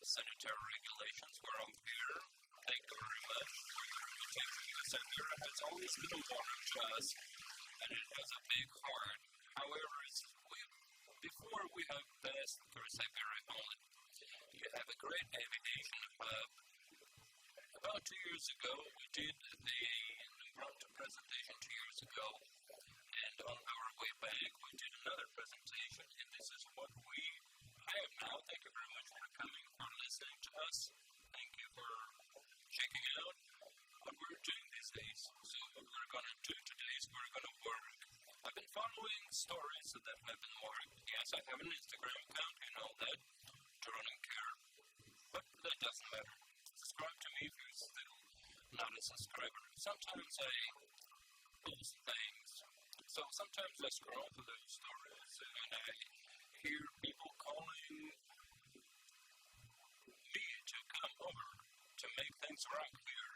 sanitary regulations. We're all here. Thank you very much for your invitation. EdSabirov has always been important to us, and it has a big heart. However, before we have passed through Siberia only, you have a great aviation hub. About 2 years ago, we did the impromptu presentation 2 years ago, and on our way back, we did another presentation, and this is what we have now. Thank you very much for coming, for listening to us. Thank you for checking out what we're doing these days. So what we're going to do today is we're going to work. I've been following stories that have been worked. Yes, I have an Instagram account, you know that, Doronin care, but that doesn't matter. Subscribe to me if you're still not a subscriber. Sometimes I post things, so sometimes I scroll through those stories and I hear people calling me to come over to make things right here.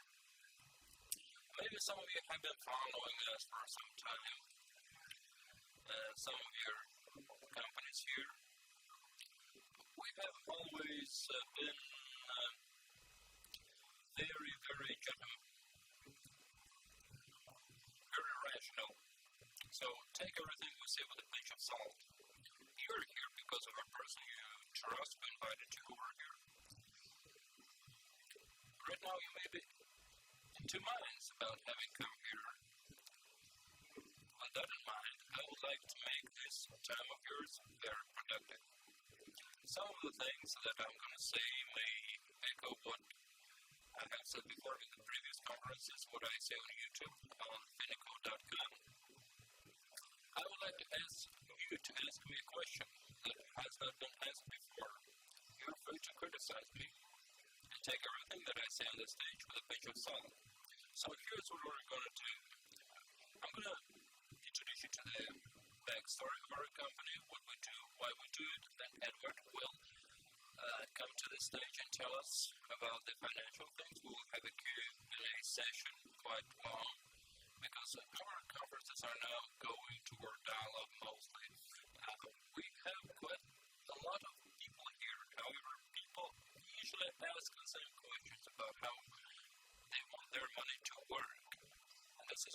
Maybe some of you have been following us for some time. Some of your companies here. We have always been very, very rational. So take everything we say with a pinch of salt. You're here because of a person you trust who invited you over here. Right now you may be in two minds about having come here. With that in mind, I would like to make this time of yours very productive. Some of the things that I'm going to say may echo what I have said before in the previous conferences, what I say on YouTube, on Finiko.com. I would like to ask you to ask me a question that has not been asked before. You're free to criticize me and take everything that I say on the stage with a pinch of salt. So here's what we're going to do. I'm going to introduce you to the backstory of our company, what we do, why we do it, then Edward will come to the stage and tell us about the financial things. We will have a Q&A session quite long because our conferences are now going toward dialogue mostly. We have quite a lot of people here. However, people usually ask the same questions about how they want their money to work. And this is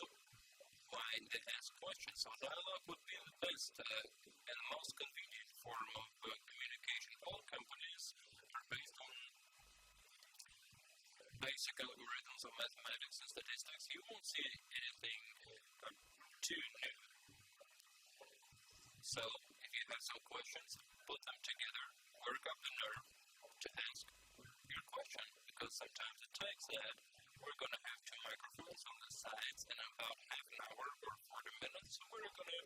why they ask questions. So dialogue would be the best and the most convenient form of communication. All companies are based on basic algorithms of mathematics and statistics. You won't see anything too new. So if you have some questions, put them together, work up the nerve to ask your question, because sometimes it takes that. We're going to have 2 microphones on the sides in about half an hour or 40 minutes. So we're going to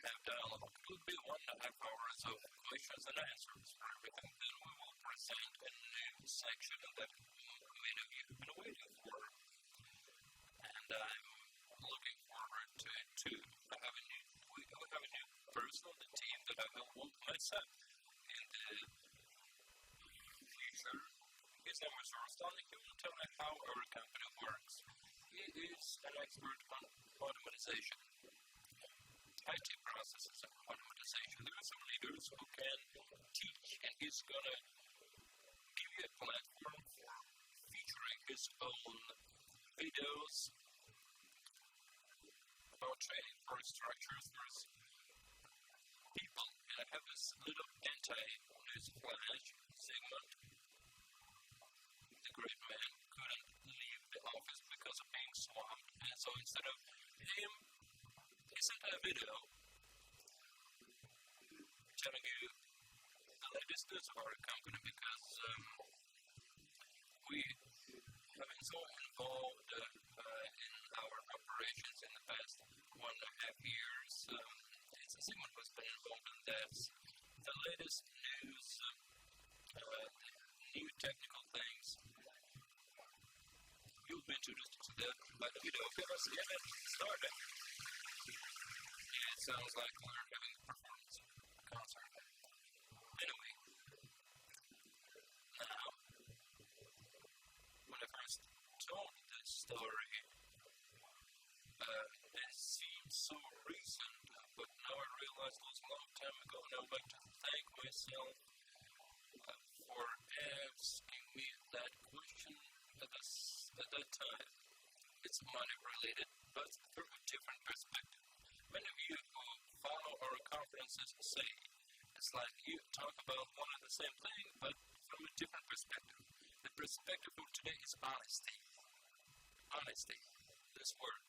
have dialogue. It will be 1.5 hours of questions and answers for everything. Then we will present a new section that many of you have been waiting for. And I'm looking forward to it too. We have a new person on the team that I will want myself in the future. His name is Ruslan. He will tell me how our company works. He is an expert on automatization, IT processes and automatization. There are some leaders who can teach, and he's going to give you a platform for featuring his own videos about trading for structures. There's people, and I have this little anti-news flash, Sigmund. The great man couldn't leave the office because of being swamped, and so instead of him, he sent a video telling you the latest news of our company, because we have been so involved in our operations in the past 1.5 years. Sigmund has been involved in that. The latest news, new technical things. You'll be introduced to that by the video. Okay, let's get it started. Yeah, it sounds like we're having a performance concert. Anyway, now, when I first told this story, it seemed so recent, but now I realize it was a long time ago, and I would like to thank myself for asking me that question at that time. It's money related, but from a different perspective. Many of you who follow our conferences say it's like you talk about one and the same thing, but from a different perspective. The perspective of today is honesty. Honesty. This word.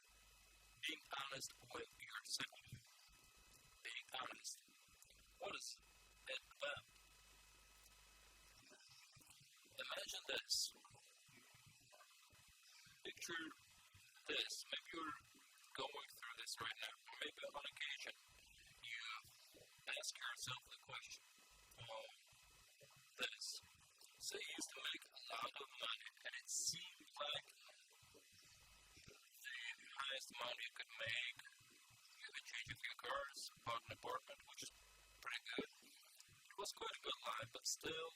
Being honest with yourself. Being honest. What is it about? Imagine this. Picture this. Maybe you're going through this right now, or maybe on occasion you ask yourself the question, oh, this. Say you used to make a lot of money, and it seemed like the highest amount you could make. You could change a few cars, bought an apartment, which is pretty good. It was quite a good life, but still,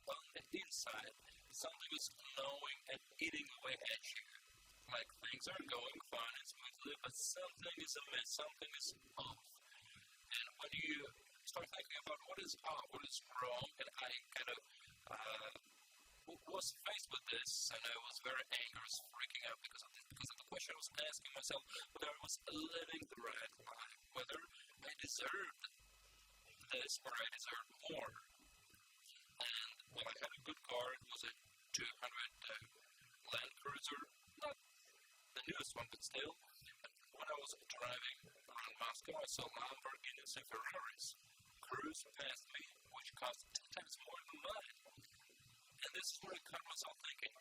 on the inside, something was gnawing and eating away at you. Like things are going fine and smoothly, but something is amiss, something is off. And when you start thinking about what is off, what is wrong, and I kind of was faced with this, and I was very angry, was freaking out because of this, because of the question. I was asking myself whether I was living the right life, whether I deserved this or I deserved more. And well, I had a good car. It was a 200 Land Cruiser, not the newest one, but still. And when I was driving around Moscow, I saw Lamborghinis and Ferraris cruise past me, which cost 10 times more than mine. And this is where I caught myself thinking,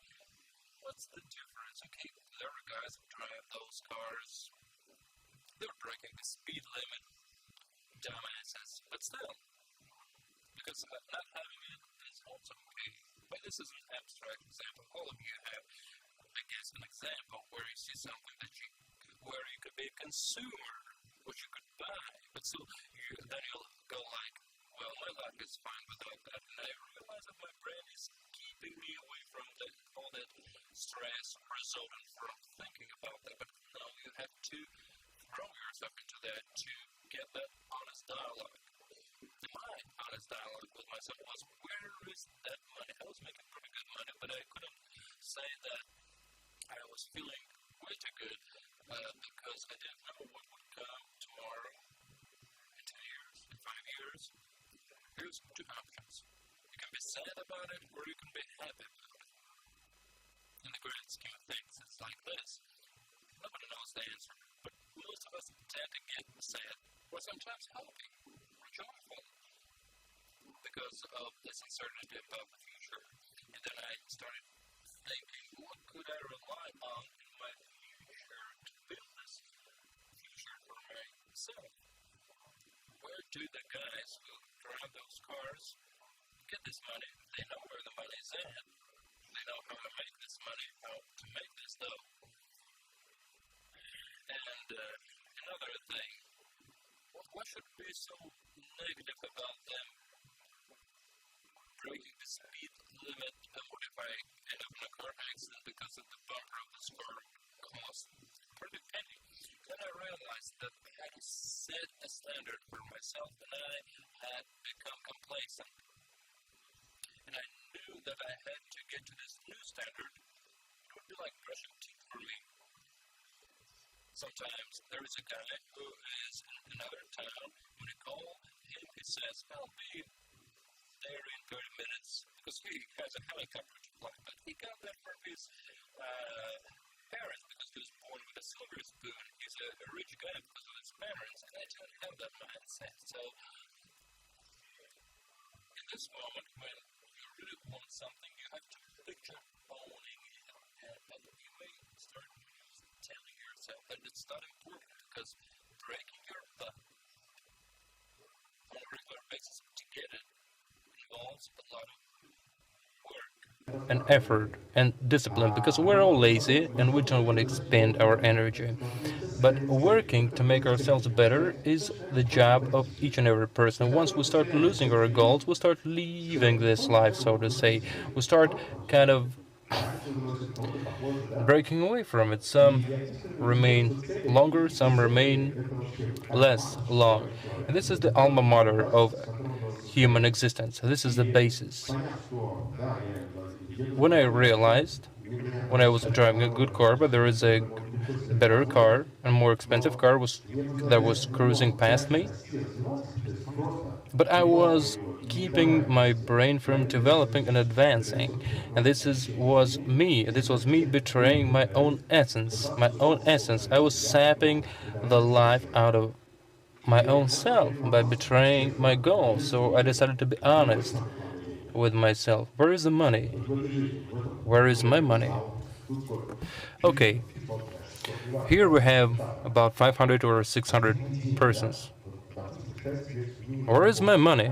what's the difference? Okay, there are guys who drive those cars, they're breaking the speed limit, dumbasses, but still, because not having it is also okay. But this is an abstract example. All of you have, I guess, an example where you see something where you could be a consumer, which you could buy, but still, then you'll go like, well, my life is fine without that, and I realize that my brain is keeping me away from all that stress resulting from thinking about that. But no, you have to throw yourself into that to get that honest dialogue. My honest dialogue with myself was, where is that money? I was making pretty good money, but I couldn't say that I was feeling way too good because I didn't know what would come tomorrow, in 10 years, in 5 years. Here's two options. You can be sad about it, or you can be happy about it. In the grand scheme of things, it's like this. Nobody knows the answer, but most of us tend to get sad, or sometimes happy, or joyful, because of this uncertainty about the future. And then I started thinking, what could I rely on in my future to build this future for myself? Where do the guys who drive those cars get this money? They know where the money is at. They know how to make this money, how to make this dough. And another thing, what should be so negative about them breaking the speed limit? And what if I end up in a car accident because of the bumper of this car cost pretty penny? Then I realized that I had to set a standard for myself, and I had become complacent. And I knew that I had to get to this new standard. It would be like brushing teeth for me. Sometimes there is a guy who is in another town. When you call him, he says, I'll be there in 30 minutes, because he has a helicopter to fly. But he got that from his parents, because he was born with a silver spoon. He's a rich guy because of his parents, and I don't have that mindset. So, in this moment, when you really want something, you have to picture owning it. And you may start telling yourself that it's not important, because breaking your butt on a regular basis to get it involves a lot of work and effort and discipline, because we're all lazy and we don't want to expend our energy. But working to make ourselves better is the job of each and every person. Once we start losing our goals, we start leaving this life, so to say. We start kind of breaking away from it. Some remain longer, some remain less long. And this is the alma mater of human existence. This is the basis. When I realized, when I was driving a good car, but there is a better car and more expensive car that was cruising past me, but I was keeping my brain from developing and advancing, and this was me betraying my own essence. My own essence. I was sapping the life out of my own self by betraying my goals. So I decided to be honest with myself. Where is the money? Where is my money? Okay, here we have about 500 or 600 persons. Where is my money?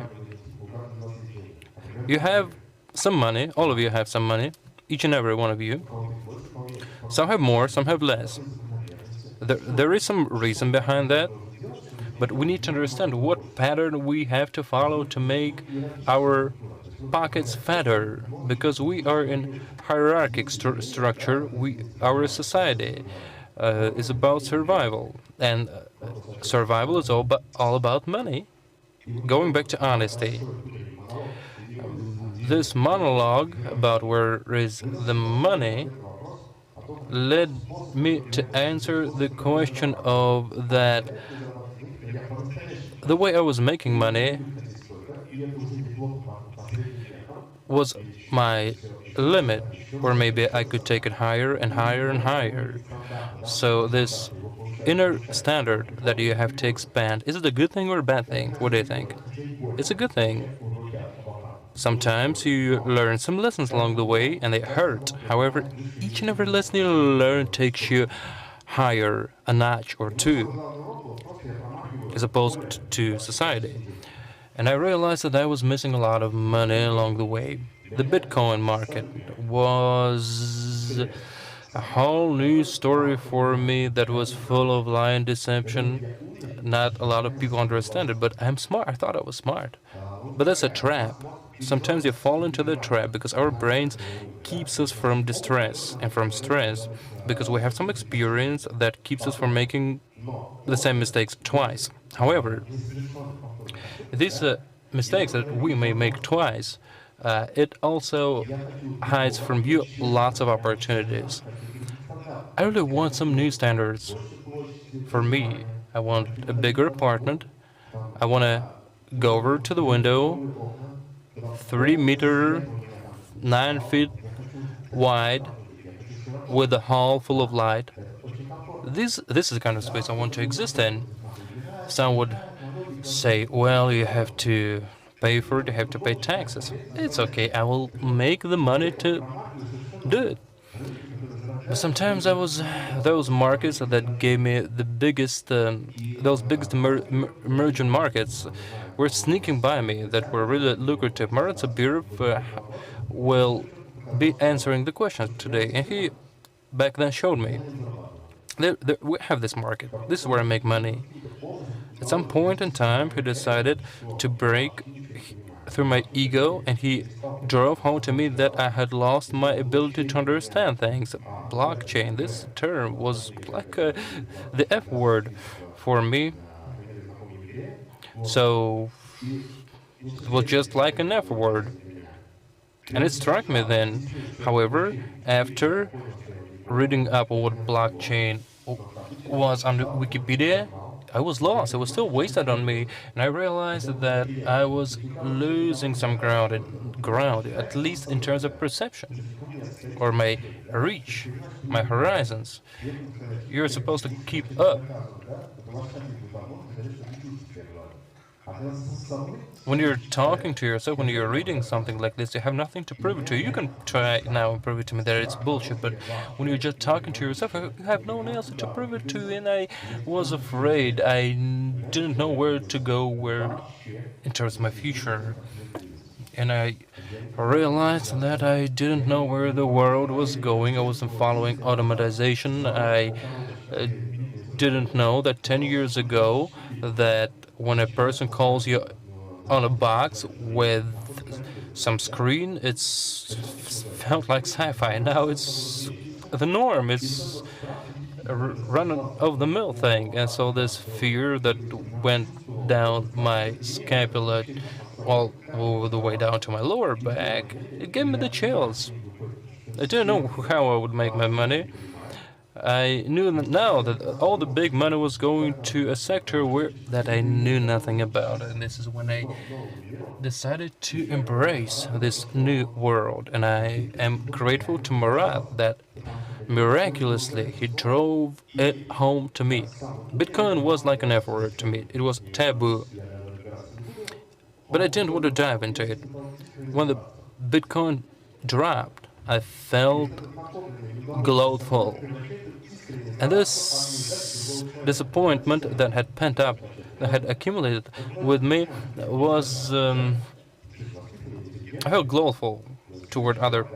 You have some money, all of you have some money, each and every one of you. Some have more, some have less. There is some reason behind that, but we need to understand what pattern we have to follow to make our pockets fatter, because we are in hierarchic structure. Our society is about survival, and survival is all about money. Going back to honesty, this monologue about where is the money led me to answer the question of that the way I was making money was my limit, or maybe I could take it higher and higher and higher. So this inner standard that you have to expand, is it a good thing or a bad thing? What do you think? It's a good thing. Sometimes you learn some lessons along the way and they hurt. However, each and every lesson you learn takes you higher a notch or two as opposed to society. And I realized that I was missing a lot of money along the way. The Bitcoin market was a whole new story for me that was full of lie and deception. Not a lot of people understand it, but I'm smart. I thought I was smart. But that's a trap. Sometimes you fall into the trap because our brains keeps us from distress and from stress, because we have some experience that keeps us from making the same mistakes twice. However, these mistakes that we may make twice, it also hides from you lots of opportunities. I really want some new standards for me. I want a bigger apartment. I want to go over to the window, 3 meter, 9 feet wide, with a hall full of light. This is the kind of space I want to exist in. Some would say, well, you have to pay for it, you have to pay taxes. It's okay, I will make the money to do it. But sometimes those markets that gave me the biggest, those biggest emerging markets were sneaking by me that were really lucrative. MaratSabirov will be answering the question today, and he back then showed me. We have this market. This is where I make money. At some point in time, he decided to break through my ego, and he drove home to me that I had lost my ability to understand things. Blockchain, this term was like the F word for me. So it was just like an F word. And it struck me then. However, after reading up what blockchain was on Wikipedia, I was lost. It was still wasted on me, and I realized that I was losing some ground, at least in terms of perception, or my reach, my horizons. You're supposed to keep up. When you're talking to yourself, when you're reading something like this, you have nothing to prove it to. You can try now and prove it to me that it's bullshit, but when you're just talking to yourself, you have no one else to prove it to, and I was afraid. I didn't know where to go, in terms of my future. And I realized that I didn't know where the world was going. I wasn't following automatization. I didn't know that 10 years ago that when a person calls you on a box with some screen, it's felt like sci-fi. Now it's the norm. It's a run-of-the-mill thing. And so this fear that went down my scapula all over the way down to my lower back. It gave me the chills. I didn't know how I would make my money. I knew now that all the big money was going to a sector that I knew nothing about, and this is when I decided to embrace this new world. And I am grateful to Marat that miraculously he drove it home to me. Bitcoin was like an F word to me. It was taboo, but I didn't want to dive into it. When the Bitcoin dropped, I felt grateful. And this disappointment that had pent up, that had accumulated with me, was I felt grateful toward other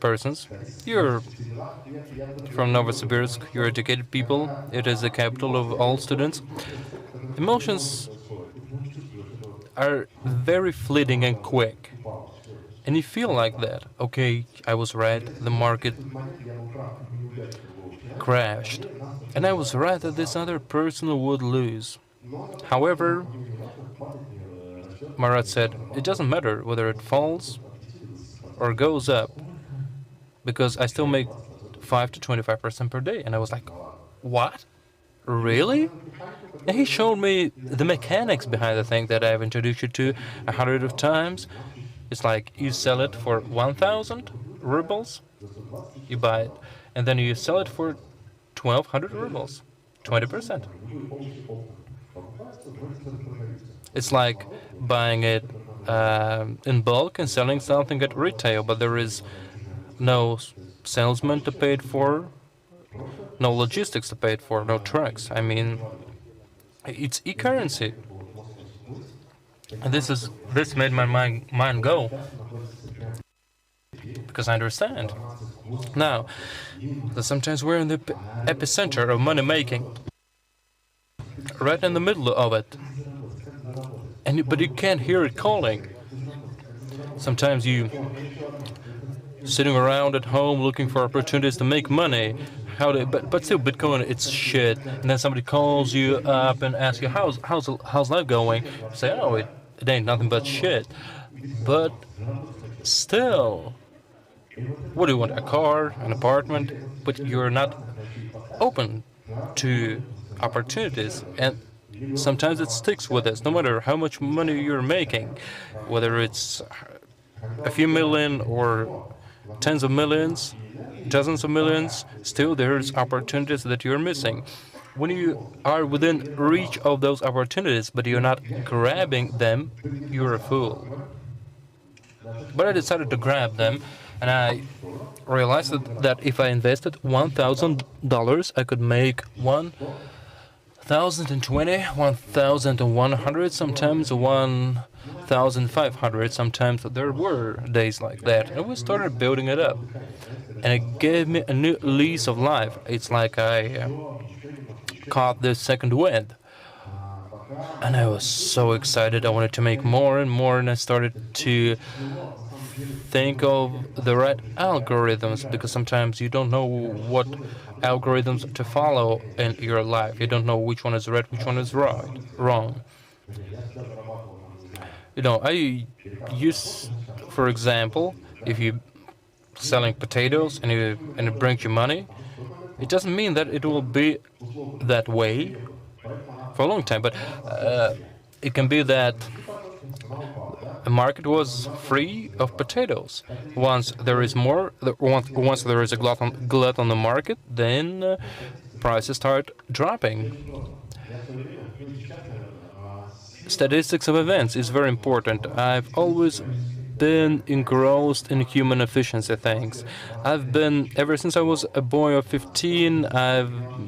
persons. You're from Novosibirsk, you're educated people, it is the capital of all students. Emotions are very fleeting and quick. And you feel like that. Okay, I was right, the market crashed. And I was right that this other person would lose. However, Marat said, it doesn't matter whether it falls or goes up, because I still make 5 to 25% per day. And I was like, what? Really? And he showed me the mechanics behind the thing that I've introduced you to 100 of times. It's like you sell it for 1,000 rubles, you buy it, and then you sell it for 1,200 rubles, 20%. It's like buying it in bulk and selling something at retail, but there is no salesman to pay it for, no logistics to pay it for, no trucks. I mean, it's e-currency. And this made my mind go, because I understand. Now, that sometimes we're in the epicenter of money making, right in the middle of it, but you can't hear it calling. Sometimes you sitting around at home looking for opportunities to make money. But still, Bitcoin, it's shit. And then somebody calls you up and asks you, how's life going? You say, oh, it ain't nothing but shit. But still, what do you want? A car, an apartment? But you're not open to opportunities. And sometimes it sticks with us, no matter how much money you're making, whether it's a few million or tens of millions, dozens of millions, still there's opportunities that you're missing. When you are within reach of those opportunities, but you're not grabbing them, you're a fool. But I decided to grab them, and I realized that if I invested $1,000, I could make 1,020, 1,100, sometimes 1,500. Sometimes there were days like that, and we started building it up. And it gave me a new lease of life. It's like I caught the second wind. And I was so excited. I wanted to make more and more, and I started to think of the right algorithms, because sometimes you don't know what algorithms to follow in your life. You don't know which one is right, which one is wrong. You know, I use, for example, if you selling potatoes and it brings you money, it doesn't mean that it will be that way for a long time, but it can be that the market was free of potatoes. Once there is once there is a glut on the market, then prices start dropping. Statistics of events is very important. I've always been engrossed in human efficiency things. I've been, ever since I was a boy of 15,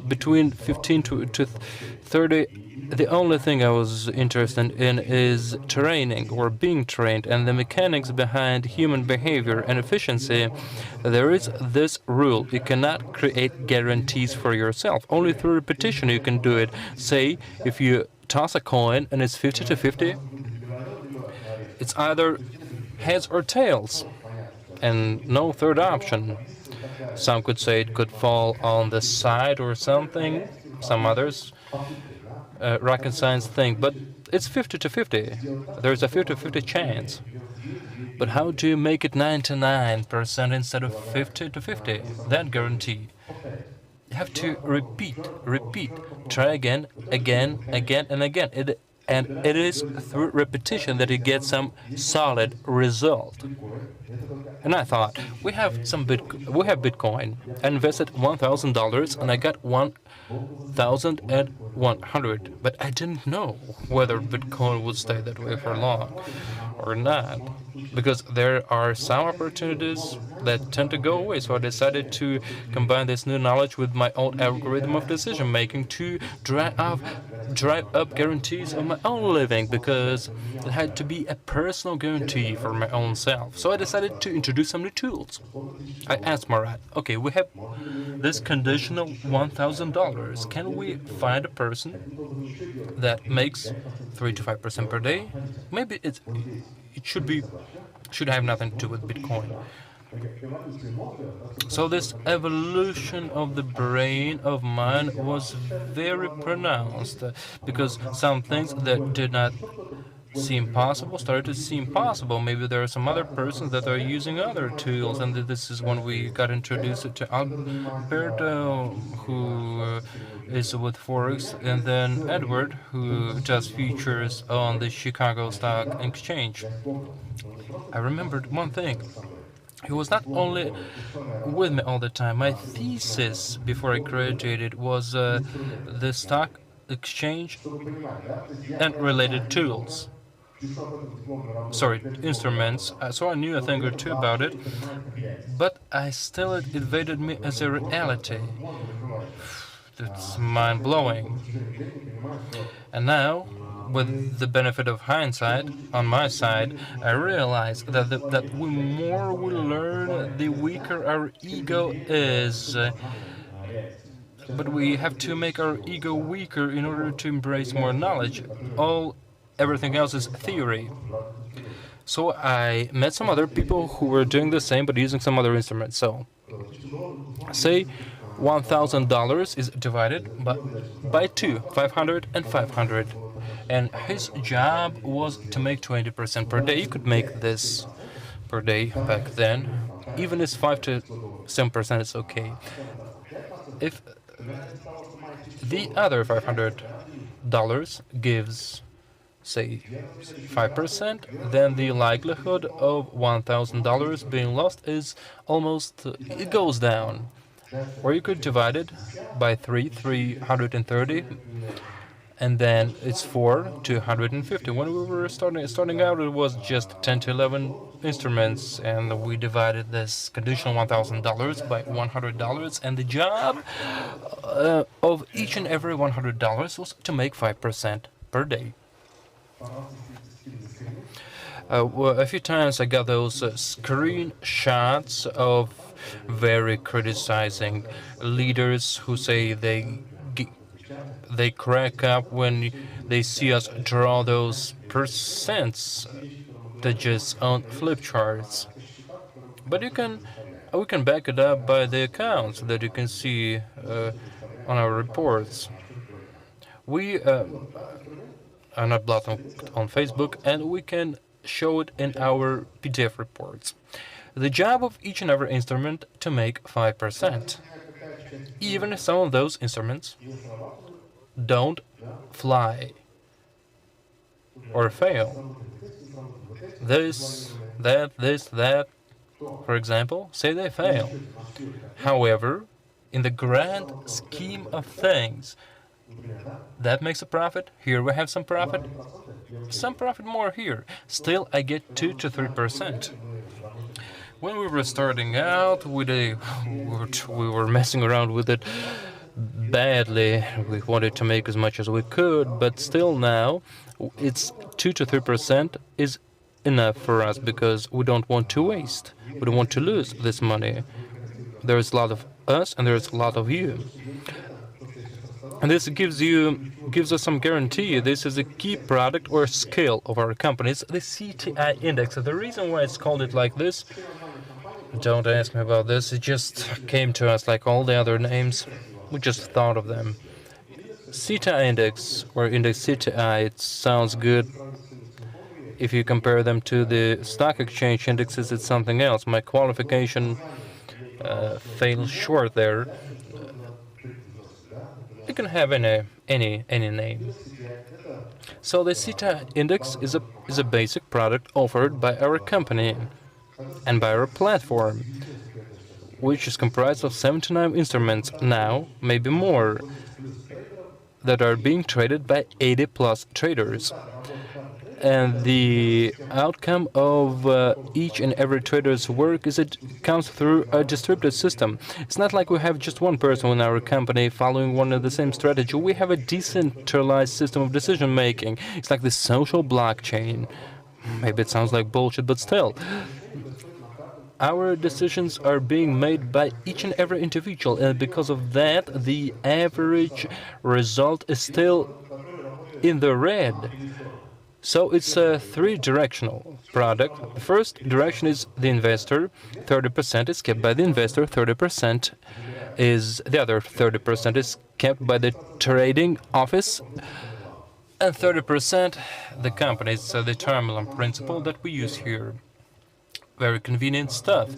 between 15 to 30, the only thing I was interested in is training or being trained and the mechanics behind human behavior and efficiency. There is this rule: you cannot create guarantees for yourself. Only through repetition you can do it. Say, if you toss a coin and it's 50 to 50, it's either heads or tails, and no third option. Some could say it could fall on the side or something, some others rocket science thing, but it's 50 to 50. There's a 50-50 chance. But how do you make it 99% instead of 50 to 50? That guarantee. You have to repeat, try again, and again. And it is through repetition that you get some solid result. And I thought, we have Bitcoin. I invested $1,000 and I got 1,100. But I didn't know whether Bitcoin would stay that way for long or not, because there are some opportunities that tend to go away. So I decided to combine this new knowledge with my old algorithm of decision making to drive up guarantees of my own living, because it had to be a personal guarantee for my own self. So I decided to introduce some new tools. I asked Marat, okay, we have this conditional $1,000. Can we find a person that makes 3 to 5% per day? Maybe it should have nothing to do with Bitcoin. So this evolution of the brain of mine was very pronounced, because some things that did not seem possible started to seem possible. Maybe there are some other persons that are using other tools, and this is when we got introduced to Alberto, who is with Forex, and then Edward, who does futures on the Chicago Stock Exchange. I remembered one thing. He was not only with me all the time. My thesis before I graduated was the stock exchange and related tools. Sorry, instruments. So I knew a thing or two about it, but it evaded me as a reality. It's mind-blowing. And now, with the benefit of hindsight on my side, I realize that the more we learn, the weaker our ego is. But we have to make our ego weaker in order to embrace more knowledge. Everything else is theory. So I met some other people who were doing the same but using some other instruments. So, say $1,000 is divided by 2, 500 and 500. And his job was to make 20% per day. You could make this per day back then. Even if 5 to 7% is okay. If the other $500 gives, say, 5%, then the likelihood of $1,000 being lost is it goes down. Or you could divide it by 330, and then it's 250. When we were starting out, it was just 10 to 11 instruments, and we divided this conditional $1,000 by $100, and the job of each and every $100 was to make 5% per day. A few times I got those screenshots of very criticizing leaders who say they crack up when they see us draw those percentages on flip charts. But we can back it up by the accounts that you can see on our reports. We are not blocked on Facebook, and we can show it in our PDF reports. The job of each and every instrument to make 5%. Even if some of those instruments don't fly or fail. This, that, for example, say they fail. However, in the grand scheme of things, that makes a profit. Here we have some profit more here. Still, I get 2 to 3%. When we were starting out, we were messing around with it badly. We wanted to make as much as we could, but still now, it's 2 to 3% is enough for us, because we don't want to waste. We don't want to lose this money. There's a lot of us and there's a lot of you. And this gives us some guarantee. This is a key product or skill of our company. It's the CTI Index. The reason why it's called it like this, don't ask me about this. It just came to us like all the other names. We just thought of them. CTI Index or Index CTI, it sounds good. If you compare them to the stock exchange indexes, it's something else. My qualification fails short there. You can have any name. So the CTI Index is a basic product offered by our company and by our platform, which is comprised of 79 instruments now, maybe more, that are being traded by 80 plus traders. And the outcome of each and every trader's work is it comes through a distributed system. It's not like we have just one person in our company following one and the same strategy. We have a decentralized system of decision making. It's like the social blockchain. Maybe it sounds like bullshit, but still. Our decisions are being made by each and every individual, and because of that, the average result is still in the red. So it's a three-directional product. The first direction is the investor. 30% is kept by the investor. 30% is the other 30% is kept by the trading office, and 30% the company. It's the terminal principle that we use here. Very convenient stuff,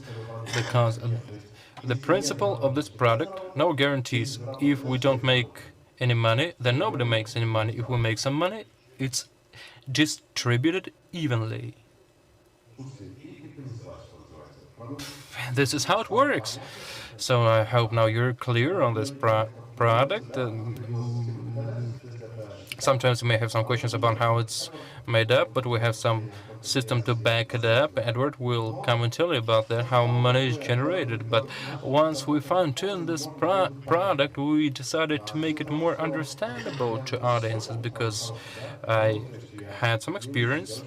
because the principle of this product, no guarantees. If we don't make any money, then nobody makes any money. If we make some money, it's distributed evenly. This is how it works. So I hope now you're clear on this product. Sometimes you may have some questions about how it's made up, but we have some system to back it up. Edward will come and tell you about that, how money is generated. But once we fine-tuned this product, we decided to make it more understandable to audiences, because I had some experience.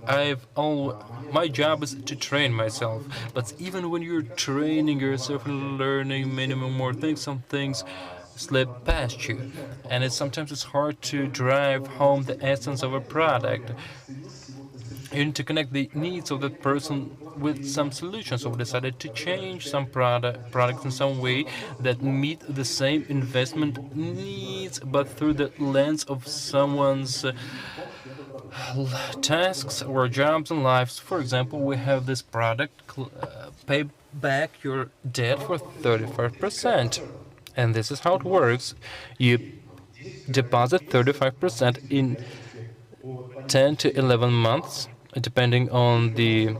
My job is to train myself, but even when you're training yourself and learning minimum more things, some things slip past you, and sometimes it's hard to drive home the essence of a product. You need to connect the needs of the person with some solutions. So we decided to change some products in some way that meet the same investment needs, but through the lens of someone's tasks or jobs and lives. For example, we have this product, pay back your debt for 35%. And this is how it works. You deposit 35% in 10 to 11 months, depending on the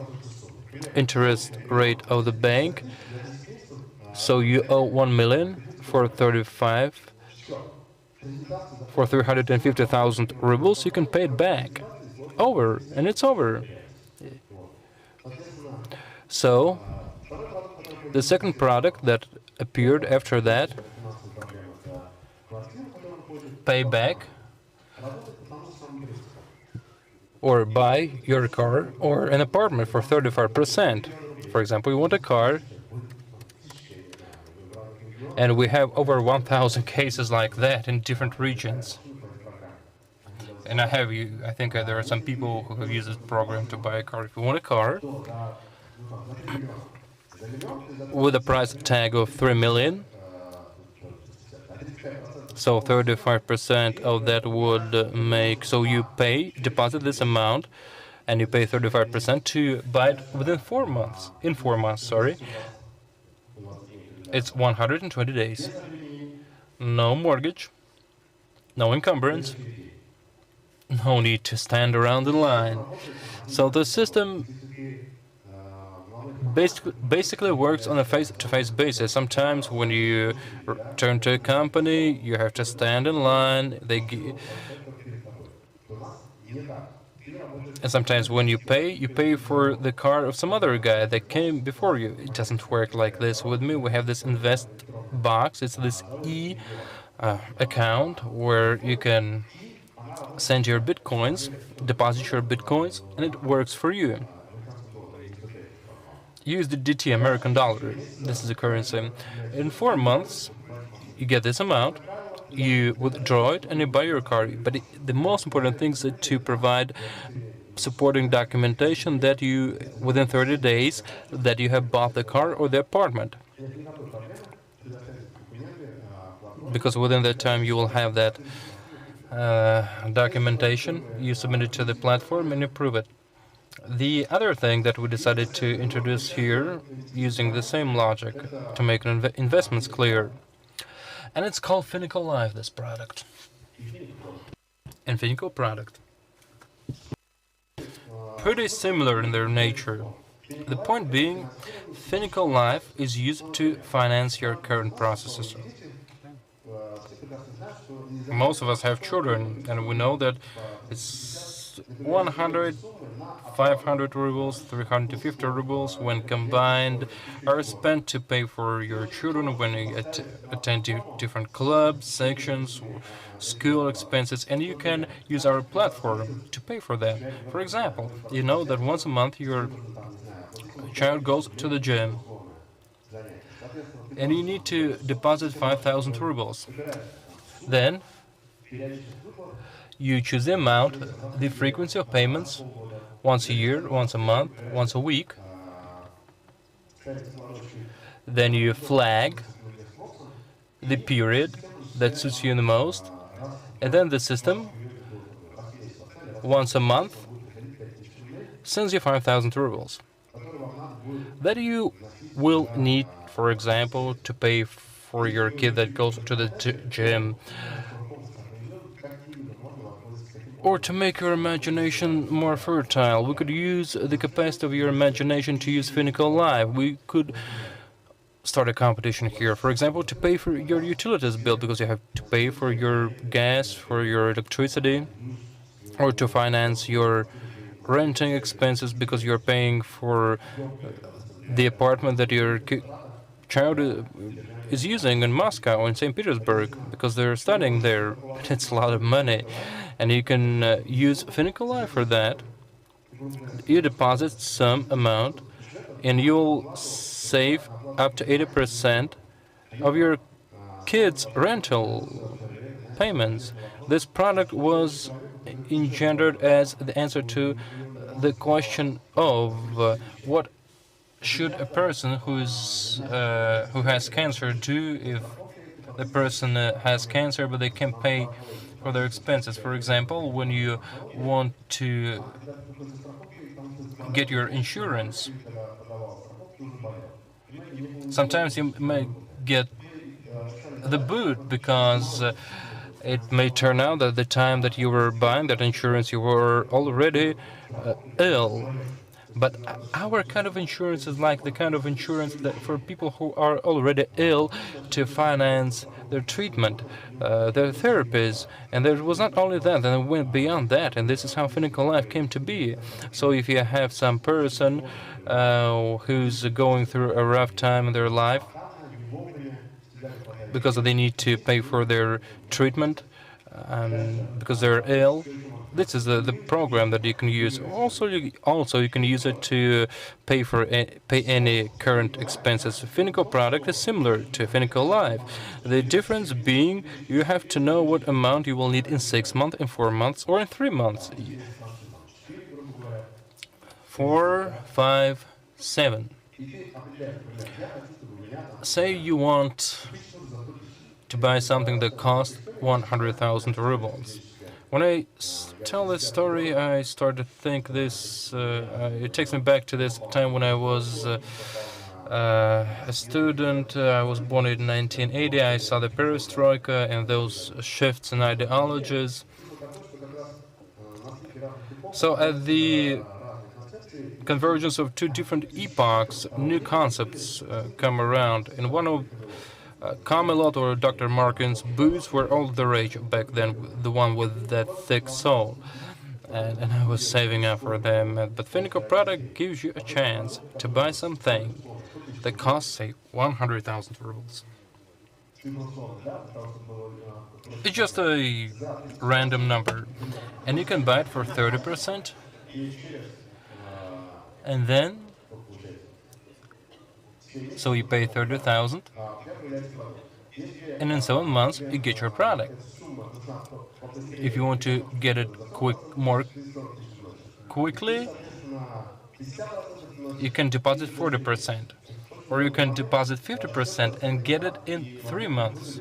interest rate of the bank. So you owe 1 million for 35, for 350,000 rubles. You can pay it back. Over, and it's over. So the second product that appeared after that, pay back or buy your car or an apartment for 35%. For example, you want a car, and we have over 1,000 cases like that in different regions. And I think there are some people who have used this program to buy a car. If you want a car with a price tag of 3 million, so 35% of that would make, so you deposit this amount, and you pay 35% to buy it within 4 months. In 4 months, sorry. It's 120 days. No mortgage, no encumbrance, no need to stand around in line. So the system basically works on a face-to-face basis. Sometimes when you turn to a company, you have to stand in line. And sometimes when you pay for the car of some other guy that came before you. It doesn't work like this with me. We have this invest box. It's this account where you can send your bitcoins, deposit your bitcoins, and it works for you. Use the DT, American dollar. This is the currency. In 4 months, you get this amount, you withdraw it, and you buy your car. But the most important thing is to provide supporting documentation that you, within 30 days, that you have bought the car or the apartment. because within that time you will have that documentation, you submit it to the platform and you prove it. The other thing that we decided to introduce here, using the same logic to make investments clear, and it's called Finiko Life, this product, and Finiko Product. Pretty similar in their nature. The point being, Finiko Life is used to finance your current processes. Most of us have children, and we know that it's 100, 500 rubles, 350 rubles, when combined, are spent to pay for your children when you attend different clubs, sections, school expenses, and you can use our platform to pay for that. For example, you know that once a month your child goes to the gym, and you need to deposit 5,000 rubles. Then you choose the amount, the frequency of payments, once a year, once a month, once a week. Then you flag the period that suits you the most, and then the system, once a month, sends you 5,000 rubles that you will need, for example, to pay for your kid that goes to the gym, or to make your imagination more fertile. We could use the capacity of your imagination to use Finiko Life. We could start a competition here, for example, to pay for your utilities bill, because you have to pay for your gas, for your electricity, or to finance your renting expenses because you're paying for the apartment that your child is using in Moscow or in St. Petersburg, because they're studying there. It's a lot of money, and you can use Finiko Life for that. You deposit some amount, and you'll save up to 80% of your kids' rental payments. This product was engendered as the answer to the question of what should a person who has cancer do if the person has cancer but they can't pay for their expenses. For example, when you want to get your insurance, sometimes you may get the boot because it may turn out that at the time that you were buying that insurance you were already ill. But our kind of insurance is like the kind of insurance that for people who are already ill, to finance their treatment, their therapies. And there was not only that, and it went beyond that, and this is how Finiko Life came to be. So if you have some person who's going through a rough time in their life because they need to pay for their treatment, because they're ill, this is the program that you can use. Also, you can use it to pay any current expenses. Finiko Product is similar to Finiko Life. The difference being you have to know what amount you will need in 6 months, in 4 months, or in 3 months. 4, 5, 7. Say you want to buy something that costs 100,000 rubles. When I tell this story, I start to think this. It takes me back to this time when I was a student. I was born in 1980. I saw the perestroika and those shifts in ideologies. So at the convergence of two different epochs, new concepts come around. And one of Camelot or Dr. Markin's boots were all the rage back then, the one with that thick sole. And I was saving up for them. But Finiko Product gives you a chance to buy something that costs, say, 100,000 rubles. It's just a random number. And you can buy it for 30%. And then, so you pay 30,000. And in 7 months, you get your product. If you want to get it more quickly, you can deposit 40%, or you can deposit 50% and get it in 3 months.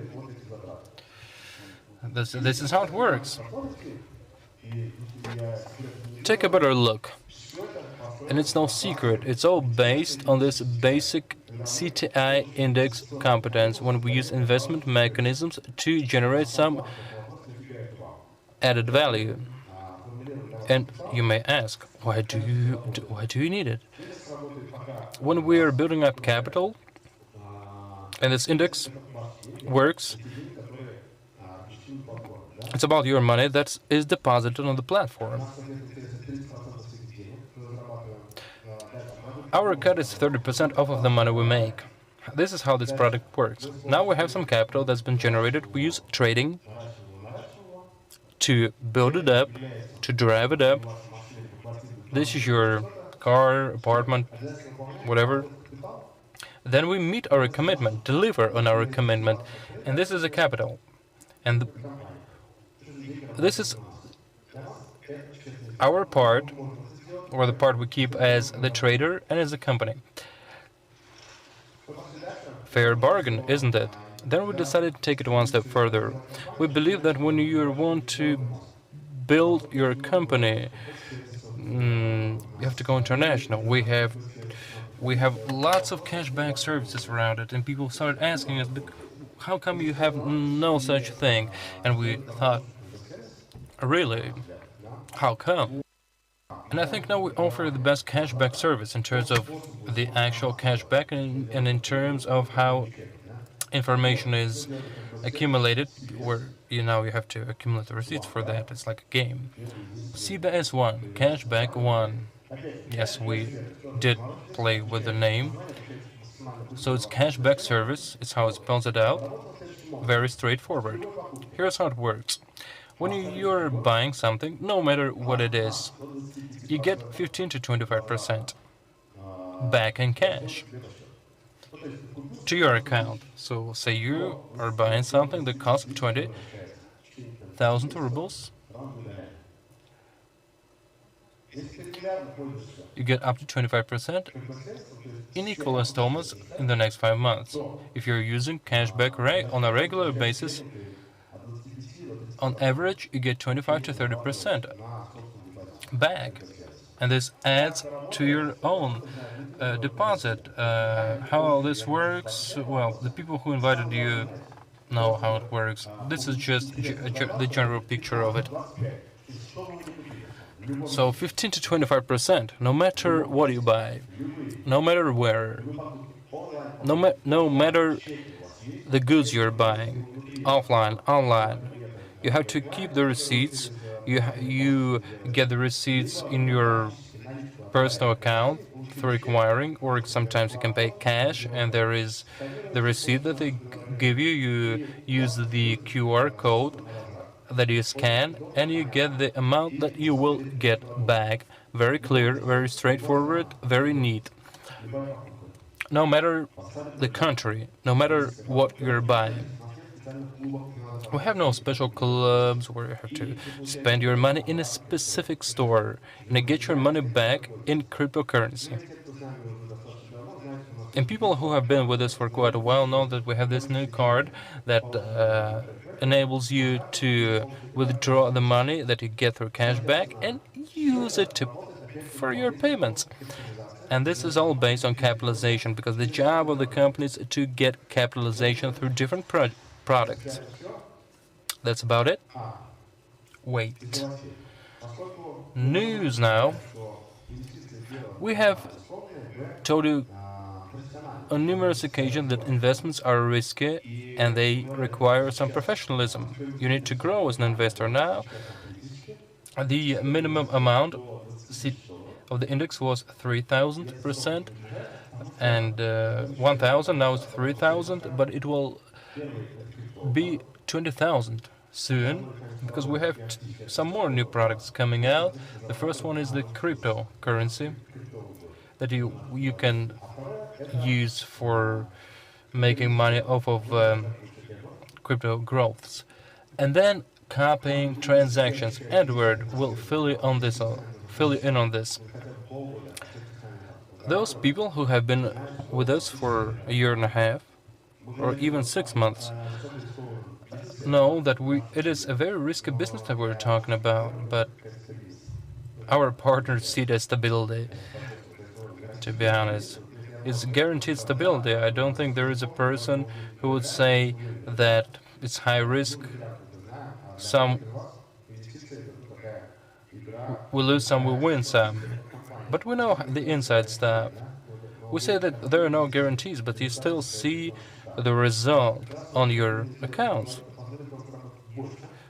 This is how it works. Take a better look. And it's no secret. It's all based on this basic CTI Index competence when we use investment mechanisms to generate some added value. And you may ask, why do you need it? When we are building up capital, and this index works, it's about your money that is deposited on the platform. Our cut is 30% off of the money we make. This is how this product works. Now we have some capital that's been generated. We use trading to build it up, to drive it up. This is your car, apartment, whatever. Then we meet our commitment, deliver on our commitment, and this is a capital. And this is our part, or the part we keep as the trader and as a company. Fair bargain, isn't it? Then we decided to take it one step further. We believe that when you want to build your company, you have to go international. We have lots of cashback services around it, and people started asking us, how come you have no such thing? And we thought, really? How come? And I think now we offer the best cashback service in terms of the actual cashback and in terms of how information is accumulated, where you have to accumulate the receipts for that. It's like a game. CBS ONE, Cashback One. Yes, we did play with the name. So it's cashback service. It's how it spells it out. Very straightforward. Here's how it works. When you're buying something, no matter what it is, you get 15 to 25% back in cash to your account. So say you are buying something that costs 20,000 rubles. You get up to 25% in equal installments in the next 5 months. If you're using cashback on a regular basis, on average, you get 25 to 30% back. And this adds to your own deposit. How all this works? Well, the people who invited you know how it works. This is just the general picture of it. So 15 to 25%, no matter what you buy, no matter where, no matter the goods you're buying, offline, online, you have to keep the receipts. You get the receipts in your personal account through acquiring, or sometimes you can pay cash, and there is the receipt that they give you. You use the QR code that you scan, and you get the amount that you will get back. Very clear, very straightforward, very neat. No matter the country, no matter what you're buying. We have no special clubs where you have to spend your money in a specific store and get your money back in cryptocurrency. And people who have been with us for quite a while know that we have this new card that enables you to withdraw the money that you get through cashback and use it for your payments. And this is all based on capitalization, because the job of the company is to get capitalization through different products. That's about it. Wait. News now. We have told you on numerous occasions that investments are risky and they require some professionalism. You need to grow as an investor now. The minimum amount of the index was 3,000%, and 1,000, now it's 3,000, but it will be 20,000 soon, because we have some more new products coming out. The first one is the cryptocurrency that you can use for making money off of crypto growths. And then copying transactions. Edward will fill you in on this. Those people who have been with us for a year and a half, or even 6 months, know that it is a very risky business that we're talking about, but our partners see the stability, to be honest. It's guaranteed stability. I don't think there is a person who would say that it's high risk. Some we lose some, we win some. But we know the inside stuff. We say that there are no guarantees, but you still see the result on your accounts.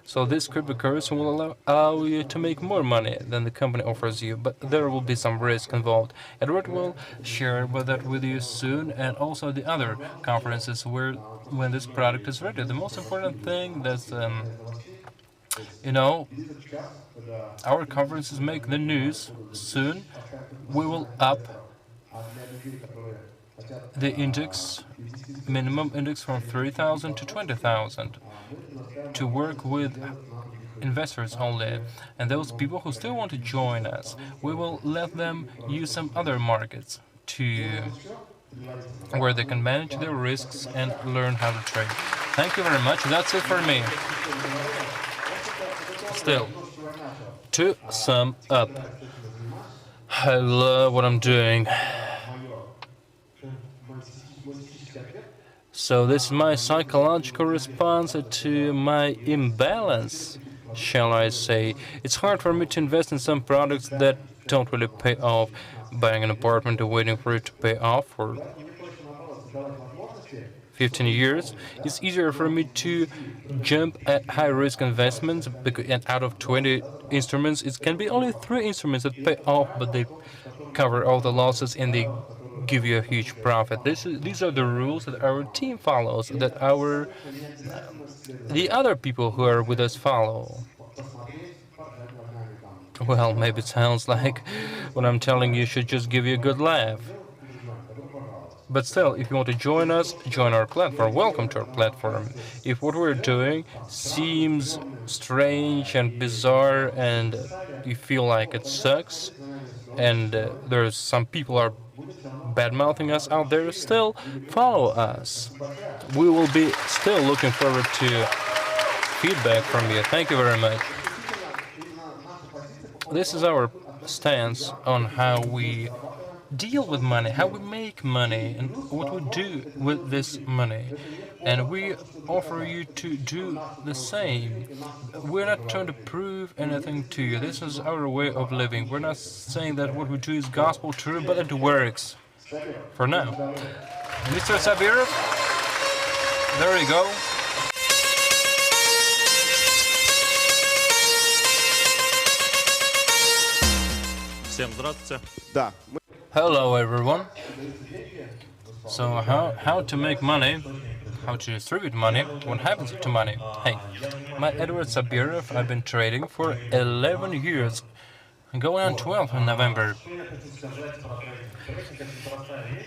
So this cryptocurrency will allow you to make more money than the company offers you, but there will be some risk involved. Edward will share that with you soon, and also the other conferences when this product is ready. The most important thing that our conferences make the news soon. We will up the index, minimum index from 3,000 to 20,000 to work with investors only. And those people who still want to join us, we will let them use some other markets where they can manage their risks and learn how to trade. Thank you very much. That's it for me. Still, to sum up, I love what I'm doing. So this is my psychological response to my imbalance, shall I say. It's hard for me to invest in some products that don't really pay off. Buying an apartment and waiting for it to pay off for 15 years. It's easier for me to jump at high-risk investments, and out of 20 instruments, it can be only 3 instruments that pay off, but they cover all the losses and they give you a huge profit. These are the rules that our team follows, that the other people who are with us follow. Well, maybe it sounds like what I'm telling you should just give you a good laugh. But still, if you want to join us, join our platform. Welcome to our platform. If what we're doing seems strange and bizarre and you feel like it sucks, and there's some people are bad-mouthing us out there, still follow us. We will be still looking forward to feedback from you. Thank you very much. This is our stance on how we deal with money, how we make money, and what we do with this money. And we offer you to do the same. We're not trying to prove anything to you. This is our way of living. We're not saying that what we do is gospel true, but it works. For now. Mr. Sabirov, there you go. Hello everyone. So how to make money, how to distribute money, what happens to money? Hey, my Edward Sabirov, I've been trading for 11 years, going on 12 in November.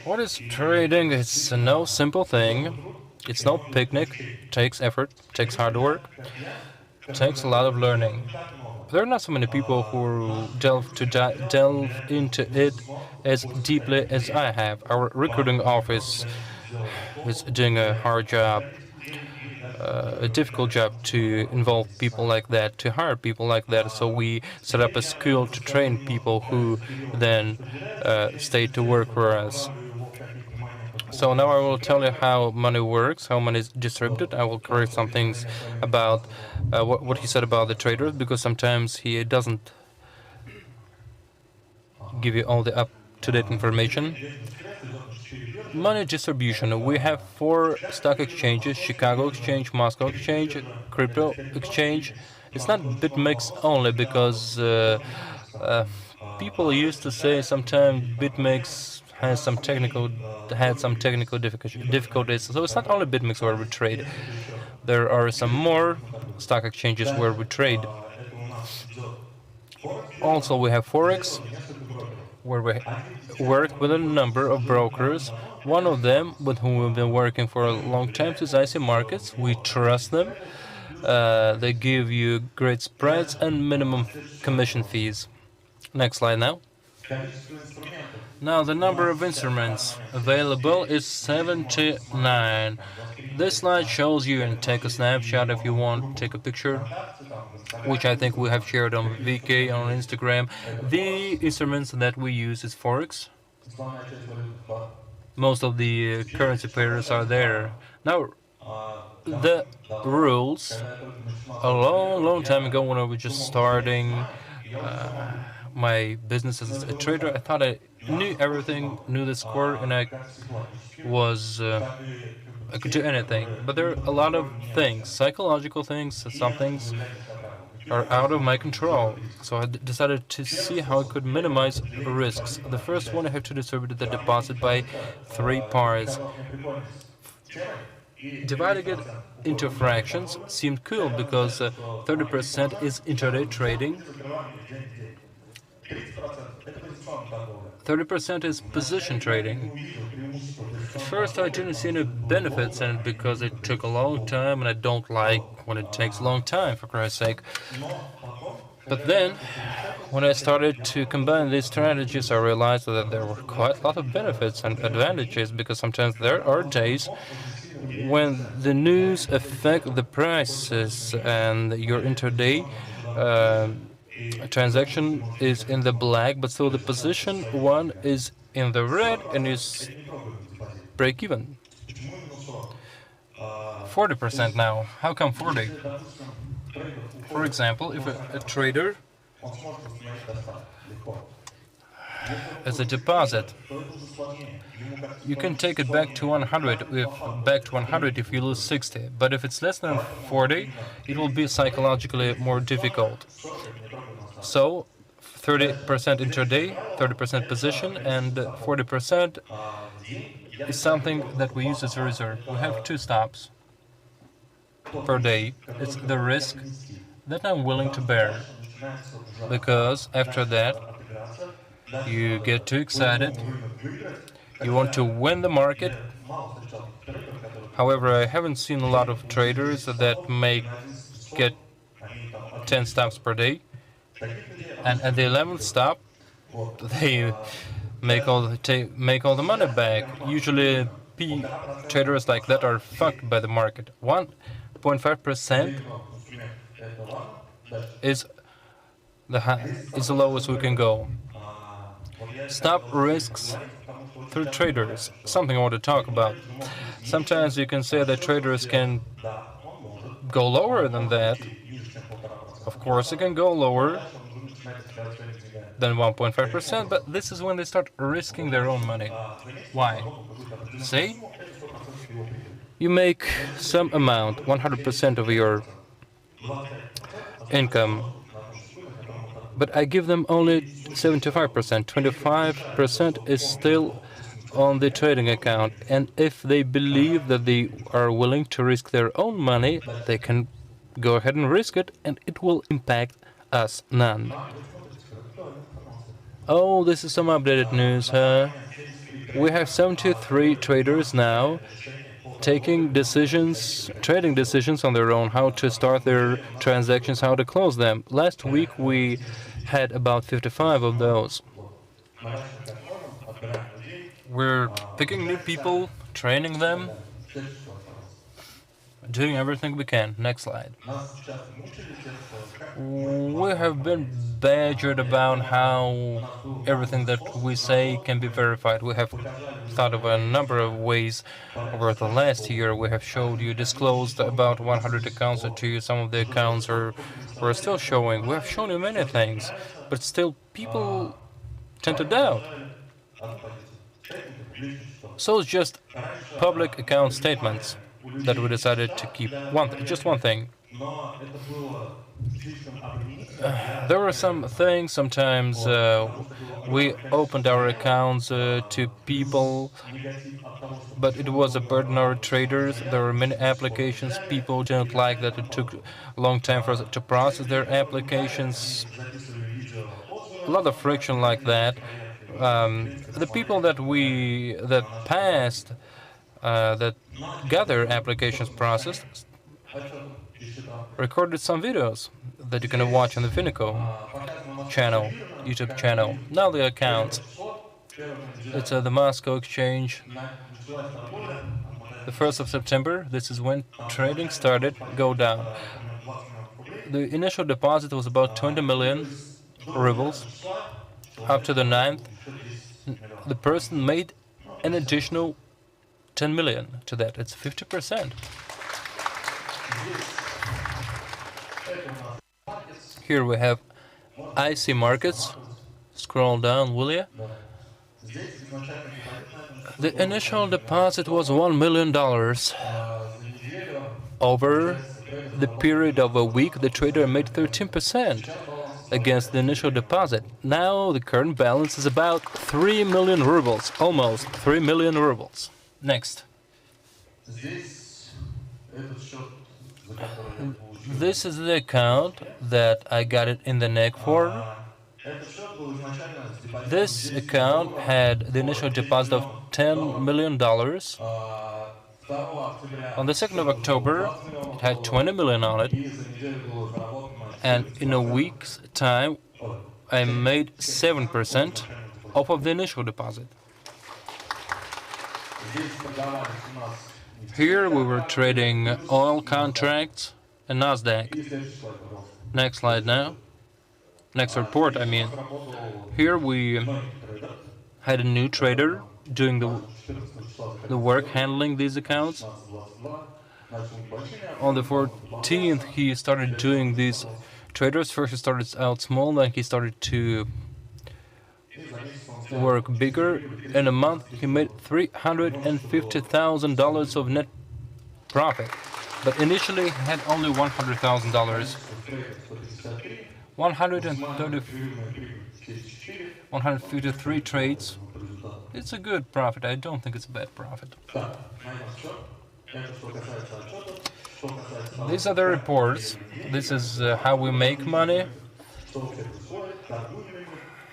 What is trading? It's no simple thing. It's no picnic. It takes effort, takes hard work, it takes a lot of learning. There are not so many people who delve into it as deeply as I have. Our recruiting office is doing a hard job, a difficult job to involve people like that, to hire people like that. So we set up a school to train people who then stay to work for us. So now I will tell you how money works, how money is distributed. I will correct some things about what he said about the traders, because sometimes he doesn't give you all the up-to-date information. Money distribution. We have 4 stock exchanges: Chicago Exchange, Moscow Exchange, Crypto Exchange. It's not BitMEX only, because people used to say sometimes BitMEX had some technical difficulties. So it's not only BitMEX where we trade. There are some more stock exchanges where we trade. Also, we have Forex, where we work with a number of brokers. One of them, with whom we've been working for a long time, is IC Markets. We trust them. They give you great spreads and minimum commission fees. Next slide now. Now the number of instruments available is 79. This slide shows you, and take a snapshot if you want, take a picture, which I think we have shared on VK on Instagram. The instruments that we use is Forex. Most of the currency pairs are there. Now, the rules, a long time ago when I was just starting my business as a trader, I thought I knew everything, knew the score, and I could do anything. But there are a lot of things, psychological things, some things are out of my control. So I decided to see how I could minimize risks. The first one, I have to distribute the deposit by 3 parts. Dividing it into fractions seemed cool because 30% is intraday trading, 30% is position trading. At first I didn't see any benefits in it because it took a long time, and I don't like when it takes a long time, for Christ's sake. But then, when I started to combine these strategies, I realized that there were quite a lot of benefits and advantages, because sometimes there are days when the news affect the prices and your intraday transaction is in the black, but still the position one is in the red and is break even. 40% now. How come 40? For example, if a trader as a deposit, you can take it back to 100. If you lose 60, but if it's less than 40, it will be psychologically more difficult. So 30% intraday, 30% position, and 40% is something that we use as a reserve. We have 2 stops per day. It's the risk that I'm willing to bear, because after that you get too excited, you want to win the market. However, I haven't seen a lot of traders that get 10 stops per day, and at the 11th stop they make all the money back. Usually traders like that are fucked by the market. 1.5% is the lowest we can go. Stop risks through traders, something I want to talk about. Sometimes you can say that traders can go lower than that. Of course, it can go lower than 1.5%, but this is when they start risking their own money. Why? Say you make some amount, 100% of your income, but I give them only 75%. 25% is still on the trading account, and if they believe that they are willing to risk their own money, they can go ahead and risk it, and it will impact us none. Oh, this is some updated news, huh? We have 73 traders now taking decisions, trading decisions on their own, how to start their transactions, how to close them. Last week we had about 55 of those. We're picking new people, training them, doing everything we can. Next slide. We have been badgered about how everything that we say can be verified. We have thought of a number of ways over the last year. We have showed you, disclosed about 100 accounts to you. Some of the accounts we're still showing. We have shown you many things, but still people tend to doubt. So it's just public account statements that we decided to keep. Just one thing. There were some things, sometimes we opened our accounts to people, but it was a burden on our traders. There were many applications. People didn't like that it took a long time for us to process their applications. A lot of friction like that. The people that passed, that got their applications processed, recorded some videos that you can watch on the Finiko channel, YouTube channel. Now the accounts. It's at the Moscow exchange. The 1st of September, this is when trading started, go down. The initial deposit was about 20 million rubles. Up to the 9th, the person made an additional 10 million to that. It's 50%. Here we have IC markets. Scroll down, will you? The initial deposit was $1 million. Over the period of a week, the trader made 13% against the initial deposit. Now the current balance is about 3 million rubles, almost 3 million rubles. Next. This is the account that I got it in the neck for. This account had the initial deposit of $10 million. On the 2nd of October, it had 20 million on it. And in a week's time, I made 7% off of the initial deposit. Here we were trading oil contracts and Nasdaq. Next slide now. Next report, I mean. Here we had a new trader doing the work handling these accounts. On the 14th, he started doing these traders. First, he started out small, then he started to work bigger. In a month, he made $350,000 of net profit. But initially, he had only $100,000. 153 trades. It's a good profit. I don't think it's a bad profit. These are the reports. This is how we make money,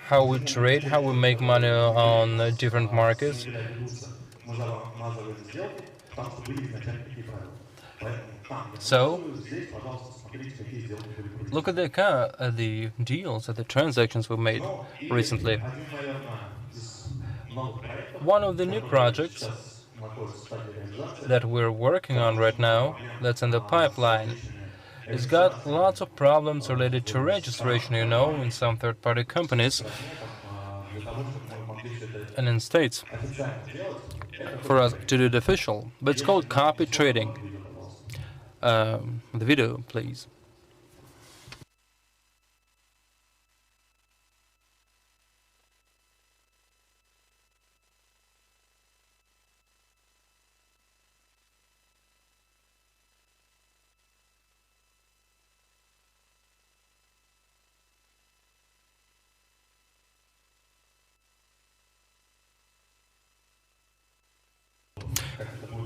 how we trade, how we make money on different markets. So, look at the deals, the transactions we made recently. One of the new projects that we're working on right now, that's in the pipeline, it's got lots of problems related to registration, you know, in some third-party companies and in states for us to do it official. But it's called CopyTrade. The video, please.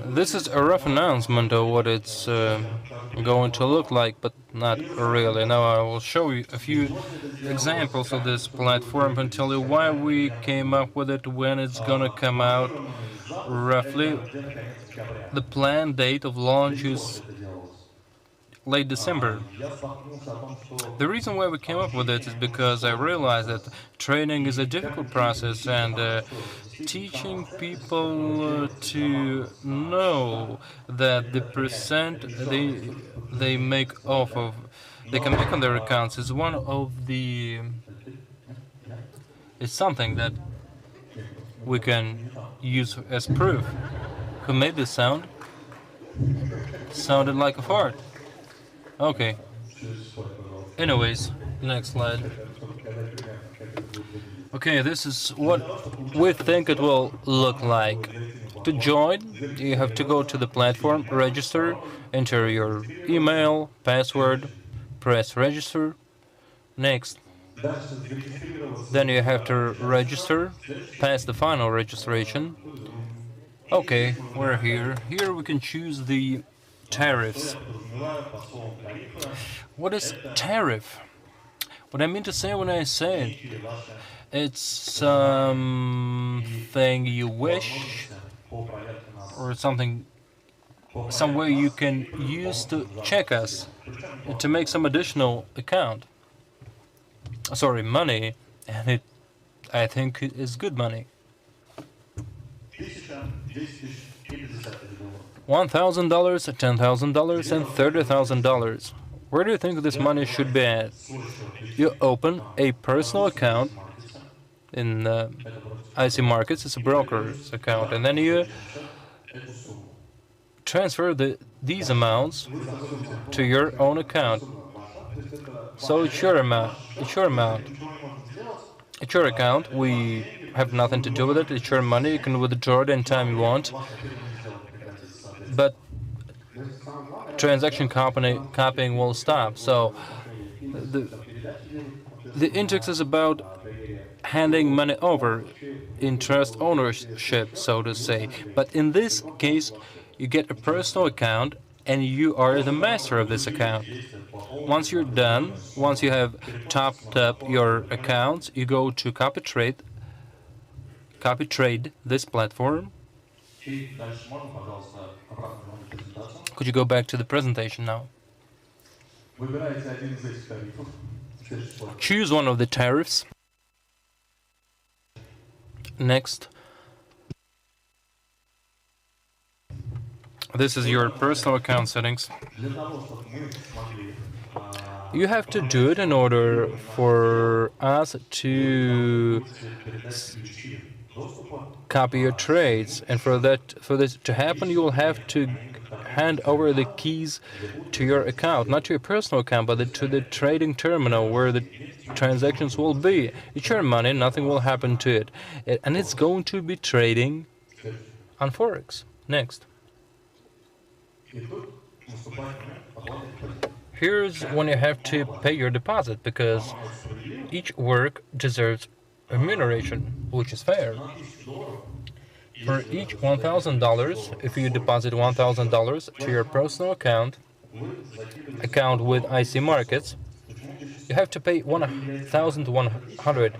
This is a rough announcement of what it's going to look like, but not really. Now I will show you a few examples of this platform and tell you why we came up with it, when it's gonna come out, roughly. The planned date of launch is late December. The reason why we came up with it is because I realized that training is a difficult process, and teaching people to know that the percent they make off of they can make on their accounts is one of the is something that we can use as proof. Who made this sound? Sounded like a fart. Okay. Anyways, next slide. Okay, this is what we think it will look like. To join, you have to go to the platform, register, enter your email, password, press register. Next. Then you have to register, pass the final registration. Okay, we're here. Here we can choose the tariffs. What is tariff? What I mean to say when I say it's something you wish, or something some way you can use to check us, to make some additional account. Sorry, money, and I think it is good money. $1,000, $10,000, and $30,000. Where do you think this money should be at? You open a personal account in IC Markets, it's a broker's account, and then you transfer these amounts to your own account. So it's your amount. It's your amount. It's your account. We have nothing to do with it. It's your money. You can withdraw it anytime you want. But transaction copying will stop. So the index is about handing money over, interest ownership, so to say. But in this case, you get a personal account and you are the master of this account. Once you're done, once you have topped up your accounts, you go to CopyTrade, this platform. Could you go back to the presentation now? Choose one of the tariffs. Next. This is your personal account settings. You have to do it in order for us to copy your trades, and for this to happen, you will have to hand over the keys to your account, not to your personal account, but to the trading terminal where the transactions will be. It's your money, nothing will happen to it, and it's going to be trading on Forex. Next. Here's when you have to pay your deposit, because each work deserves remuneration, which is fair. For each $1,000, if you deposit $1,000 to your personal account with IC Markets, you have to pay 1,100.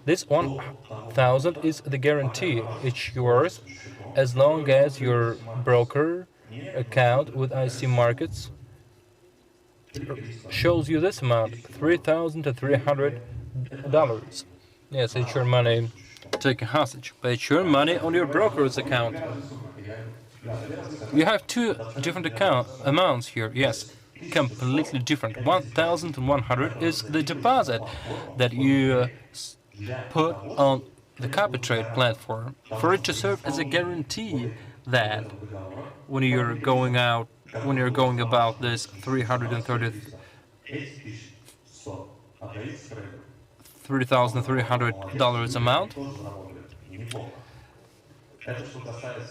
This 1,000 is the guarantee. It's yours as long as your broker account with IC Markets shows you this amount, $3,300. Yes, it's your money taken hostage, but it's your money on your broker's account. You have two different amounts here. Yes, completely different. 1,100 is the deposit that you put on the CopyTrade platform for it to serve as a guarantee that when you're going about this $3,300 amount,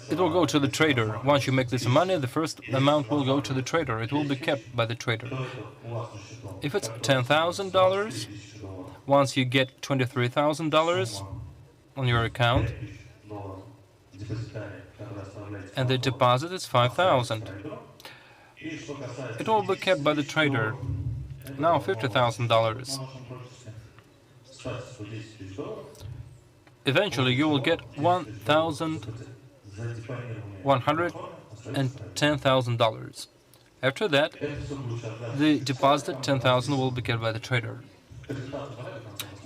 it will go to the trader. Once you make this money, the first amount will go to the trader. It will be kept by the trader. If it's $10,000, once you get $23,000 on your account, and the deposit is $5,000, it will be kept by the trader. Now $50,000. Eventually, you will get $1,110,000. After that, the deposited $10,000 will be kept by the trader.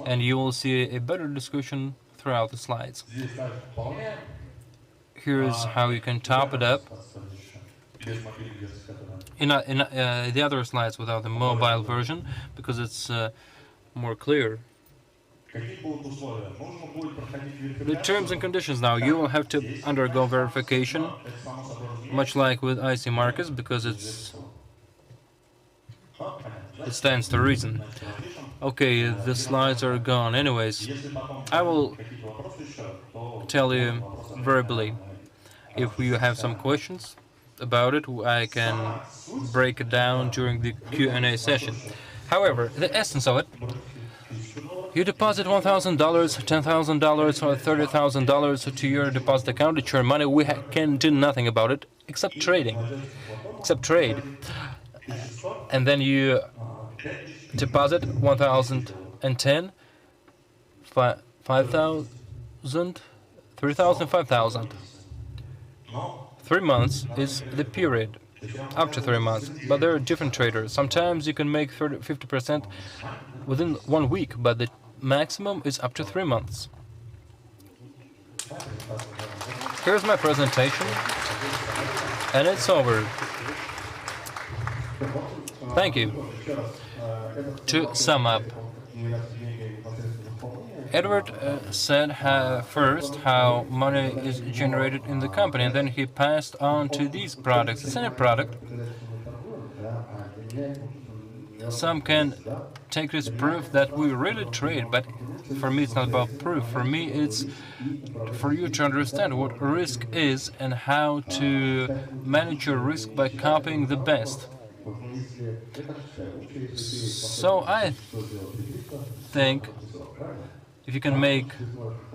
And you will see a better discussion throughout the slides. Here's how you can top it up. In the other slides without the mobile version, because it's more clear. The terms and conditions now, you will have to undergo verification, much like with IC Markets, because it stands to reason. Okay, the slides are gone. Anyways, I will tell you verbally. If you have some questions about it, I can break it down during the Q&A session. However, the essence of it, you deposit $1,000, $10,000, or $30,000 to your deposit account. It's your money. We can do nothing about it except trade. And then you deposit 1,010, 5,000, 3,000, 5,000. 3 months is the period, up to 3 months. But there are different traders. Sometimes you can make 50% within 1 week, but the maximum is up to 3 months. Here's my presentation, and it's over. Thank you. To sum up, Edward said first how money is generated in the company, and then he passed on to these products. It's any product. Some can take this proof that we really trade, but for me it's not about proof. For me it's for you to understand what risk is and how to manage your risk by copying the best. So I think if you can make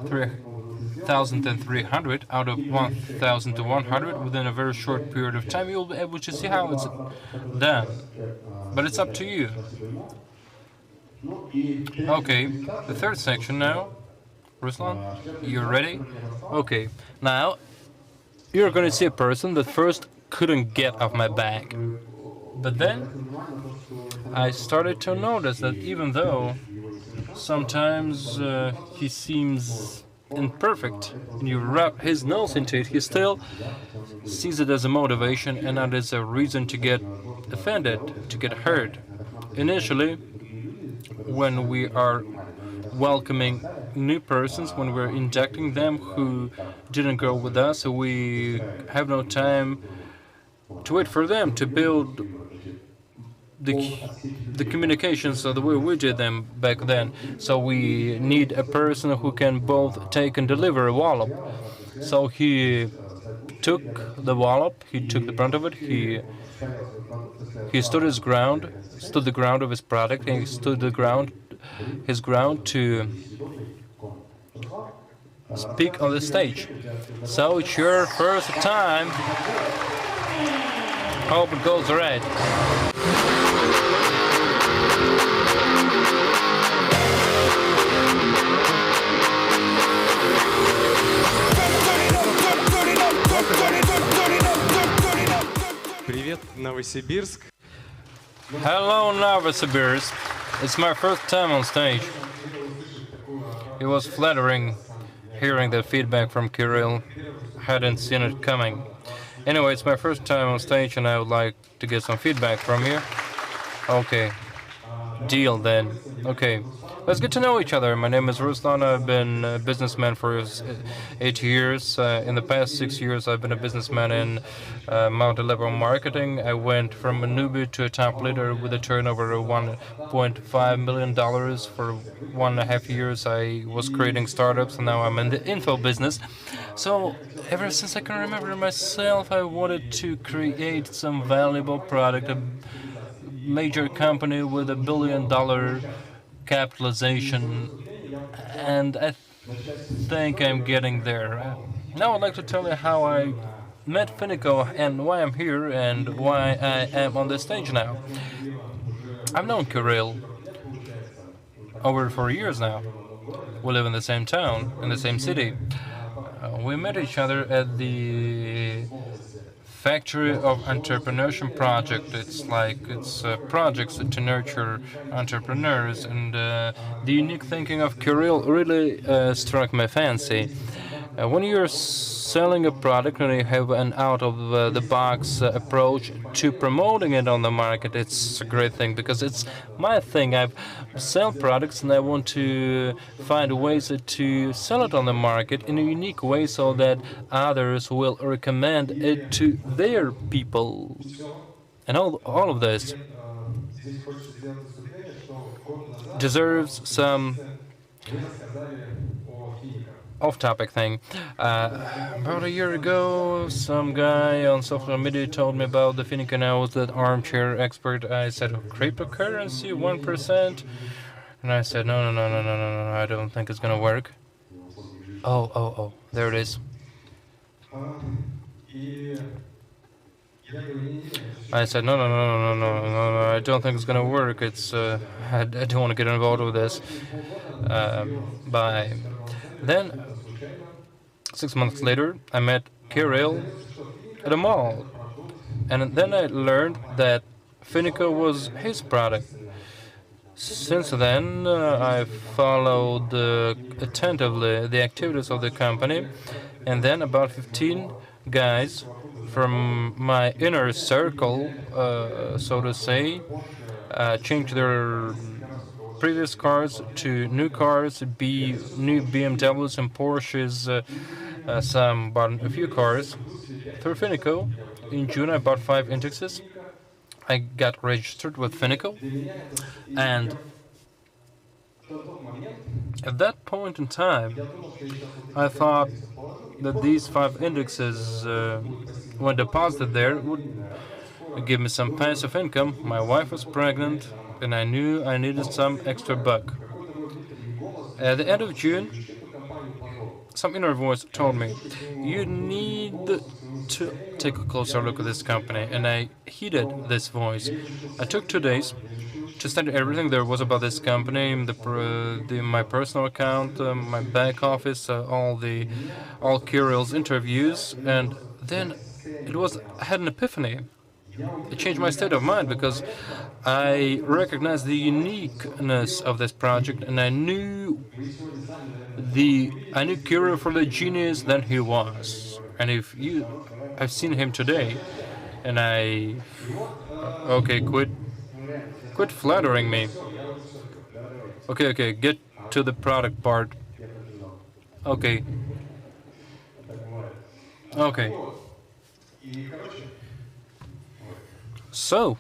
3,300 out of 1,100 within a very short period of time, you'll be able to see how it's done. But it's up to you. Okay, the third section now. Ruslan, you ready? Okay, now you're going to see a person that first couldn't get off my back. But then I started to notice that even though sometimes he seems imperfect, and you rub his nose into it, he still sees it as a motivation and not as a reason to get offended, to get hurt. Initially, when we are welcoming new persons, when we're inducting them who didn't go with us, so we have no time to wait for them to build the communications the way we did them back then. So we need a person who can both take and deliver a wallop. So he took the wallop, he took the brunt of it, he stood the ground of his product, and he stood his ground to speak on the stage. So it's your first time. Hope it goes right. Привет, Novosibirsk. Hello, Novosibirsk. It's my first time on stage. It was flattering hearing the feedback from Kirill. Hadn't seen it coming. Anyway, it's my first time on stage and I would like to get some feedback from you. Okay. Deal then. Okay. Let's get to know each other. My name is Ruslan. I've been a businessman for 8 years. In the past 6 years, I've been a businessman in multi-level marketing. I went from a newbie to a top leader with a turnover of $1.5 million. For 1.5 years, I was creating startups, and now I'm in the info business. So ever since I can remember myself, I wanted to create some valuable product, a major company with $1 billion capitalization, and I think I'm getting there. Now I'd like to tell you how I met Finiko and why I'm here and why I am on the stage now. I've known Kirill over 4 years now. We live in the same town, in the same city. We met each other at the Factory of Entrepreneurship project. It's projects to nurture entrepreneurs, and the unique thinking of Kirill really struck my fancy. When you're selling a product and you have an out-of-the-box approach to promoting it on the market, it's a great thing because it's my thing. I sell products and I want to find ways to sell it on the market in a unique way so that others will recommend it to their people. And all of this deserves some off-topic thing. About a year ago, some guy on social media told me about the Finiko, and I was that armchair expert. I said, cryptocurrency, 1%? And I said, no, I don't think it's gonna work. Oh, there it is. I said, no, I don't think it's gonna work. It's, I don't want to get involved with this. Then, 6 months later, I met Kirill, at a mall. And then I learned that Finiko was his product. Since then, I followed attentively the activities of the company, and then about 15 guys from my inner circle, so to say, changed their previous cars to new cars, new BMWs and Porsches. Some bought a few cars through Finiko. In June, I bought 5 indexes. I got registered with Finiko, and at that point in time, I thought that these 5 indexes, when deposited there, would give me some passive income. My wife was pregnant, and I knew I needed some extra buck. At the end of June, some inner voice told me, "You need to take a closer look at this company," and I heeded this voice. I took 2 days to study everything there was about this company, my personal account, my back office, all Kirill's interviews, and then I had an epiphany. It changed my state of mind because I recognized the uniqueness of this project, and I knew Kirill for the genius that he was. And I've seen him today, and okay, quit flattering me. Okay, get to the product part. Okay. So,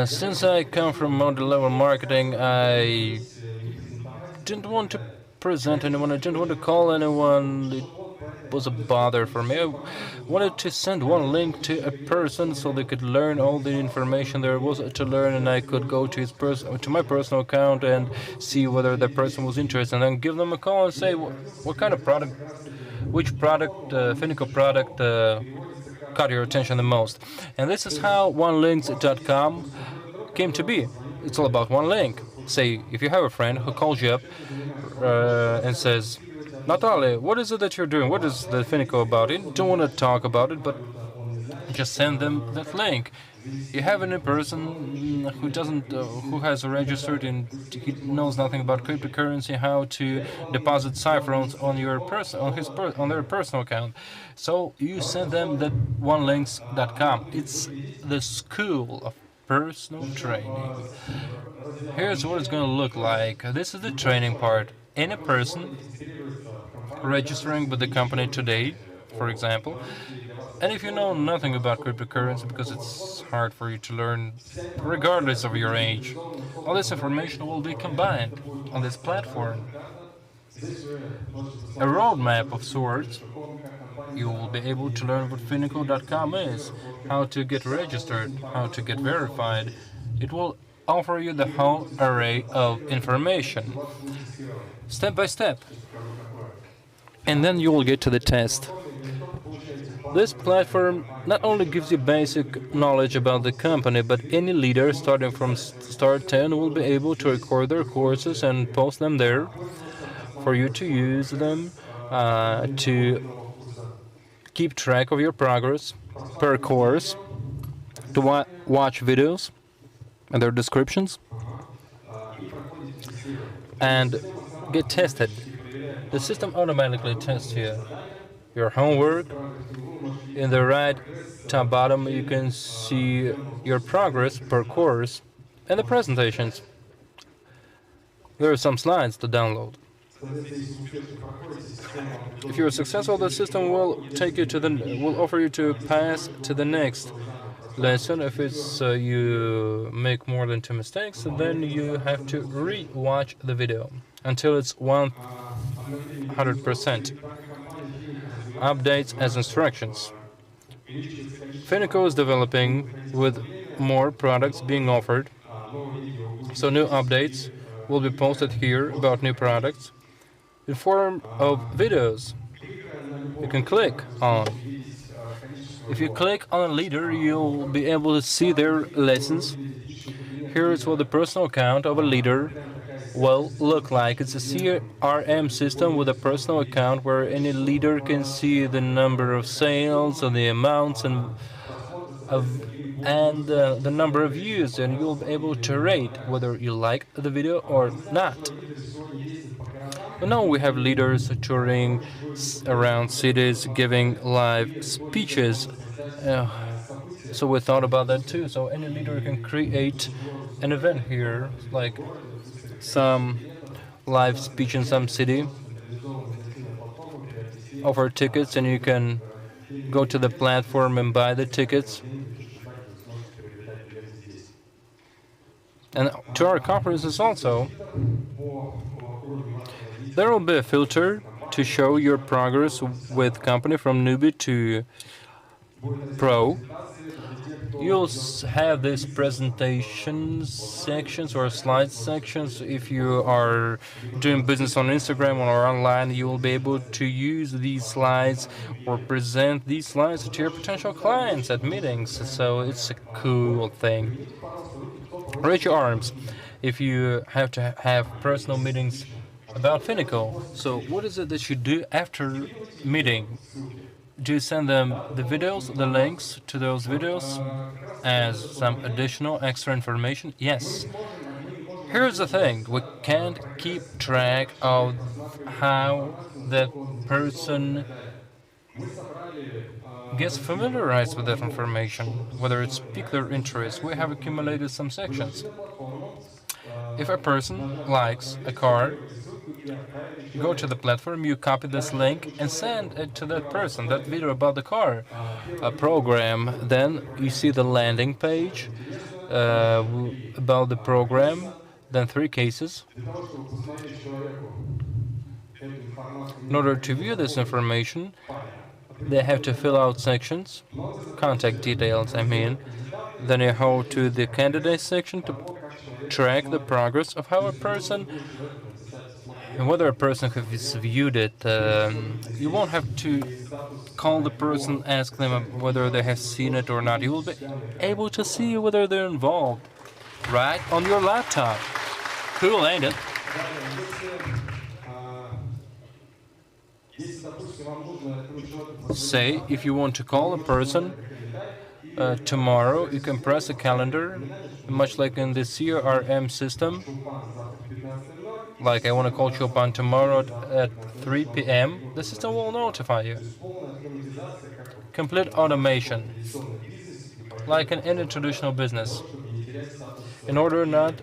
since I come from multi-level marketing, I didn't want to present anyone, I didn't want to call anyone. It was a bother for me. I wanted to send one link to a person so they could learn all the information there was to learn, and I could go to my personal account and see whether that person was interested, and then give them a call and say what kind of product, which product, Finiko product, caught your attention the most. And this is how OneLinks.com came to be. It's all about one link. Say, if you have a friend who calls you up and says, "Natalia, what is it that you're doing? What is the Finiko about?" You don't want to talk about it, but just send them that link. You have a person who has registered and he knows nothing about cryptocurrency, how to deposit ciphers on their personal account. So you send them that OneLinks.com. It's the school of personal training. Here's what it's going to look like. This is the training part. Any person registering with the company today, for example, and if you know nothing about cryptocurrency, because it's hard for you to learn regardless of your age, all this information will be combined on this platform. A roadmap of sorts. You will be able to learn what Finiko.com is, how to get registered, how to get verified. It will offer you the whole array of information, step by step. And then you will get to the test. This platform not only gives you basic knowledge about the company, but any leader starting from start 10 will be able to record their courses and post them there for you to use them, to keep track of your progress per course, to watch videos and their descriptions, and get tested. The system automatically tests your homework. In the right top bottom, you can see your progress per course and the presentations. There are some slides to download. If you're successful, the system will offer you to pass to the next lesson. If it's you make more than 2 mistakes, then you have to re-watch the video until it's 100%. Updates as instructions. Finiko is developing with more products being offered, so new updates will be posted here about new products in form of videos you can click on. If you click on a leader, you'll be able to see their lessons. Here is what the personal account of a leader well look like. It's a CRM system with a personal account where any leader can see the number of sales and the amounts and the number of views, and you'll be able to rate whether you like the video or not. But now we have leaders touring around cities, giving live speeches. So we thought about that too. So any leader can create an event here, like some live speech in some city, offer tickets, and you can go to the platform and buy the tickets. And to our conferences also, there will be a filter to show your progress with company from newbie to pro. You'll have these presentation sections or slide sections. If you are doing business on Instagram or online, you will be able to use these slides or present these slides to your potential clients at meetings. So it's a cool thing. Raise your arms if you have to have personal meetings about Finiko. So what is it that you do after meeting? Do you send them the videos, the links to those videos as some additional extra information? Yes. Here's the thing, we can't keep track of how that person gets familiarized with that information, whether it's piqued their interest. We have accumulated some sections. If a person likes a car, go to the platform, you copy this link and send it to that person, that video about the car program. Then you see the landing page about the program, then 3 cases. In order to view this information, they have to fill out sections, contact details, I mean. Then you go to the candidate section to track the progress of how a person, and whether a person has viewed it. You won't have to call the person, ask them whether they have seen it or not. You will be able to see whether they're involved, right on your laptop. Cool, ain't it? Say, if you want to call a person tomorrow, you can press a calendar, much like in the CRM system. Like, I want to call Chopin tomorrow at 3 p.m., the system will notify you. Complete automation, like in any traditional business, in order not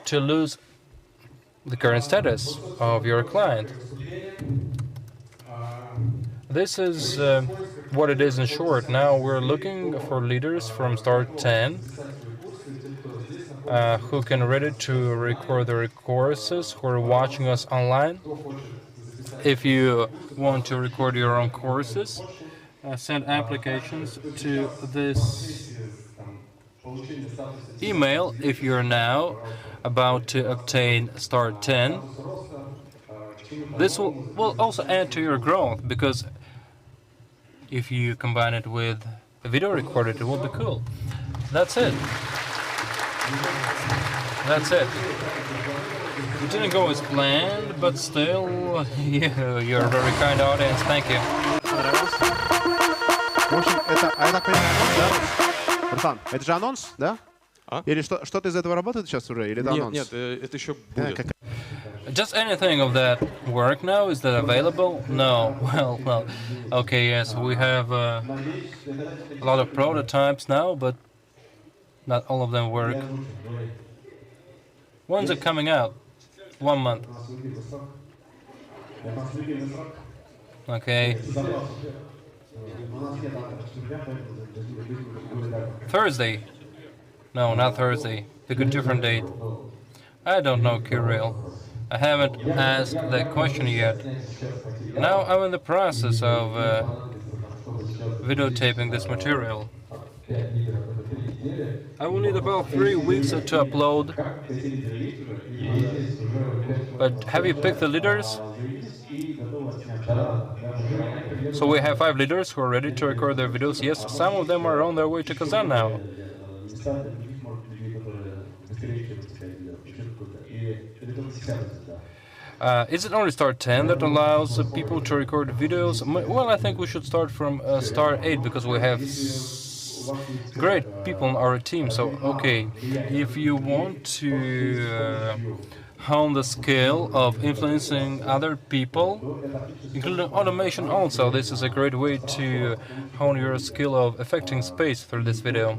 to lose the current status of your client. This is what it is in short. Now we're looking for leaders from Start 10 who can ready to record their courses, who are watching us online. If you want to record your own courses, send applications to this email if you're now about to obtain Start 10. This will also add to your growth, because if you combine it with a video recorder, it will be cool. That's it. That's it. It didn't go as planned, but still, you're a very kind audience. Thank you. В общем, это, я так понимаю, да? Руслан, это же анонс, да? Или что-то из этого работает сейчас уже, или это анонс? Нет, это еще будет. Just anything of that work now? Is that available? No. Well, okay, yes, we have a lot of prototypes now, but not all of them work. When's it coming out? 1 month. Okay. Thursday. No, not Thursday. Pick a different date. I don't know, Kirill. I haven't asked that question yet. Now I'm in the process of videotaping this material. I will need about 3 weeks to upload. But have you picked the leaders? So we have 5 leaders who are ready to record their videos. Yes, some of them are on their way to Kazan now. Is it only star 10 that allows people to record videos? Well, I think we should start from star 8 because we have great people on our team. So, okay, if you want to hone the skill of influencing other people, including automation also, this is a great way to hone your skill of affecting space through this video.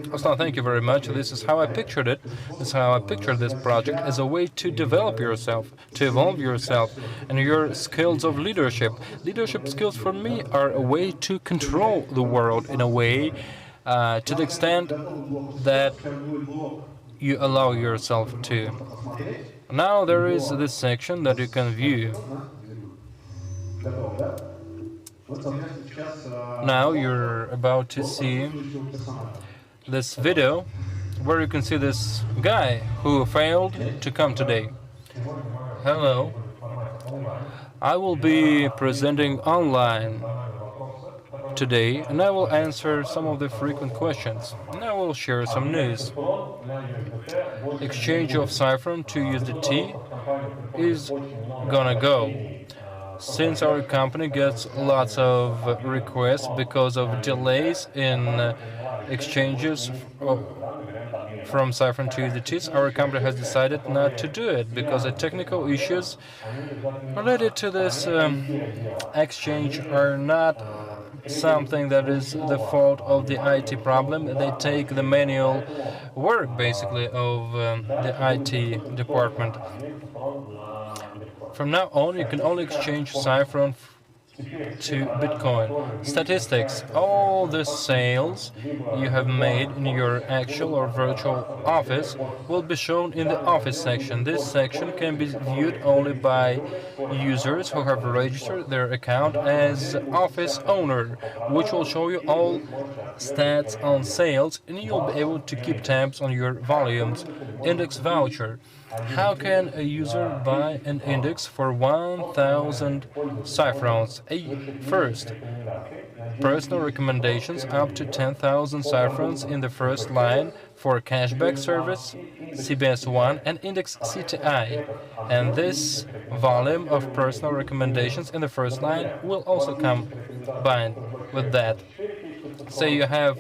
Ruslan, thank you very much. This is how I pictured it. This is how I pictured this project as a way to develop yourself, to evolve yourself, and your skills of leadership. Leadership skills for me are a way to control the world in a way to the extent that you allow yourself to. Now there is this section that you can view. Now you're about to see this video where you can see this guy who failed to come today. Hello. I will be presenting online today, and I will answer some of the frequent questions, and I will share some news. Exchange of Saffron to USDT is gonna go. Since our company gets lots of requests because of delays in exchanges from Saffron to USDTs, our company has decided not to do it because the technical issues related to this exchange are not something that is the fault of the IT problem. They take the manual work, basically, of the IT department. From now on, you can only exchange Saffron to Bitcoin. Statistics. All the sales you have made in your actual or virtual office will be shown in the office section. This section can be viewed only by users who have registered their account as office owner, which will show you all stats on sales, and you'll be able to keep tabs on your volumes. Index voucher. How can a user buy an index for 1,000 Saffrons? First, personal recommendations up to 10,000 Saffrons in the first line for Cashback service, CBS ONE, and Index CTI. And this volume of personal recommendations in the first line will also combine with that. Say you have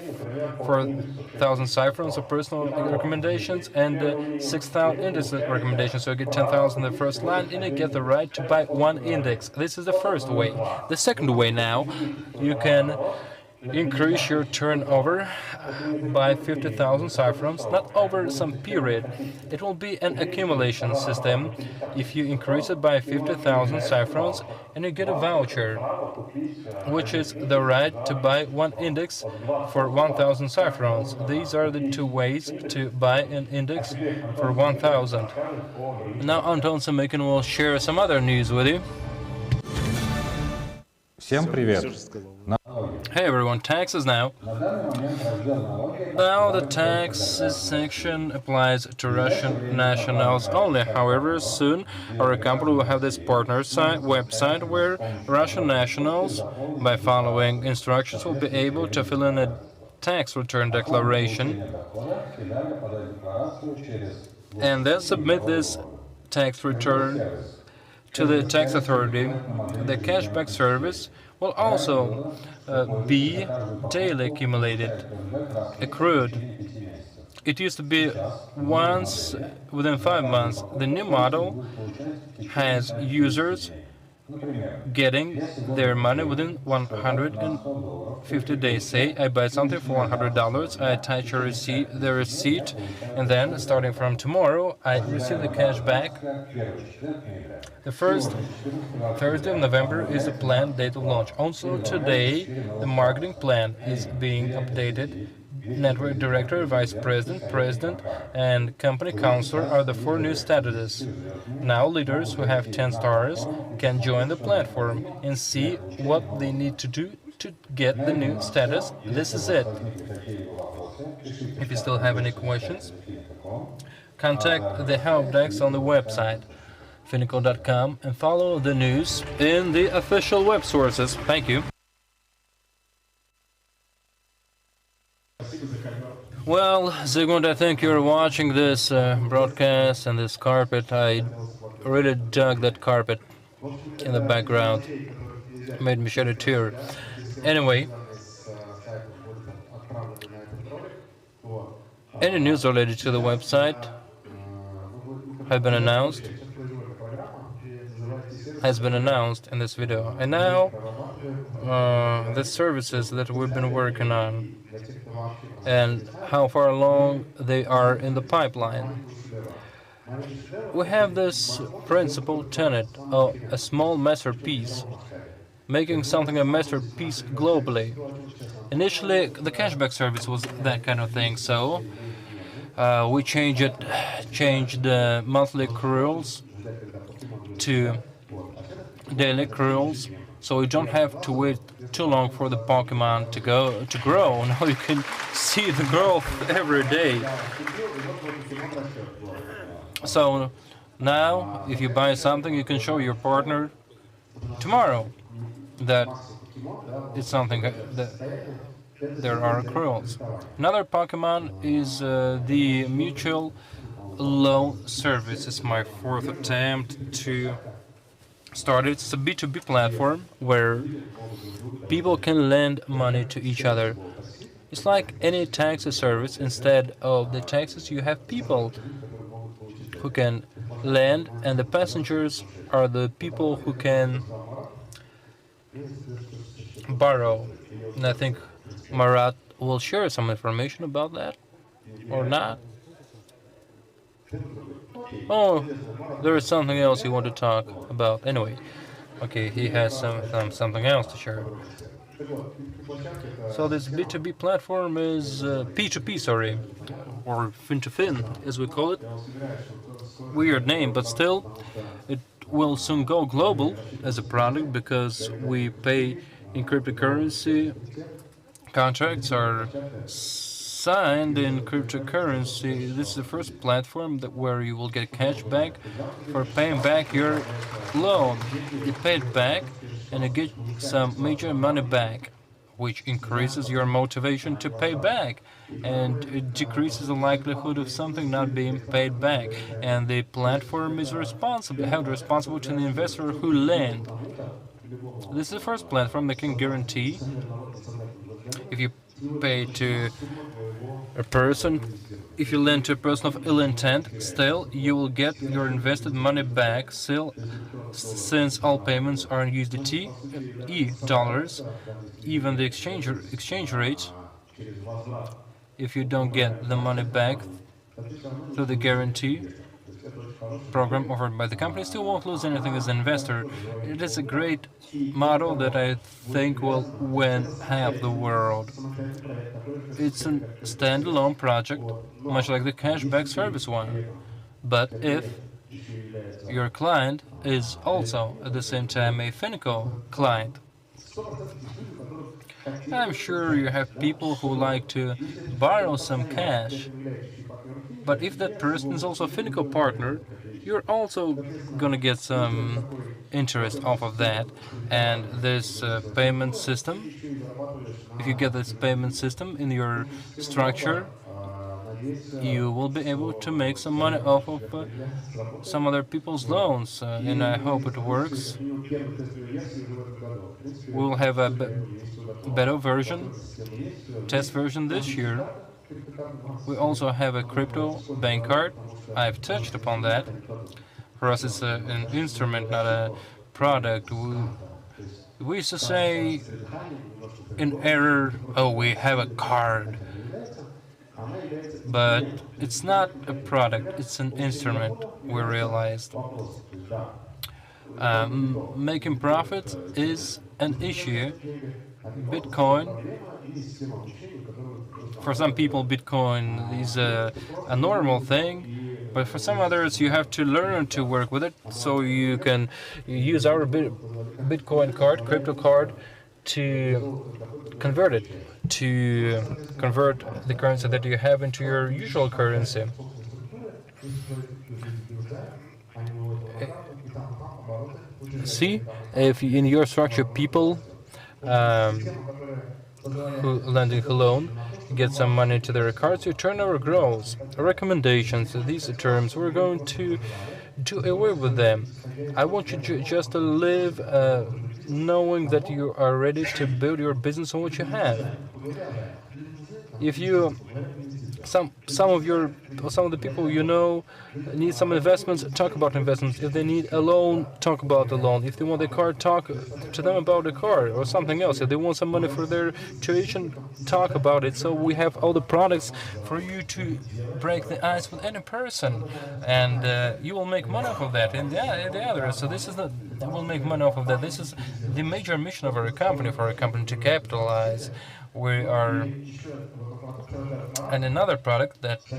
4,000 Saffrons of personal recommendations and 6,000 index recommendations, so you get 10,000 in the first line, and you get the right to buy one index. This is the first way. The second way now, you can increase your turnover by 50,000 Saffrons, not over some period. It will be an accumulation system. If you increase it by 50,000 Saffrons, and you get a voucher, which is the right to buy one index for 1,000 Saffrons. These are the two ways to buy an index for 1,000. Now Anton Semykin will share some other news with you. Всем привет. Hey everyone, taxes now. Now the taxes section applies to Russian nationals only. However, soon our company will have this partner website where Russian nationals, by following instructions, will be able to fill in a tax return declaration and then submit this tax return to the tax authority. The cashback service will also be daily accrued. It used to be once within 5 months. The new model has users getting their money within 150 days. Say I buy something for $100, I attach the receipt, and then starting from tomorrow I receive the cash back. The first Thursday of November is the planned date of launch. Also today the marketing plan is being updated. Network Director, Vice President, President, and Company Counselor are the 4 new statuses. Now leaders who have 10 stars can join the platform and see what they need to do to get the new status. This is it. If you still have any questions, contact the help desk on the website Finiko.com and follow the news in the official web sources. Thank you. Well, Zygmunt, I think you're watching this broadcast and this carpet. I really dug that carpet in the background. Made me shed a tear. Anyway, any news related to the website have been announced, has been announced in this video. And now, the services that we've been working on and how far along they are in the pipeline. We have this principal tenet of a small masterpiece, making something a masterpiece globally. Initially, the cashback service was that kind of thing, so we changed the monthly accruals to daily accruals, so you don't have to wait too long for the Pokemon to grow. Now you can see the growth every day. So now, if you buy something, you can show your partner tomorrow that it's something that there are accruals. Another Pokemon is the mutual loan service. It's my fourth attempt to start it. It's a B2B platform where people can lend money to each other. It's like any taxi service. Instead of the taxis, you have people who can lend, and the passengers are the people who can borrow. And I think Marat will share some information about that, or not. Oh, there is something else you want to talk about. Anyway, okay, he has something else to share. So this B2B platform is P2P, sorry, or fin to fin, as we call it. Weird name, but still, it will soon go global as a product because we pay in cryptocurrency. Contracts are signed in cryptocurrency. This is the first platform where you will get cash back for paying back your loan. You pay it back and you get some major money back, which increases your motivation to pay back, and it decreases the likelihood of something not being paid back. And the platform is held responsible to the investor who lend. This is the first platform that can guarantee if you pay to a person, if you lend to a person of ill intent, still you will get your invested money back, still, since all payments are in USDT, dollars, even the exchange rate. If you don't get the money back through the guarantee program offered by the company, still won't lose anything as an investor. It is a great model that I think will win half the world. It's a standalone project, much like the cashback service one. But if your client is also at the same time a Finiko client, I'm sure you have people who like to borrow some cash. But if that person is also a Finiko partner, you're also gonna get some interest off of that. And this payment system, if you get this payment system in your structure, you will be able to make some money off of some other people's loans, and I hope it works. We'll have a beta version, test version this year. We also have a crypto bank card. I've touched upon that. For us, it's an instrument, not a product. We used to say in error, oh, we have a card. But it's not a product, it's an instrument, we realized. Making profit is an issue. Bitcoin, for some people, Bitcoin is a normal thing, but for some others, you have to learn to work with it. So you can use our Bitcoin card, crypto card, to convert it, to convert the currency that you have into your usual currency. See, if in your structure people who lending a loan, get some money to their cards, your turnover grows. Recommendations, these terms, we're going to do away with them. I want you just to live knowing that you are ready to build your business on what you have. If you some of the people you know need some investments, talk about investments. If they need a loan, talk about the loan. If they want a car, talk to them about the car or something else. If they want some money for their tuition, talk about it. So we have all the products for you to break the ice with any person, and you will make money off of that. And the other. So this is the will make money off of that. This is the major mission of our company, for our company to capitalize. We are, and another product that you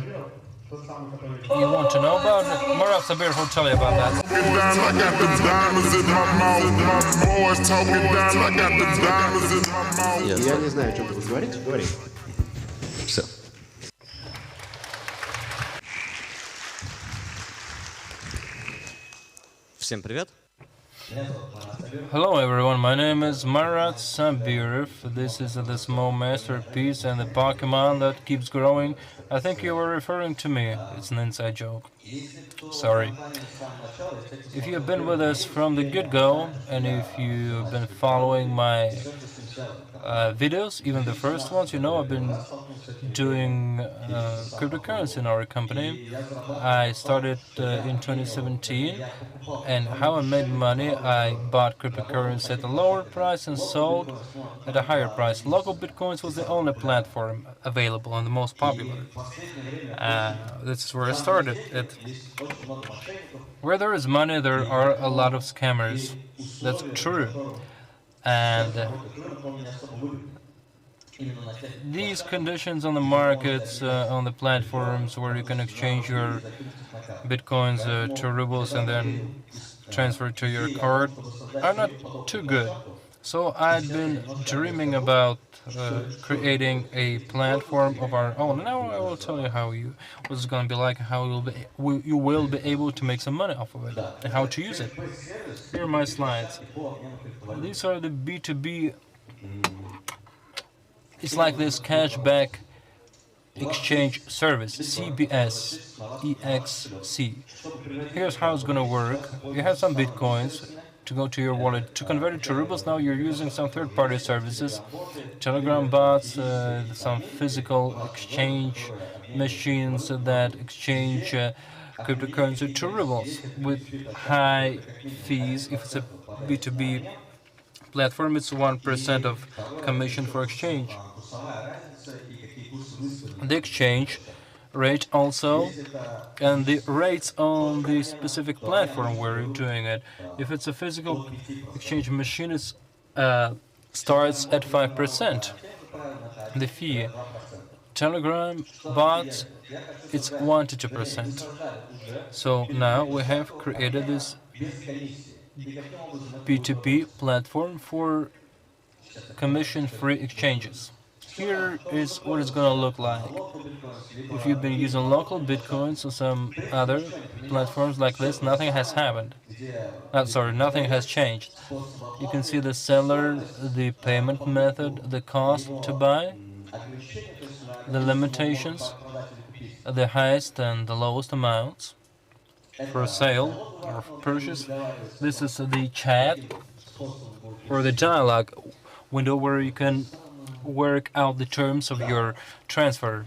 want to know about, MaratSabirov will tell you about that. Я не знаю, о чем ты будешь говорить. Говори. Все. Всем привет. Hello everyone, my name is MaratSabirov. This is the small masterpiece and the Pokemon that keeps growing. I think you were referring to me. It's an inside joke. Sorry. If you have been with us from the get-go, and if you've been following my videos, even the first ones, you know I've been doing cryptocurrency in our company. I started in 2017, and how I made money, I bought cryptocurrency at a lower price and sold at a higher price. Local Bitcoins was the only platform available and the most popular. This is where I started. Where there is money, there are a lot of scammers. That's true. And these conditions on the markets, on the platforms where you can exchange your bitcoins to rubles and then transfer to your card, are not too good. So I've been dreaming about creating a platform of our own. And now I will tell you what it's going to be like, how you will be able to make some money off of it, and how to use it. Here are my slides. These are the B2B. It's like this cashback exchange service, CBS EXC. Here's how it's going to work. You have some bitcoins to go to your wallet. To convert it to rubles, now you're using some third-party services, Telegram bots, some physical exchange machines that exchange cryptocurrency to rubles with high fees. If it's a B2B platform, it's 1% of commission for exchange. The exchange rate also, and the rates on the specific platform where you're doing it. If it's a physical exchange machine, it starts at 5%. The fee. Telegram bots, it's 1 to 2%. So now we have created this B2B platform for commission-free exchanges. Here is what it's going to look like. If you've been using local bitcoins or some other platforms like this, nothing has happened. Nothing has changed. You can see the seller, the payment method, the cost to buy, the limitations, the highest and the lowest amounts for sale or for purchase. This is the chat or the dialogue window where you can work out the terms of your transfer.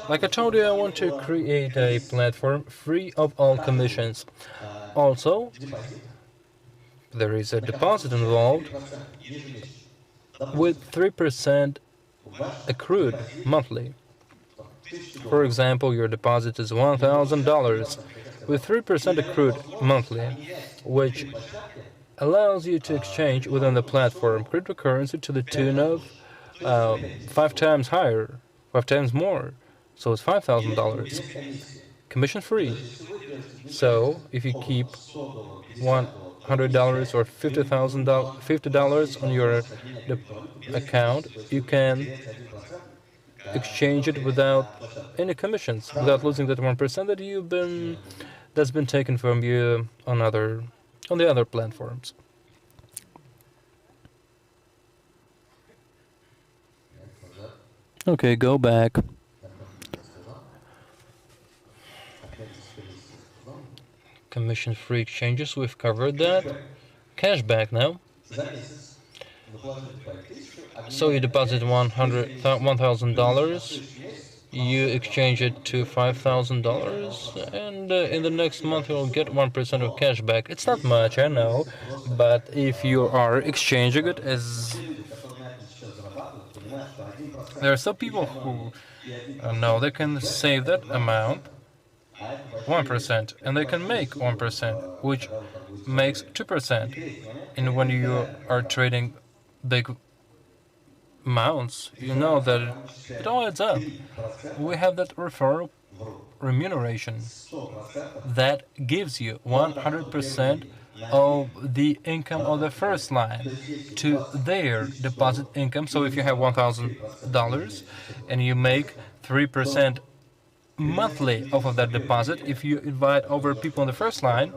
Like I told you, I want to create a platform free of all commissions. Also, there is a deposit involved with 3% accrued monthly. For example, your deposit is $1,000 with 3% accrued monthly, which allows you to exchange within the platform cryptocurrency to the tune of 5 times higher, 5 times more. So it's $5,000, commission free. So if you keep $100 or $50 on your account, you can exchange it without any commissions, without losing that 1% that's been taken from you on the other platforms. Okay, go back. Commission-free exchanges, we've covered that. Cashback now. So you deposit $1,000, you exchange it to $5,000, and in the next month you'll get 1% of cashback. It's not much, I know, but if you are exchanging it as... There are some people who know they can save that amount, 1%, and they can make 1%, which makes 2%. And when you are trading big amounts, you know that it all adds up. We have that referral remuneration that gives you 100% of the income of the first line to their deposit income. So if you have $1,000 and you make 3% monthly off of that deposit, if you invite over people on the first line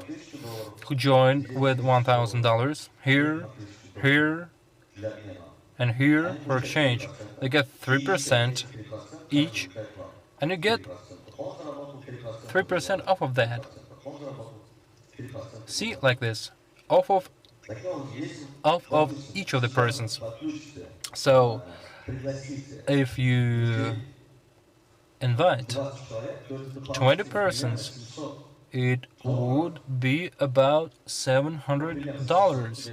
who join with $1,000 here, here, and here for exchange, they get 3% each, and you get 3% off of that. See, like this, off of each of the persons. So if you invite 20 persons, it would be about $700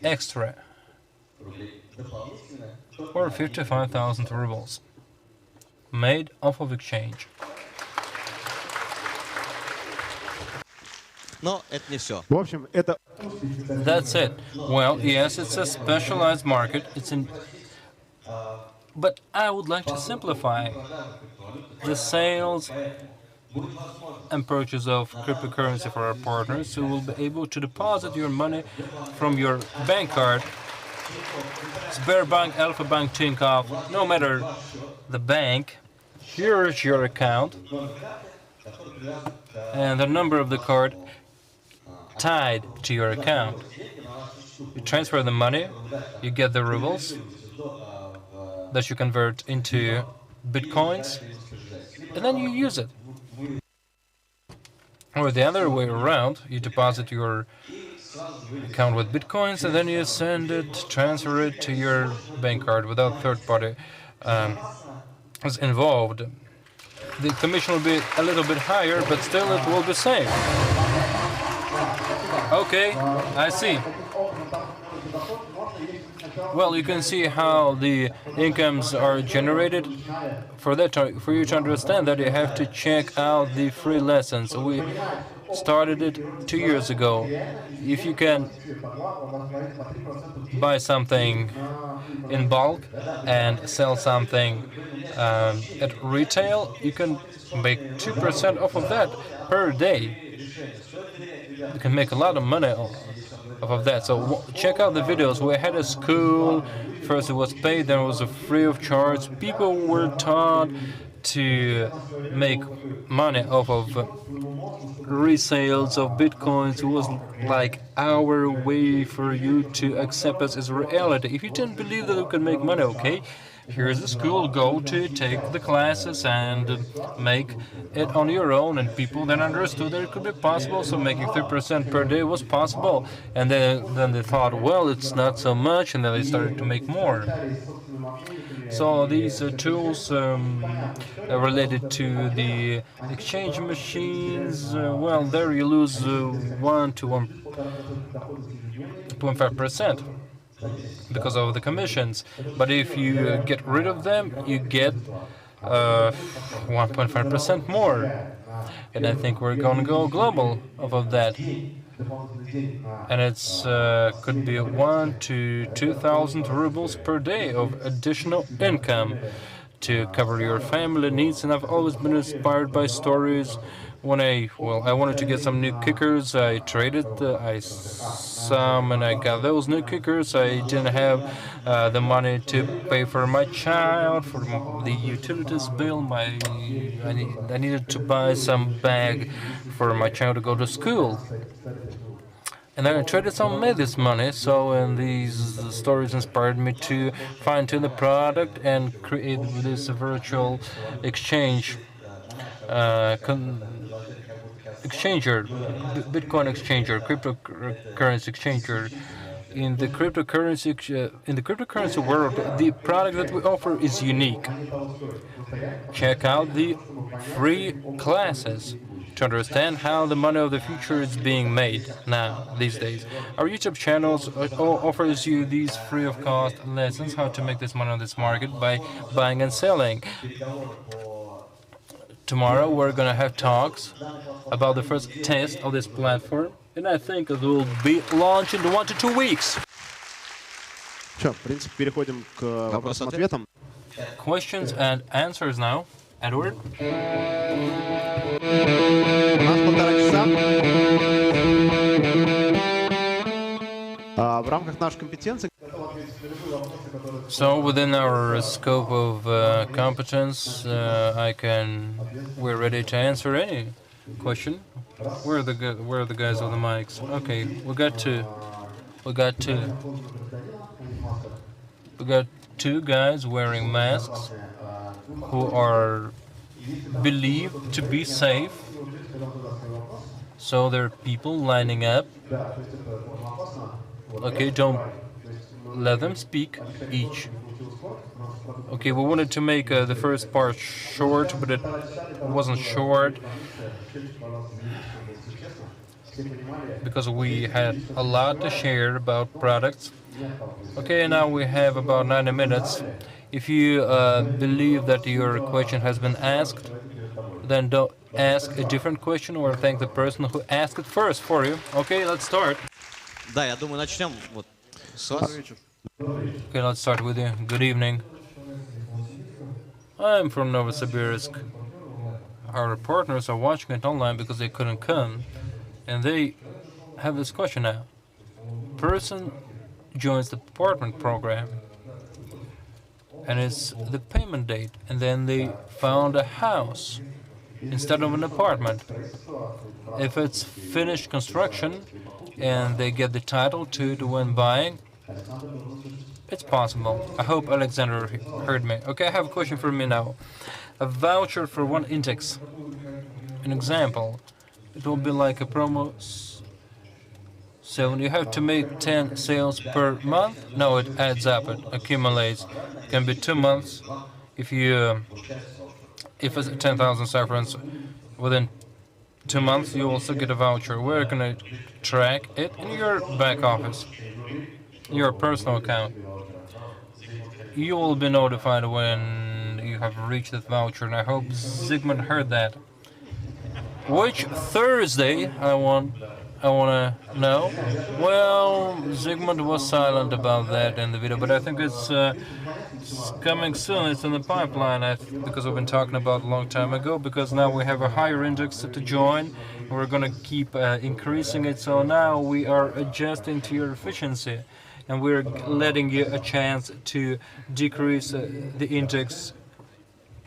extra, or 55,000 rubles, made off of exchange. Но это не все. В общем, это... That's it. Well, yes, it's a specialized market. But I would like to simplify the sales and purchase of cryptocurrency for our partners, who will be able to deposit your money from your bank card, Sberbank, Alpha Bank, Tinkoff, no matter the bank. Here is your account and the number of the card tied to your account. You transfer the money, you get the rubles that you convert into bitcoins, and then you use it. Or the other way around, you deposit your account with bitcoins and then you send it, transfer it to your bank card without third party is involved. The commission will be a little bit higher, but still it will be same. Okay, I see. Well, you can see how the incomes are generated. For you to understand that, you have to check out the free lessons. We started it 2 years ago. If you can buy something in bulk and sell something at retail, you can make 2% off of that per day. You can make a lot of money off of that. So check out the videos. We had a school. First it was paid, then it was free of charge. People were taught to make money off of resales of bitcoins. It was like our way for you to accept us as reality. If you didn't believe that you could make money, okay, here's a school, go to take the classes and make it on your own. And people then understood that it could be possible, so making 3% per day was possible. And then they thought, well, it's not so much, and then they started to make more. So these tools related to the exchange machines, well, there you lose 1 to 1.5%. because of the commissions. But if you get rid of them, you get 1.5% more. And I think we're going to go global off of that. And it's could be 1 to 2,000 rubles per day of additional income to cover your family needs. And I've always been inspired by stories. When I wanted to get some new kickers, I traded some and I got those new kickers. I didn't have the money to pay for my child, for the utilities bill. I needed to buy some bag for my child to go to school. And I traded some made this money, so and these stories inspired me to fine-tune the product and create this virtual exchange exchanger, Bitcoin exchanger, cryptocurrency exchanger. In the cryptocurrency world, the product that we offer is unique. Check out the free classes to understand how the money of the future is being made now, these days. Our YouTube channels offers you these free of cost lessons how to make this money on this market by buying and selling. Tomorrow we're gonna have talks about the first test of this platform, and I think it will be launched in 1 to 2 weeks. Что, в принципе, переходим к вопросам-ответам. Questions and answers now. Edward? У нас 1,5 часа. В рамках наших компетенций. So within our scope of competence, we're ready to answer any question. Where are the guys with the mics? Okay, we got two guys wearing masks who are believed to be safe. So there are people lining up. Okay, don't let them speak each. Okay, we wanted to make the first part short, but it wasn't short because we had a lot to share about products. Okay, now we have about 90 minutes. If you believe that your question has been asked, then don't ask a different question or thank the person who asked it first for you. Okay, let's start. Да, я думаю, начнем вот с вас. Okay, let's start with you. Good evening. I'm from Novosibirsk. Our partners are watching it online because they couldn't come, and they have this question now. Person joins the apartment program, and it's the payment date, and then they found a house instead of an apartment. If it's finished construction and they get the title to it when buying, it's possible. I hope Alexander heard me. Okay, I have a question for me now. A voucher for one index. An example. It will be like a promo. So you have to make 10 sales per month? No, it adds up, it accumulates. It can be 2 months. If it's 10,000 saffrons, within 2 months you also get a voucher. We're gonna track it in your back office, your personal account. You will be notified when you have reached that voucher, and I hope Zygmunt heard that. Which Thursday, I wanna know. Well, Zygmunt was silent about that in the video, but I think it's coming soon. It's in the pipeline, because we've been talking about it a long time ago, because now we have a higher index to join. We're gonna keep increasing it, so now we are adjusting to your efficiency, and we're letting you a chance to decrease the index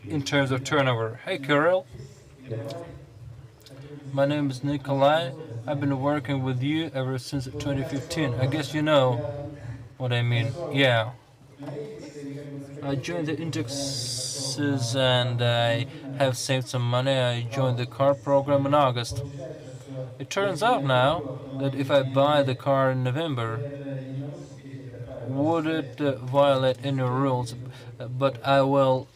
in terms of turnover. Hey, Kirill. My name is Nikolai. I've been working with you ever since 2015. I guess you know what I mean. Yeah. I joined the indexes and I have saved some money. I joined the car program in August. It turns out now that if I buy the car in November, would it violate any rules? But I will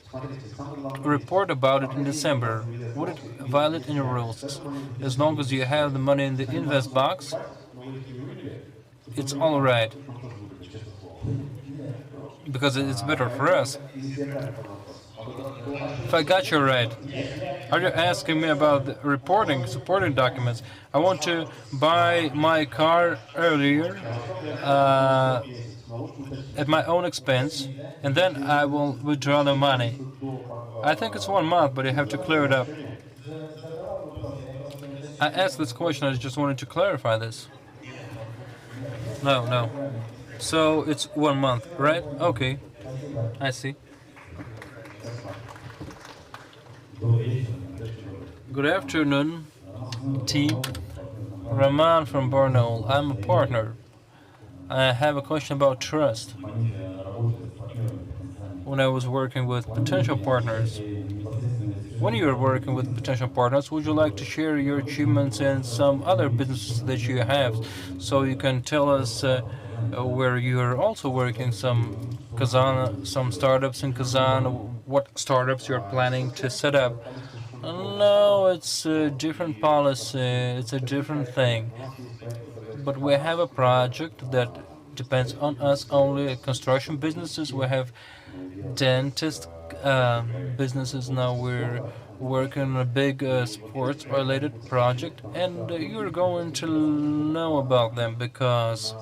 report about it in December. Would it violate any rules? As long as you have the money in the invest box, it's all right. Because it's better for us. If I got you right, are you asking me about the supporting documents? I want to buy my car earlier at my own expense, and then I will withdraw the money. I think it's 1 month, but you have to clear it up. I asked this question, I just wanted to clarify this. No. So it's 1 month, right? Okay, I see. Good afternoon, team. Raman from Borno. I'm a partner. I have a question about trust. When I was working with potential partners, when you're working with potential partners, would you like to share your achievements and some other businesses that you have, so you can tell us where you're also working, some Kazan, some startups in Kazan, what startups you're planning to set up? No, it's a different policy, it's a different thing. But we have a project that depends on us only. Construction businesses, we have dentist businesses. Now we're working on a big sports related project, and you're going to know about them because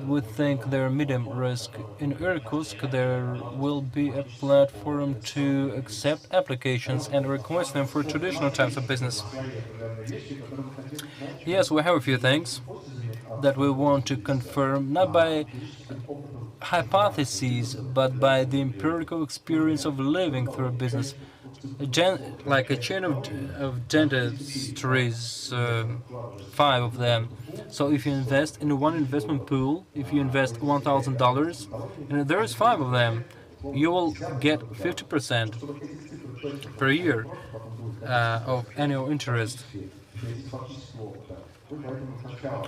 we think they're medium risk. In Irkutsk there will be a platform to accept applications and request them for traditional types of business. Yes, we have a few things that we want to confirm, not by hypotheses, but by the empirical experience of living through a business. Like a chain of dentistries, 5 of them. So if you invest in one investment pool, if you invest $1,000, and there is 5 of them, you will get 50% per year of annual interest.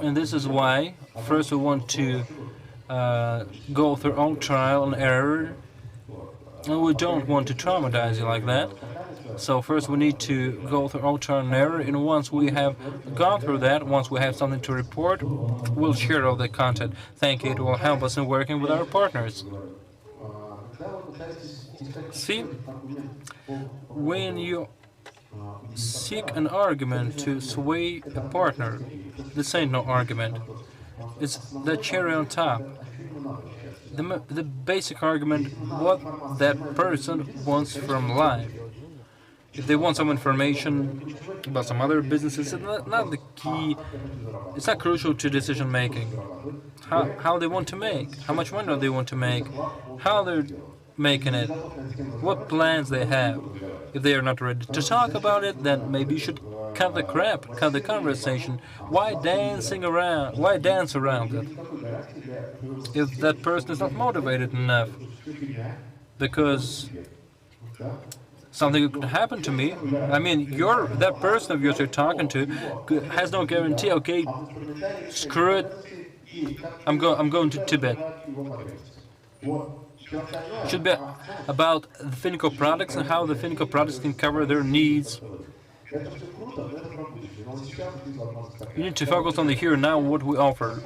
And this is why first we want to go through own trial and error, and we don't want to traumatize you like that. So first we need to go through own trial and error, and once we have gone through that, once we have something to report, we'll share all the content. Thank you, it will help us in working with our partners. See, when you seek an argument to sway a partner, this ain't no argument. It's the cherry on top. The basic argument, what that person wants from life. If they want some information about some other businesses, it's not the key, it's not crucial to decision making. How they want to make, how much money they want to make, how they're making it, what plans they have. If they are not ready to talk about it, then maybe you should cut the crap, cut the conversation. Why dancing around? Why dance around it? If that person is not motivated enough, because something could happen to me. I mean, that person of yours you're talking to has no guarantee. Okay, screw it. I'm going to Tibet. Should be about the Finiko products and how the Finiko products can cover their needs. You need to focus on the here and now, what we offer.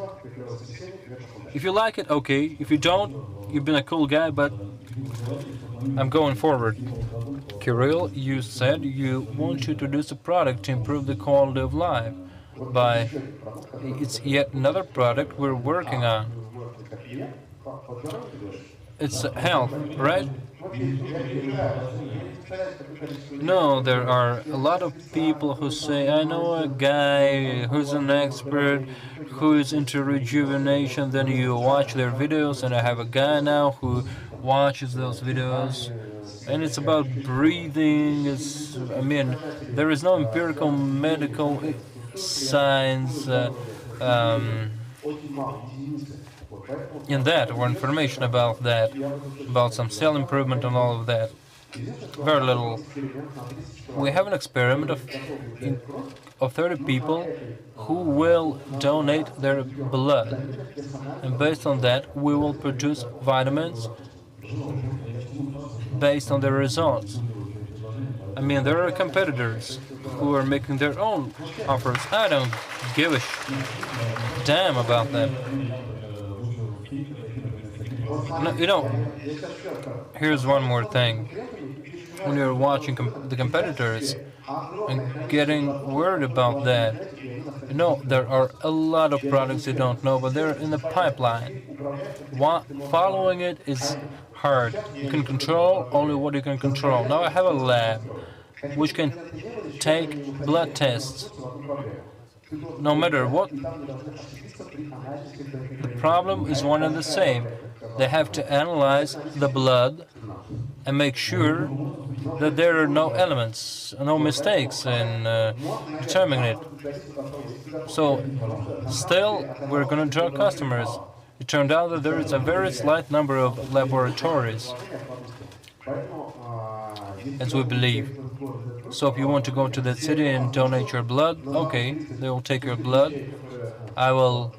If you like it, okay. If you don't, you've been a cool guy, but I'm going forward. Kirill, you said you want to introduce a product to improve the quality of life. It's yet another product we're working on. It's health, right? No, there are a lot of people who say, I know a guy who's an expert, who is into rejuvenation, then you watch their videos, and I have a guy now who watches those videos, and it's about breathing. There is no empirical medical science in that, or information about that, about some cell improvement and all of that. Very little. We have an experiment of 30 people who will donate their blood, and based on that we will produce vitamins based on the results. There are competitors who are making their own offers. I don't give a damn about that. No, here's one more thing. When you're watching the competitors and getting worried about that, there are a lot of products you don't know, but they're in the pipeline. Following it is hard. You can control only what you can control. Now I have a lab which can take blood tests. No matter what, the problem is one and the same. They have to analyze the blood and make sure that there are no elements, no mistakes in determining it. So, still, we're going to draw customers. It turned out that there is a very slight number of laboratories, as we believe. So if you want to go to that city and donate your blood, okay, they will take your blood. I will,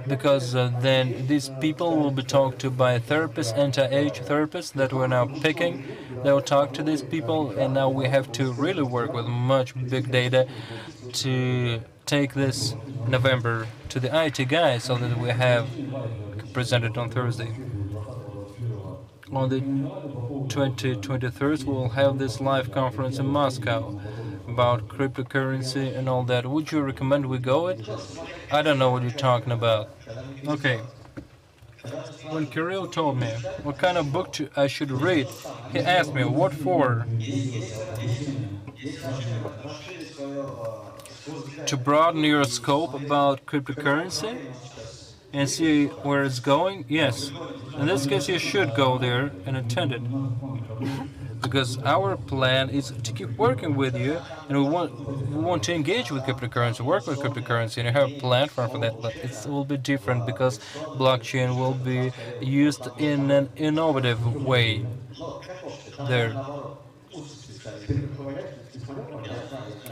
because then these people will be talked to by therapists, anti-age therapists that we're now picking. They will talk to these people, and now we have to really work with much big data to take this November to the IT guys so that we have presented on Thursday. On the 23rd, we'll have this live conference in Moscow about cryptocurrency and all that. Would you recommend we go it? I don't know what you're talking about. Okay. When Kirill told me what kind of book I should read, he asked me, what for? To broaden your scope about cryptocurrency and see where it's going? Yes. In this case, you should go there and attend it. Because our plan is to keep working with you, and we want to engage with cryptocurrency, work with cryptocurrency, and you have a platform for that, but it will be different because blockchain will be used in an innovative way there.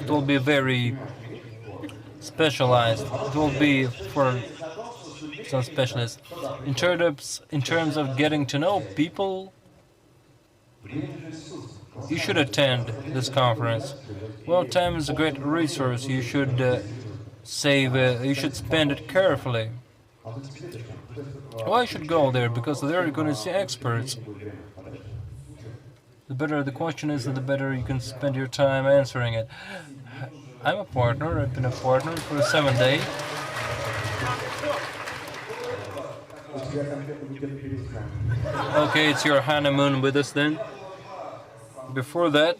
It will be very specialized. It will be for some specialists. In terms of getting to know people, you should attend this conference. Well, time is a great resource. You should save. You should spend it carefully. Why should go there? Because there you're going to see experts. The better the question is, the better you can spend your time answering it. I'm a partner. I've been a partner for 7 days. Okay, it's your honeymoon with us then. Before that,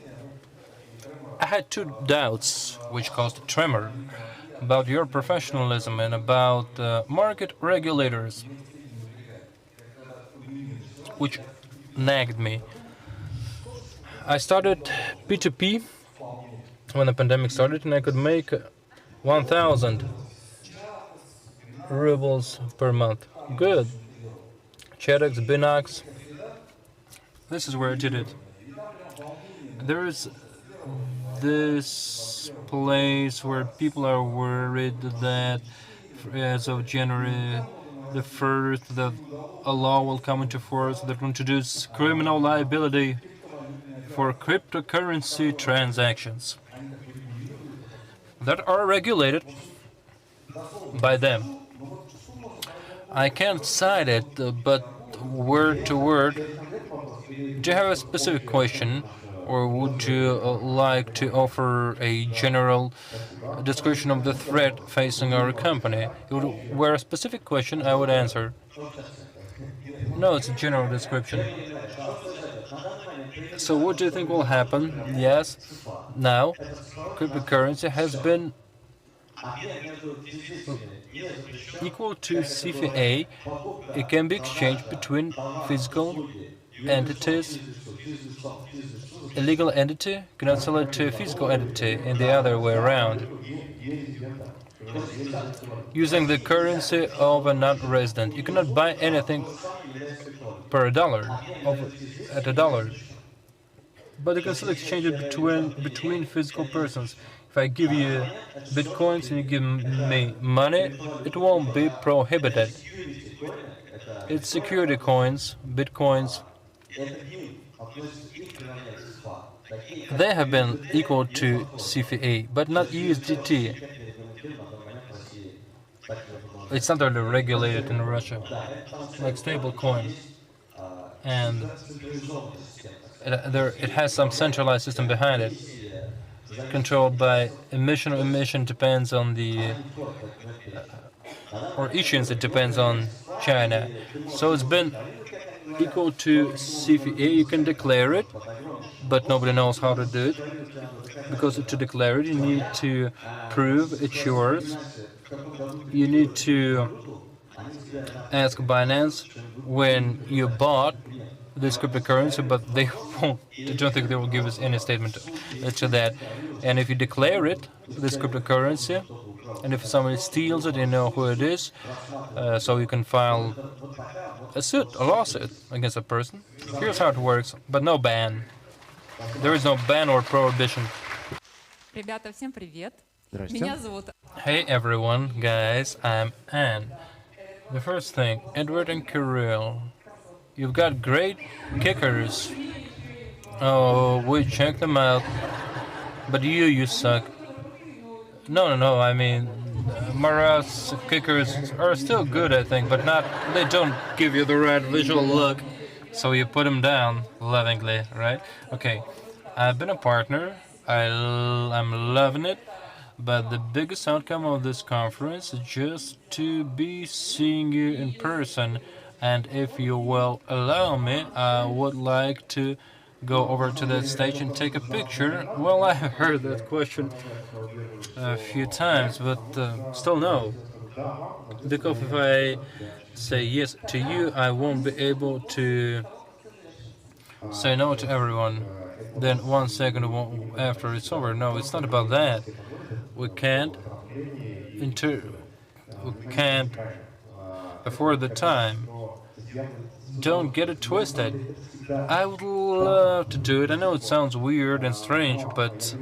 I had 2 doubts, which caused a tremor, about your professionalism and about market regulators, which nagged me. I started P2P when the pandemic started, and I could make 1,000 rubles per month. Good. Chedex, Binox. This is where I did it. There is this place where people are worried that as of January the 1st, that a law will come into force that will introduce criminal liability for cryptocurrency transactions that are regulated by them. I can't cite it, but word to word. Do you have a specific question, or would you like to offer a general description of the threat facing our company? If it were a specific question, I would answer. No, it's a general description. So what do you think will happen? Yes, now cryptocurrency has been equal to CFA. It can be exchanged between physical entities. A legal entity cannot sell it to a physical entity, and the other way around. Using the currency of a non-resident, you cannot buy anything per $1 at $1. But you can still exchange it between physical persons. If I give you bitcoins and you give me money, it won't be prohibited. It's security coins, bitcoins. They have been equal to CFA, but not USDT. It's not really regulated in Russia, like stable coin. And it has some centralized system behind it, controlled by emission. Emission depends on the, or issuance, it depends on China. So it's been equal to CFA. You can declare it, but nobody knows how to do it, because to declare it, you need to prove it's yours. You need to ask Binance when you bought this cryptocurrency, but they won't. I don't think they will give us any statement to that. And if you declare it, this cryptocurrency, and if somebody steals it, you know who it is, so you can file a lawsuit against a person. Here's how it works, but no ban. There is no ban or prohibition. Ребята, всем привет. Здрасте. Меня зовут Hey everyone, guys, I'm Anne. The first thing, Edward and Kirill. You've got great kickers. Oh, we checked them out. But you suck. No, I mean, Marat's kickers are still good, I think, but they don't give you the right visual look. So you put them down lovingly, right? Okay, I've been a partner. I'm loving it. But the biggest outcome of this conference is just to be seeing you in person. And if you will allow me, I would like to go over to that stage and take a picture. Well, I heard that question a few times, but still no. Because if I say yes to you, I won't be able to say no to everyone. Then 1 second after it's over. No, it's not about that. We can't afford the time. Don't get it twisted. I would love to do it. I know it sounds weird and strange, but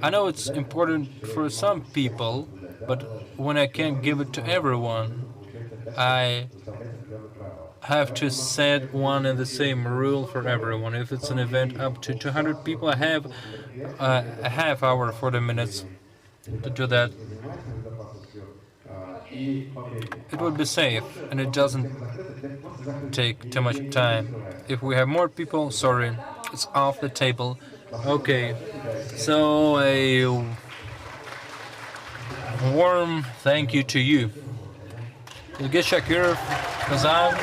I know it's important for some people, but when I can't give it to everyone, I have to set one and the same rule for everyone. If it's an event up to 200 people, I have a half hour, 40 minutes to do that. It would be safe, and it doesn't take too much time. If we have more people, sorry, it's off the table. Okay, so a warm thank you to you. Shcheglov, Khuzin.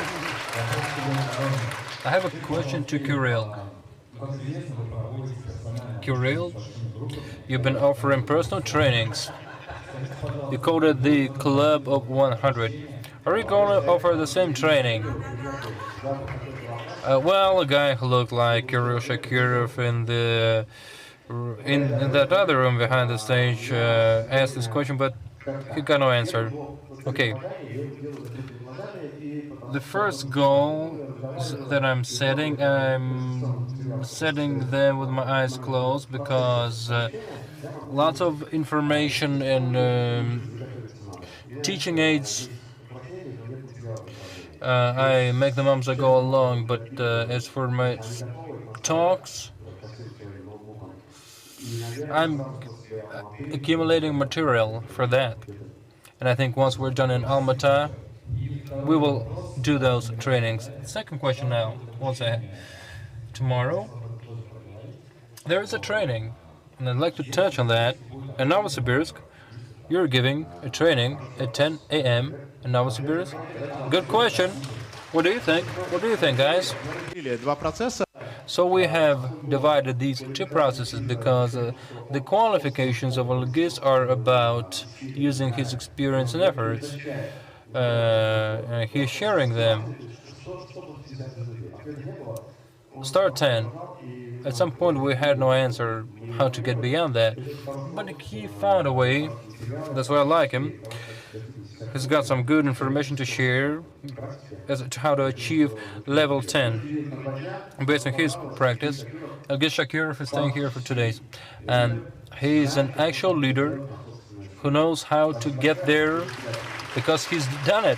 I have a question to Kirill. Kirill, you've been offering personal trainings. You called it the Club of 100. Are you going to offer the same training? Well, a guy who looked like Kirill Shcheglov in that other room behind the stage asked this question, but he got no answer. Okay. The first goal that I'm setting them with my eyes closed because lots of information and teaching aids. I make them up as I go along, but as for my talks, I'm accumulating material for that. And I think once we're done in Almaty, we will do those trainings. Second question now, tomorrow, there is a training, and I'd like to touch on that. In Novosibirsk, you're giving a training at 10 a.m. in Novosibirsk. Good question. What do you think? What do you think, guys? So we have divided these two processes because the qualifications of a logist are about using his experience and efforts. He's sharing them. Start 10. At some point we had no answer how to get beyond that, but he found a way. That's why I like him. He's got some good information to share as to how to achieve level 10 based on his practice. Shcheglov is staying here for 2 days, and he's an actual leader who knows how to get there because he's done it.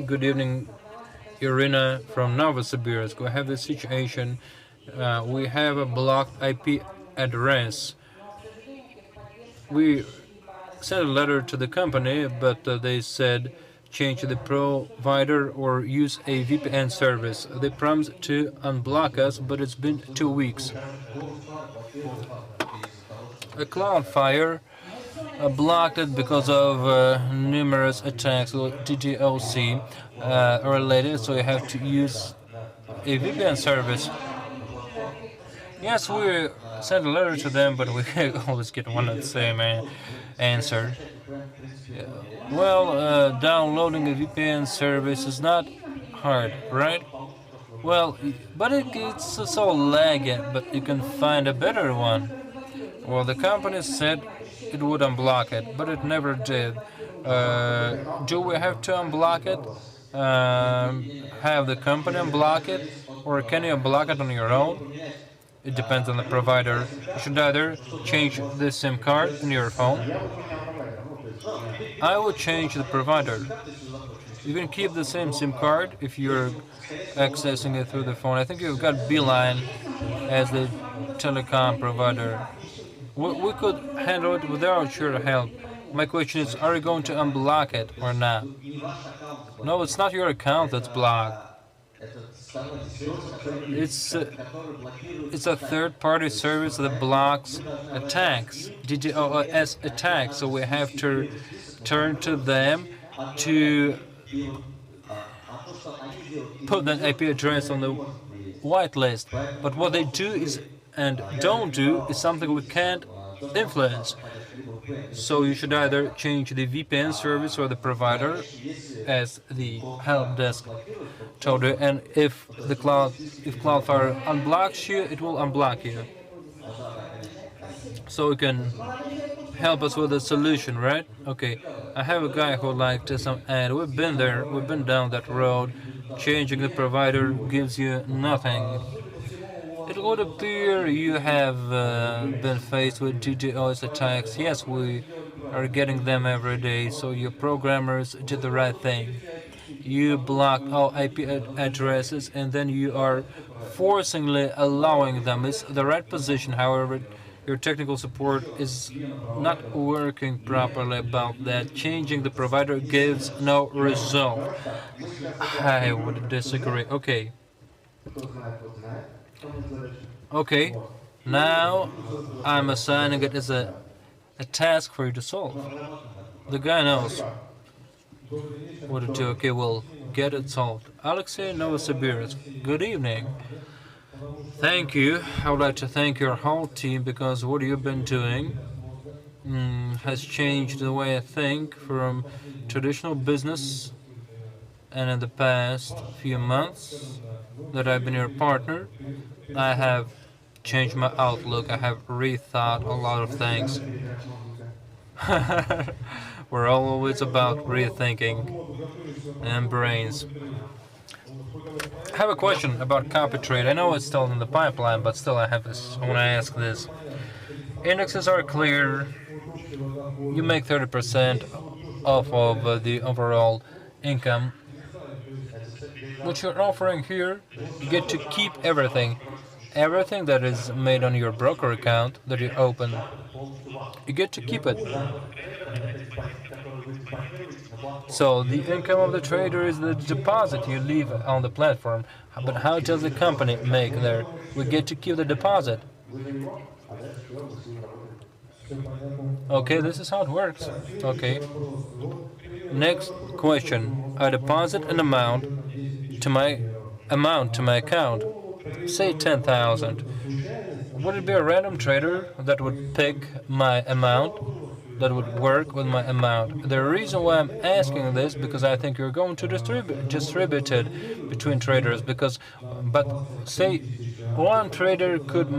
Good evening, Irina from Novosibirsk. We have this situation. We have a blocked IP address. We sent a letter to the company, but they said change the provider or use a VPN service. They promised to unblock us, but it's been 2 weeks. A Cloudflare blocked it because of numerous attacks with DDoS related, so you have to use a VPN service. Yes, we sent a letter to them, but we always get one and the same answer. Well, downloading a VPN service is not hard, right? Well, but it's so laggy, but you can find a better one. Well, the company said it would unblock it, but it never did. Do we have to unblock it? Have the company unblock it? Or can you unblock it on your own? It depends on the provider. You should either change the SIM card in your phone. I would change the provider. You can keep the same SIM card if you're accessing it through the phone. I think you've got Beeline as the telecom provider. We could handle it without your help. My question is, are you going to unblock it or not? No, it's not your account that's blocked. It's a third-party service that blocks attacks, DDoS attacks. So we have to turn to them to put that IP address on the whitelist. But what they do is and don't do is something we can't influence. So you should either change the VPN service or the provider, as the help desk told you. And if Cloudflare unblocks you, it will unblock you. So you can help us with a solution, right? Okay, I have a guy who liked some ad. We've been there, we've been down that road. Changing the provider gives you nothing. It would appear you have been faced with DDoS attacks. Yes, we are getting them every day, so your programmers did the right thing. You blocked all IP addresses and then you are forcibly allowing them. It's the right position, however, your technical support is not working properly about that. Changing the provider gives no result. I would disagree. Okay, now I'm assigning it as a task for you to solve. The guy knows what to do. Okay, we'll get it solved. Alexei Novosibirsk, good evening. Thank you. I would like to thank your whole team because what you've been doing has changed the way I think from traditional business, and in the past few months that I've been your partner, I have changed my outlook. I have rethought a lot of things. We're always about rethinking and brains. I have a question about CopyTrade. I know it's still in the pipeline, but still I want to ask this. Indexes are clear. You make 30% off of the overall income. What you're offering here, you get to keep everything. Everything that is made on your broker account that you open, you get to keep it. So the income of the trader is the deposit you leave on the platform. But how does the company make there? We get to keep the deposit. Okay, this is how it works. Okay. Next question. I deposit an amount to my account. Say 10,000. Would it be a random trader that would pick my amount, that would work with my amount? The reason why I'm asking this because I think you're going to distribute it between traders. But say one trader could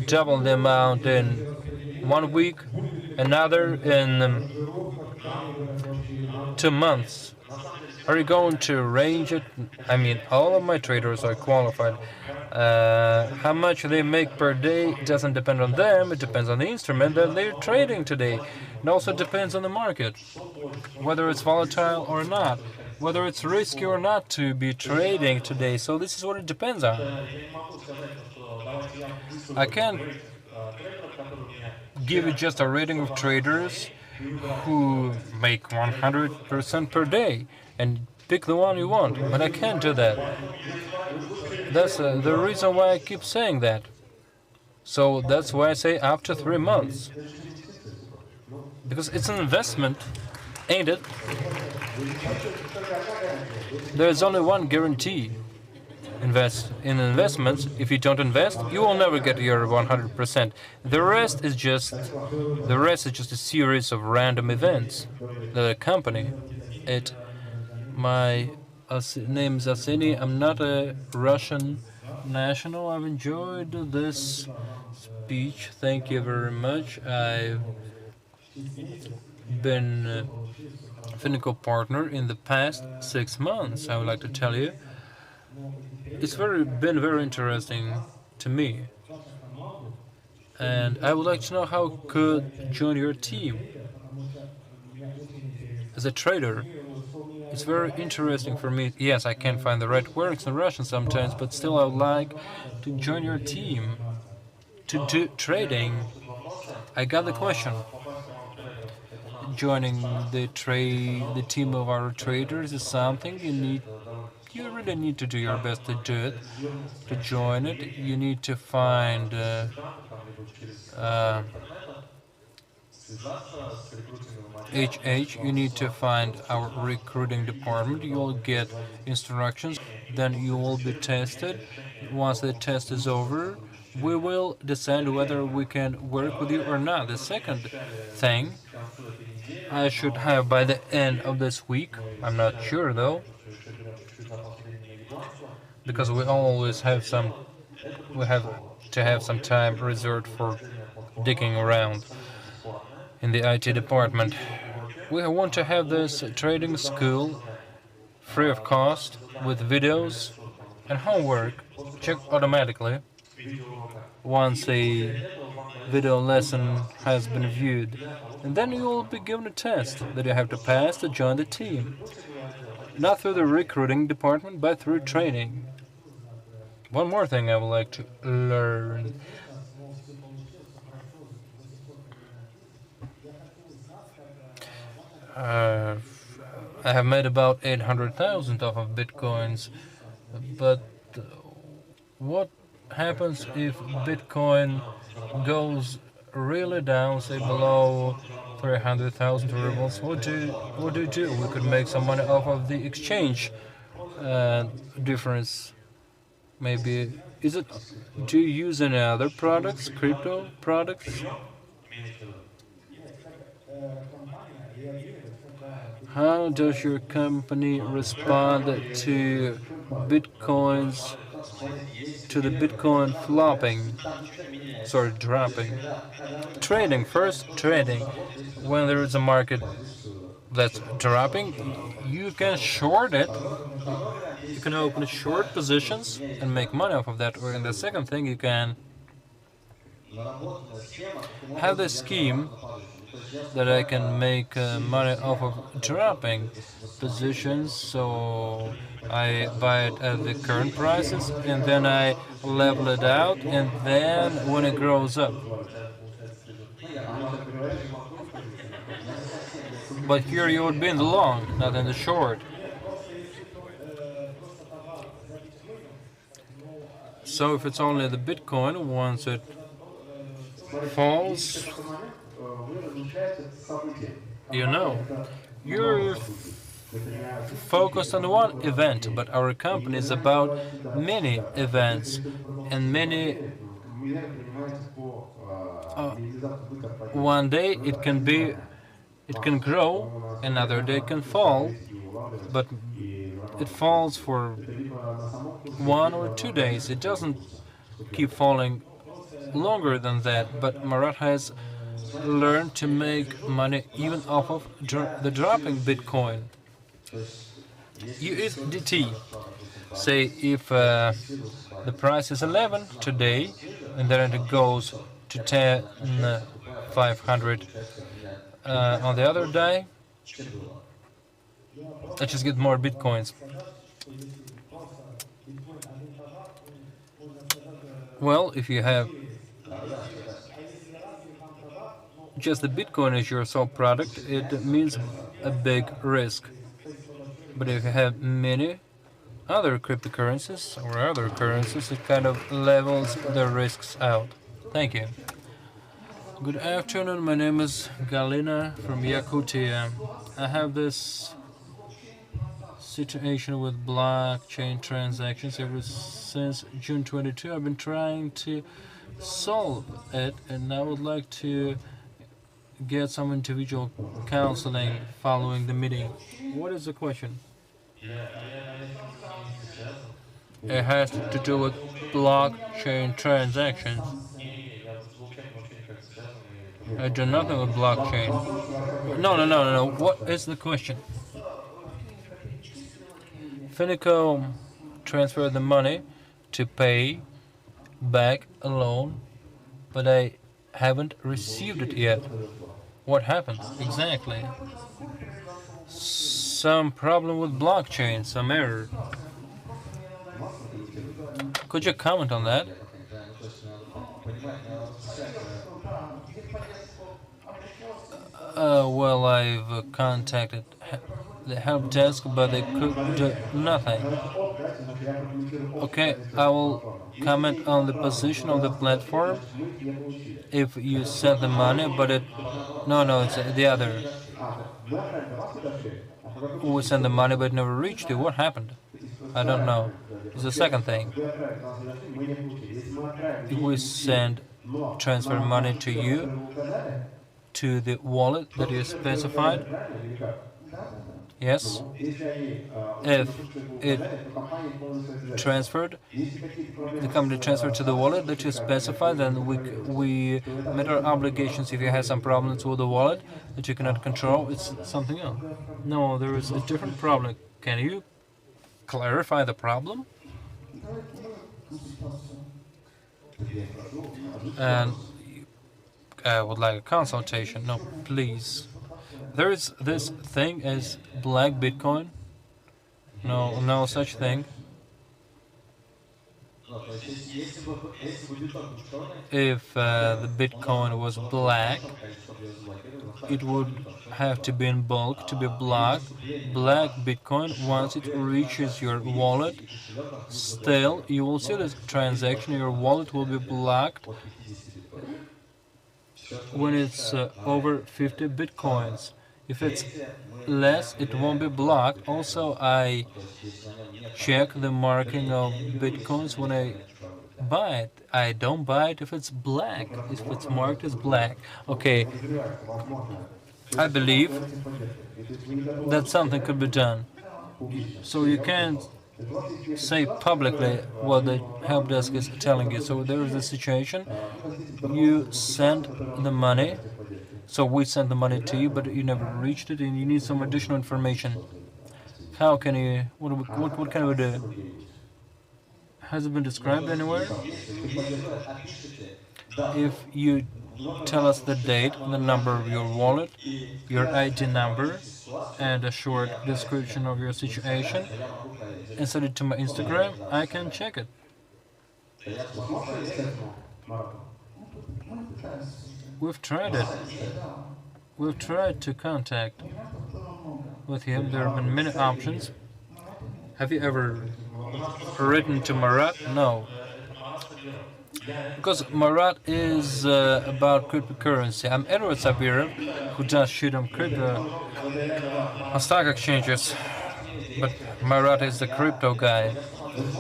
double the amount in 1 week, another in 2 months. Are you going to arrange it? I mean, all of my traders are qualified. How much they make per day doesn't depend on them. It depends on the instrument that they're trading today. It also depends on the market, whether it's volatile or not, whether it's risky or not to be trading today. So this is what it depends on. I can't give you just a rating of traders who make 100% per day and pick the one you want, but I can't do that. That's the reason why I keep saying that. So that's why I say after 3 months. Because it's an investment, ain't it? There's only one guarantee. invest in investments. If you don't invest, you will never get your 100%. The rest is just a series of random events that accompany it. My name is Vasily. I'm not a Russian national. I've enjoyed this speech. Thank you very much. I've been Finiko partner in the past 6 months. I would like to tell you, it's been very interesting to me, and I would like to know how could join your team as a trader. It's very interesting for me. Yes, I can't find the right words in Russian sometimes, but still I would like to join your team to do trading. I got the question. Joining the team of our traders is something you really need to do your best to do it, to join it. You need to find you need to find our recruiting department. You'll get instructions, then you will be tested. Once the test is over, we will decide whether we can work with you or not. The second thing I should have by the end of this week, I'm not sure though, because we always have we have to have some time reserved for digging around in the IT department. We want to have this trading school free of cost with videos and homework checked automatically once a video lesson has been viewed, and then you will be given a test that you have to pass to join the team. Not through the recruiting department, but through training. One more thing I would like to learn. I have made about 800,000 off of bitcoins, but what happens if Bitcoin goes really down, say below 300,000 rubles? What do you do? We could make some money off of the exchange difference. Maybe do you use any other products, crypto products? How does your company respond to Bitcoin's to the Bitcoin dropping? Trading first, trading. When there is a market that's dropping, you can short it. You can open short positions and make money off of that. Or in the second thing, you can have the scheme that I can make money off of dropping positions. So I buy it at the current prices, and then I level it out, and then when it grows up. But here you would be in the long, not in the short. So if it's only the Bitcoin, once it falls, you're focused on one event, but our company is about many events, and one day it can grow, another day can fall, but it falls for 1 or 2 days. It doesn't keep falling longer than that. But Marat has learned to make money even off of the dropping Bitcoin. USDT. Say if the price is 11 today, and then it goes to 10,500 on the other day, I just get more Bitcoins. Well, if you have just the Bitcoin as your sole product, it means a big risk. But if you have many other cryptocurrencies or other currencies, it kind of levels the risks out. Thank you. Good afternoon, my name is Galina from Yakutia. I have this situation with blockchain transactions ever since June 22. I've been trying to solve it, and I would like to get some individual counseling following the meeting. What is the question? It has to do with blockchain transactions. I do nothing with blockchain. No. What is the question? Finiko transferred the money to pay back a loan, but I haven't received it yet. What happened exactly? Some problem with blockchain, some error. Could you comment on that? Well, I've contacted the help desk, but they could do nothing. Okay, I will comment on the position of the platform. If you sent the money, but it... No, it's the other. We sent the money, but it never reached you. What happened? I don't know. It's the second thing. If we transfer money to you, to the wallet that you specified, yes. If it transferred, the company transferred to the wallet that you specified, then we met our obligations. If you have some problems with the wallet that you cannot control, it's something else. No, there is a different problem. Can you clarify the problem? And I would like a consultation. No, please. There is this thing as black Bitcoin. No such thing. If the Bitcoin was black, it would have to be in bulk to be blocked. Black Bitcoin, once it reaches your wallet, still you will see this transaction. Your wallet will be blocked when it's over 50 Bitcoins. If it's less, it won't be blocked. Also, I check the marking of Bitcoins when I buy it. I don't buy it if it's black, if it's marked as black. Okay, I believe that something could be done. So you can't say publicly what the help desk is telling you. So there is a situation, you send the money, so we sent the money to you, but you never reached it, and you need some additional information. How can you, what can we do? Has it been described anywhere? If you tell us the date, the number of your wallet, your ID number, and a short description of your situation, and send it to my Instagram, I can check it. We've tried it. We've tried to contact with him. There have been many options. Have you ever written to Marat? No. Because Marat is about cryptocurrency. I'm MaratSabirov, who does shit on crypto, on stock exchanges. But Marat is the crypto guy.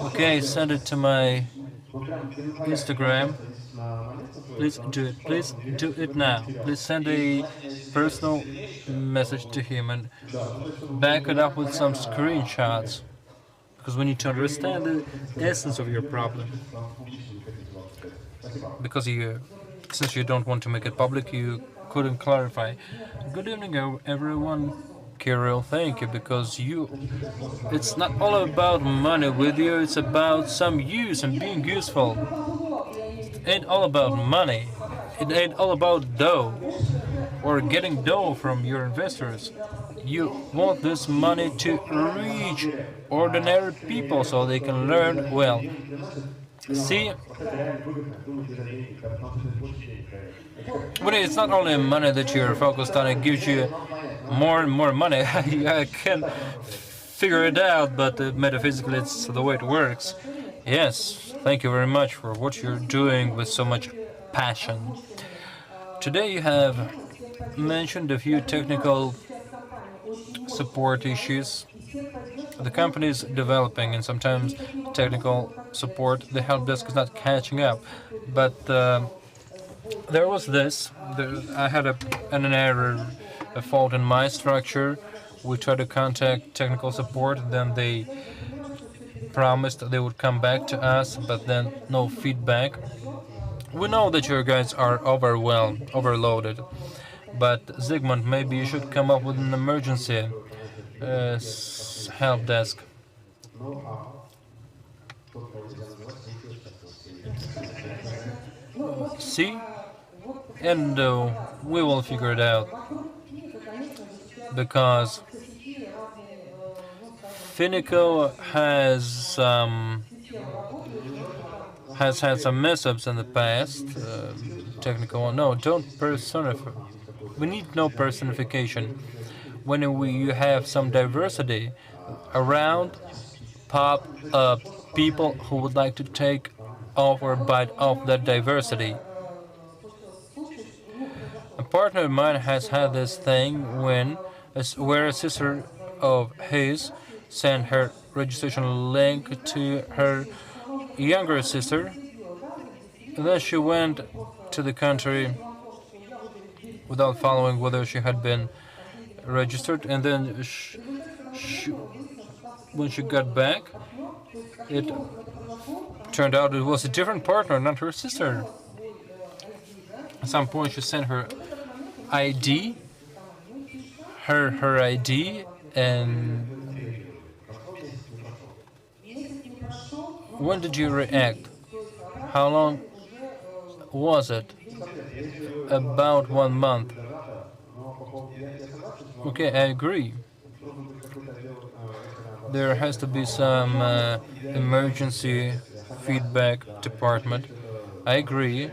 Okay, send it to my Instagram. Please do it. Please do it now. Please send a personal message to him and back it up with some screenshots. Because we need to understand the essence of your problem. Because since you don't want to make it public, you couldn't clarify. Good evening, everyone. Kirill, thank you, because it's not all about money with you, it's about some use and being useful. It ain't all about money. It ain't all about dough or getting dough from your investors. You want this money to reach ordinary people so they can learn well. See, but it's not only money that you're focused on, it gives you more and more money. I can figure it out, but metaphysically it's the way it works. Yes, thank you very much for what you're doing with so much passion. Today you have mentioned a few technical support issues The company is developing, and sometimes technical support, the help desk is not catching up. But there was this. I had an error, a fault in my structure. We tried to contact technical support, then they promised they would come back to us, but then no feedback. We know that your guys are overwhelmed, overloaded, but Zygmunt, maybe you should come up with an emergency help desk. See? And we will figure it out. Because Finiko has had some mess-ups in the past. Technical, no, don't personify. We need no personification. When you have some diversity around, pop up people who would like to take off or bite off that diversity. A partner of mine has had this thing where a sister of his sent her registration link to her younger sister. And then she went to the country without following whether she had been registered, and then when she got back, it turned out it was a different partner, not her sister. At some point she sent her ID, her ID, and when did you react? How long was it? About 1 month. Okay, I agree. There has to be some emergency feedback department. I agree,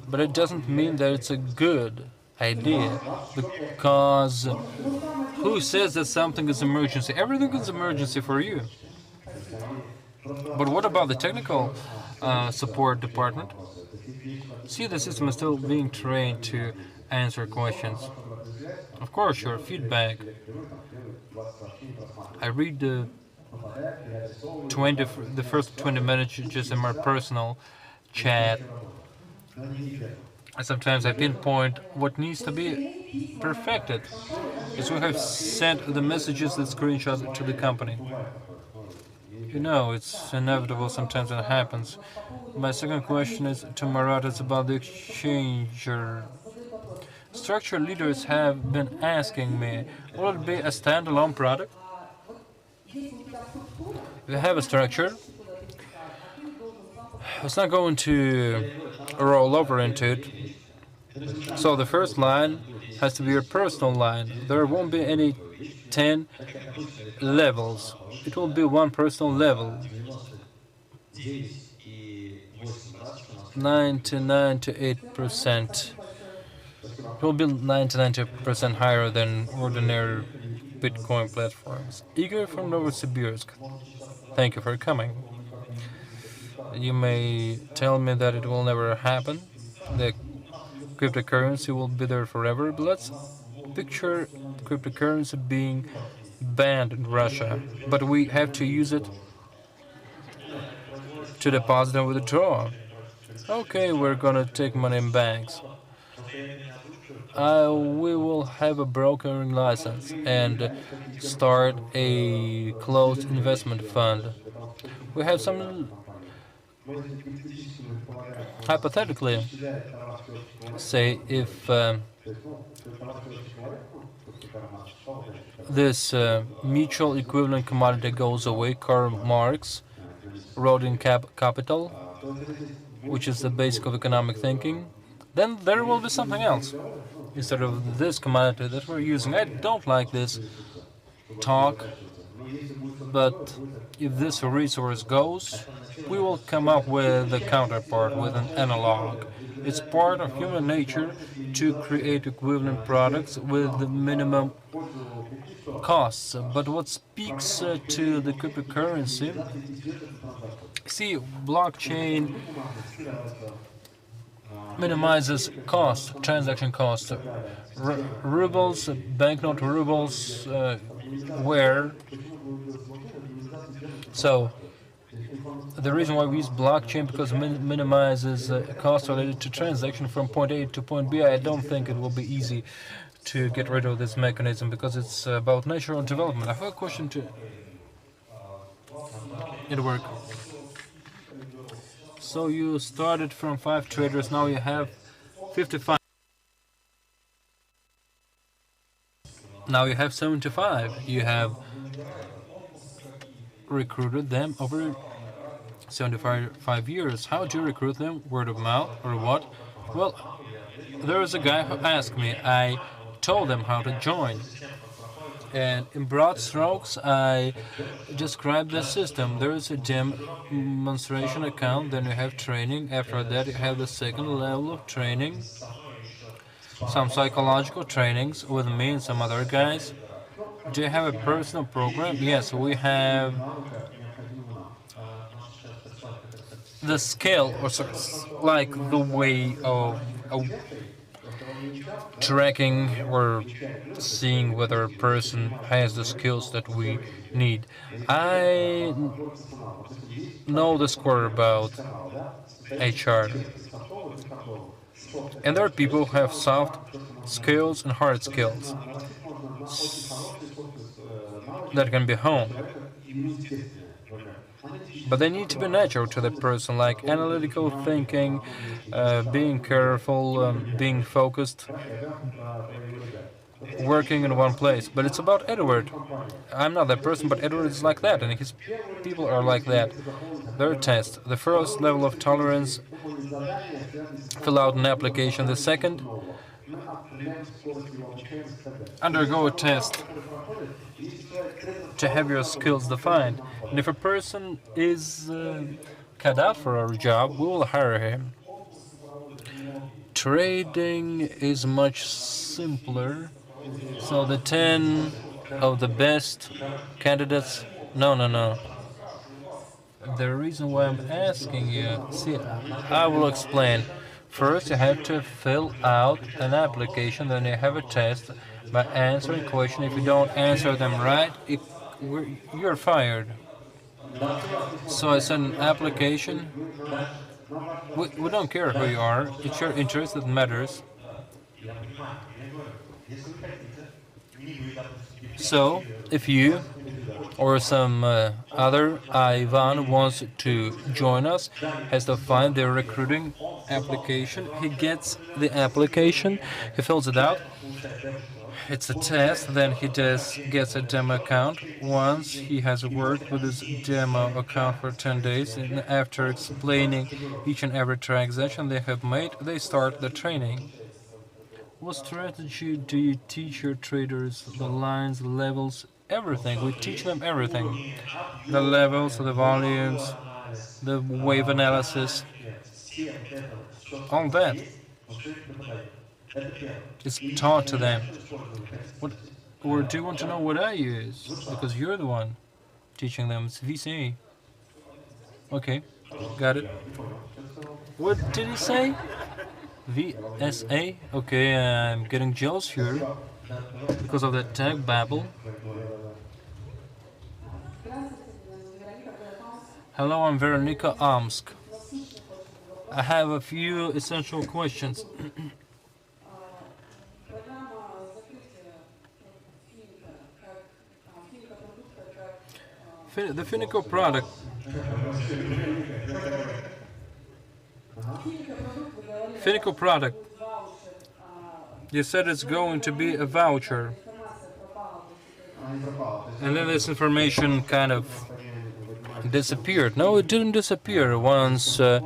but it doesn't mean that it's a good idea, because who says that something is emergency? Everything is emergency for you. But what about the technical support department? See, the system is still being trained to answer questions. Of course, your feedback. I read the first 20 minutes just in my personal chat. And sometimes I pinpoint what needs to be perfected. As we have sent the messages that screenshot to the company. You know, it's inevitable sometimes when it happens. My second question is to Marat, it's about the exchanger. Structure leaders have been asking me, will it be a standalone product? If you have a structure, it's not going to roll over into it. So the first line has to be your personal line. There won't be any 10 levels. It will be one personal level. 98%. It will be 90% higher than ordinary Bitcoin platforms. Igor from Novosibirsk. Thank you for coming. You may tell me that it will never happen. The cryptocurrency will be there forever, but let's picture cryptocurrency being banned in Russia, but we have to use it to deposit and withdraw. Okay, we're gonna take money in banks. We will have a brokering license and start a closed investment fund. We have some, hypothetically, say if this mutual equivalent commodity goes away, Karl Marx wrote in Capital, which is the basic of economic thinking, then there will be something else instead of this commodity that we're using. I don't like this talk, but if this resource goes, we will come up with a counterpart, with an analog. It's part of human nature to create equivalent products with the minimum costs. But what speaks to the cryptocurrency, see, blockchain minimizes cost, transaction cost. Rubles, banknote rubles, where So the reason why we use blockchain because it minimizes cost related to transaction from point A to point B. I don't think it will be easy to get rid of this mechanism because it's about natural development. I have a question to Edward. So you started from 5 traders, now you have 55. Now you have 75. You have recruited them over 75 years. How do you recruit them? Word of mouth or what? Well, there was a guy who asked me. I told them how to join. And in broad strokes, I described the system. There is a demonstration account, then you have training. After that, you have the second level of training. Some psychological trainings with me and some other guys. Do you have a personal program? Yes, we have the scale, or like the way of tracking or seeing whether a person has the skills that we need. I know the score about HR. And there are people who have soft skills and hard skills that can be honed. But they need to be natural to the person, like analytical thinking, being careful, being focused, working in one place. But it's about Edward. I'm not that person, but Edward is like that, and his people are like that. Their test. The first level of tolerance, fill out an application. The second, undergo a test to have your skills defined. And if a person is cut out for our job, we will hire him. Trading is much simpler. So the 10 of the best candidates, no. The reason why I'm asking you, see, I will explain. First, you have to fill out an application, then you have a test by answering questions. If you don't answer them right, you're fired. So it's an application. We don't care who you are. It's your interest that matters. So, if you or some other Ivan wants to join us, has to find their recruiting application. He gets the application, he fills it out. It's a test, then he gets a demo account. Once he has worked with his demo account for 10 days, and after explaining each and every transaction they have made, they start the training. What strategy do you teach your traders? The lines, the levels, everything. We teach them everything. The levels, the volumes, the wave analysis, all that. It's taught to them. Or do you want to know what I use? Because you're the one teaching them. It's VCA. Okay, got it. What did he say? VSA? Okay, I'm getting jealous here because of that tag babble. Hello, I'm Veronika Omsk. I have a few essential questions. The Finiko product. Finiko product. You said it's going to be a voucher. And then this information kind of disappeared. No, it didn't disappear. Once the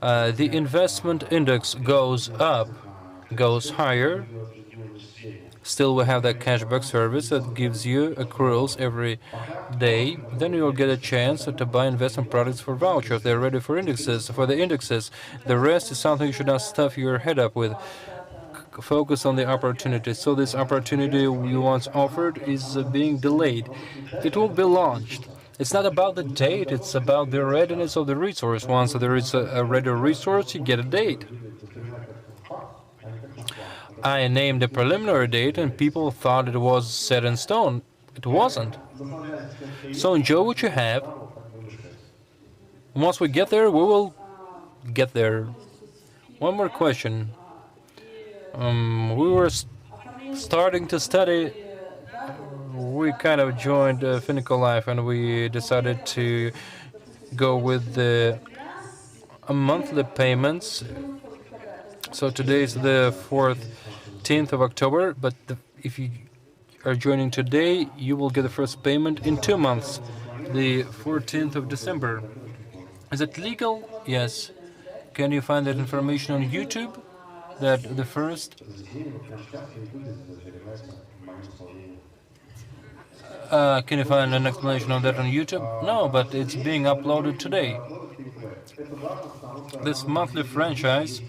investment index goes up, goes higher, still we have that cashback service that gives you accruals every day. Then you'll get a chance to buy investment products for vouchers. They're ready for indexes. For the indexes, the rest is something you should not stuff your head up with. Focus on the opportunity. So this opportunity you once offered is being delayed. It will be launched. It's not about the date, it's about the readiness of the resource. Once there is a ready resource, you get a date. I named a preliminary date and people thought it was set in stone. It wasn't. So enjoy what you have, Once we get there, we will get there. One more question. We were starting to study. We kind of joined Finiko Life, and we decided to go with the monthly payments. So today is the 14th of October, but if you are joining today, you will get the first payment in 2 months, the 14th of December. Is it legal? Yes. Can you find that information on YouTube? That the first... can you find an explanation on that on YouTube? No, but it's being uploaded today. This monthly franchise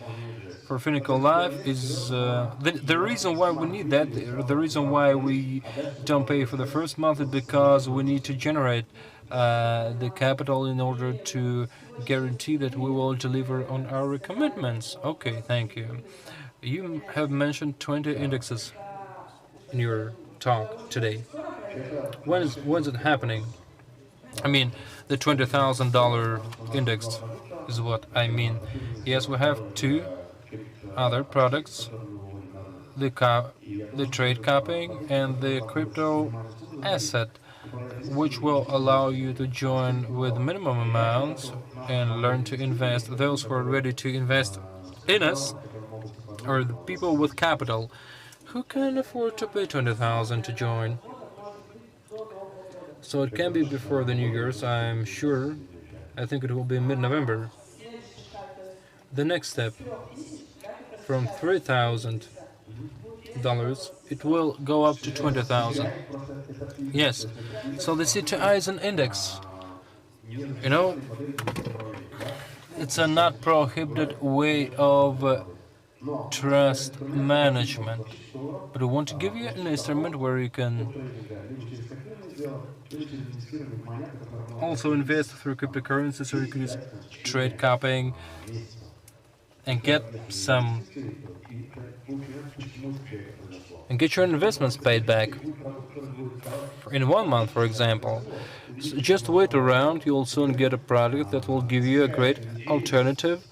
for Finiko Life is the reason why we need that. The reason why we don't pay for the first month is because we need to generate the capital in order to guarantee that we will deliver on our commitments. Okay, thank you. You have mentioned 20 indexes in your talk today. When's it happening? I mean, the $20,000 index is what I mean. Yes, we have 2 other products, the trade copying and the crypto asset, which will allow you to join with minimum amounts and learn to invest. Those who are ready to invest in us, or the people with capital, who can afford to pay 20,000 to join. So it can be before the New Year's, I'm sure. I think it will be mid-November. The next step, from $3,000, it will go up to 20,000. Yes, so the CTI is an index. You know, it's a not prohibited way of trust management. But I want to give you an instrument where you can also invest through cryptocurrencies, so you can use trade copying and get your investments paid back in 1 month, for example. So just wait around, you'll soon get a product that will give you a great alternative,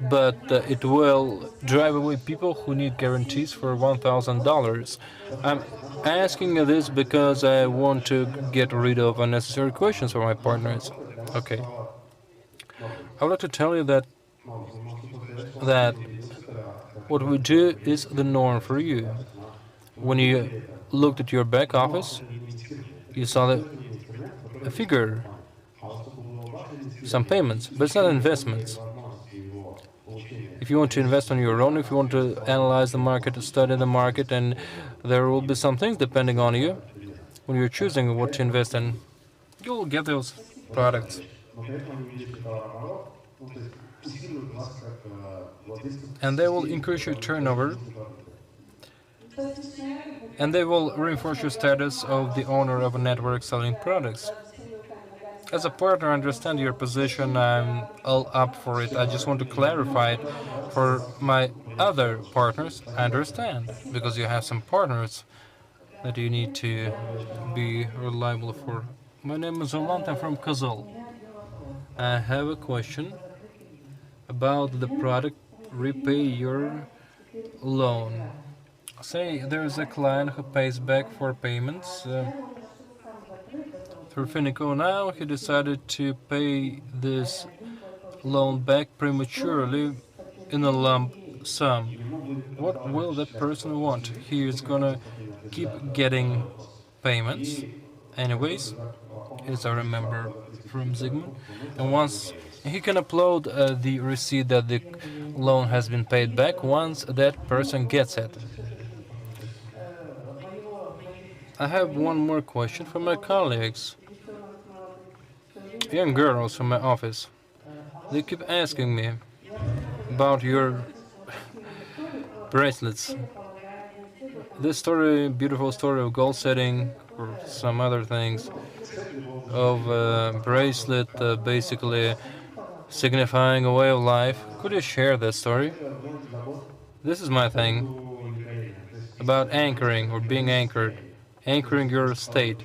but it will drive away people who need guarantees for $1,000. I'm asking this because I want to get rid of unnecessary questions for my partners. Okay. I would like to tell you that what we do is the norm for you. When you looked at your back office, you saw a figure, some payments, but it's not investments. If you want to invest on your own, if you want to analyze the market, study the market, and there will be some things depending on you, when you're choosing what to invest in, you'll get those products. And they will increase your turnover, and they will reinforce your status of the owner of a network selling products. As a partner, I understand your position. I'm all up for it. I just want to clarify it for my other partners. I understand, because you have some partners that you need to be reliable for. My name is Ruslan. I'm from Kazal. I have a question about the product repay your loan. Say there's a client who pays back for payments through Finiko. Now he decided to pay this loan back prematurely in a lump sum. What will that person want? He is gonna keep getting payments anyways, as I remember from Zygmunt, and once he can upload the receipt that the loan has been paid back once that person gets it. I have one more question from my colleagues, young girls from my office. They keep asking me about your bracelets. This story, beautiful story of goal setting or some other things, of bracelet basically signifying a way of life. Could you share that story? This is my thing about anchoring or being anchored, anchoring your state.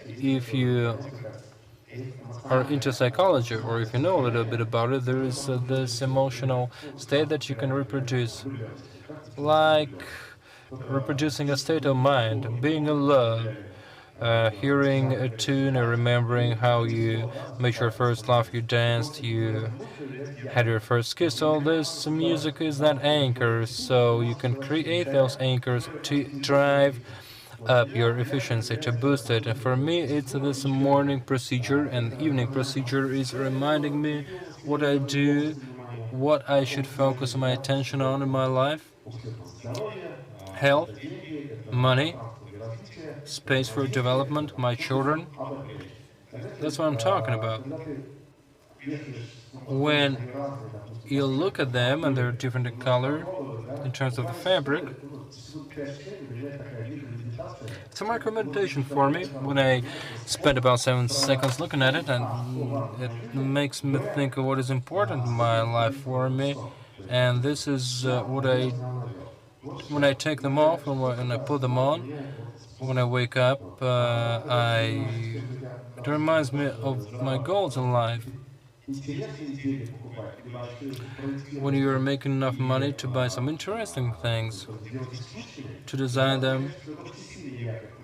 If you are into psychology, or if you know a little bit about it, there is this emotional state that you can reproduce, like reproducing a state of mind, being in love, hearing a tune and remembering how you made your first love, you danced, you had your first kiss. All this music is that anchor, so you can create those anchors to drive up your efficiency, to boost it. And for me, it's this morning procedure, and evening procedure is reminding me what I do, what I should focus my attention on in my life: health, money, space for development, my children. That's what I'm talking about. When you look at them and they're different in color in terms of the fabric, it's a micro meditation for me. When I spend about 7 seconds looking at it, and it makes me think of what is important in my life for me. And this is when I take them off and when I put them on, when I wake up, it reminds me of my goals in life. When you're making enough money to buy some interesting things, to design them,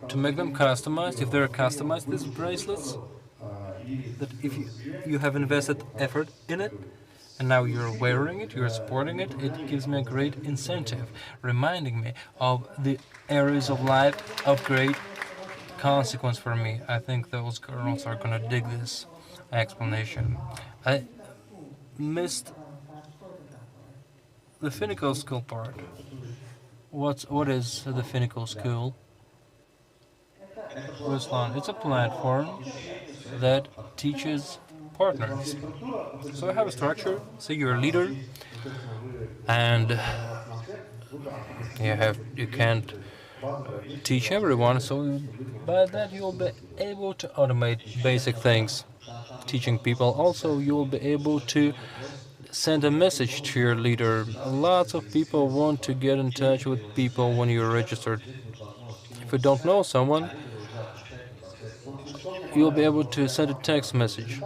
to make them customized, if they're customized, these bracelets, that if you have invested effort in it, and now you're wearing it, you're sporting it, it gives me a great incentive, reminding me of the areas of life of great consequence for me. I think those girls are gonna dig this explanation. I missed the Finiko School part. What is the Finiko School? Ruslan, it's a platform that teaches partners. So I have a structure. Say you're a leader, and you can't teach everyone. So by that you'll be able to automate basic things, teaching people. Also, you'll be able to send a message to your leader. Lots of people want to get in touch with people when you're registered. If you don't know someone, you'll be able to send a text message.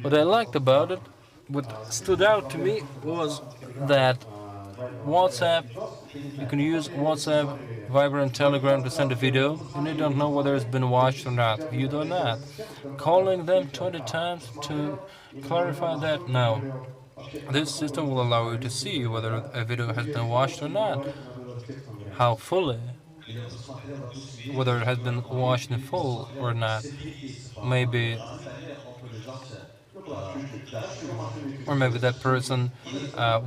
What I liked about it, what stood out to me, was that WhatsApp, you can use WhatsApp, Viber and Telegram to send a video, and you don't know whether it's been watched or not. You do not. Calling them 20 times to clarify that, no. This system will allow you to see whether a video has been watched or not. How fully. Whether it has been watched in full or not. Maybe that person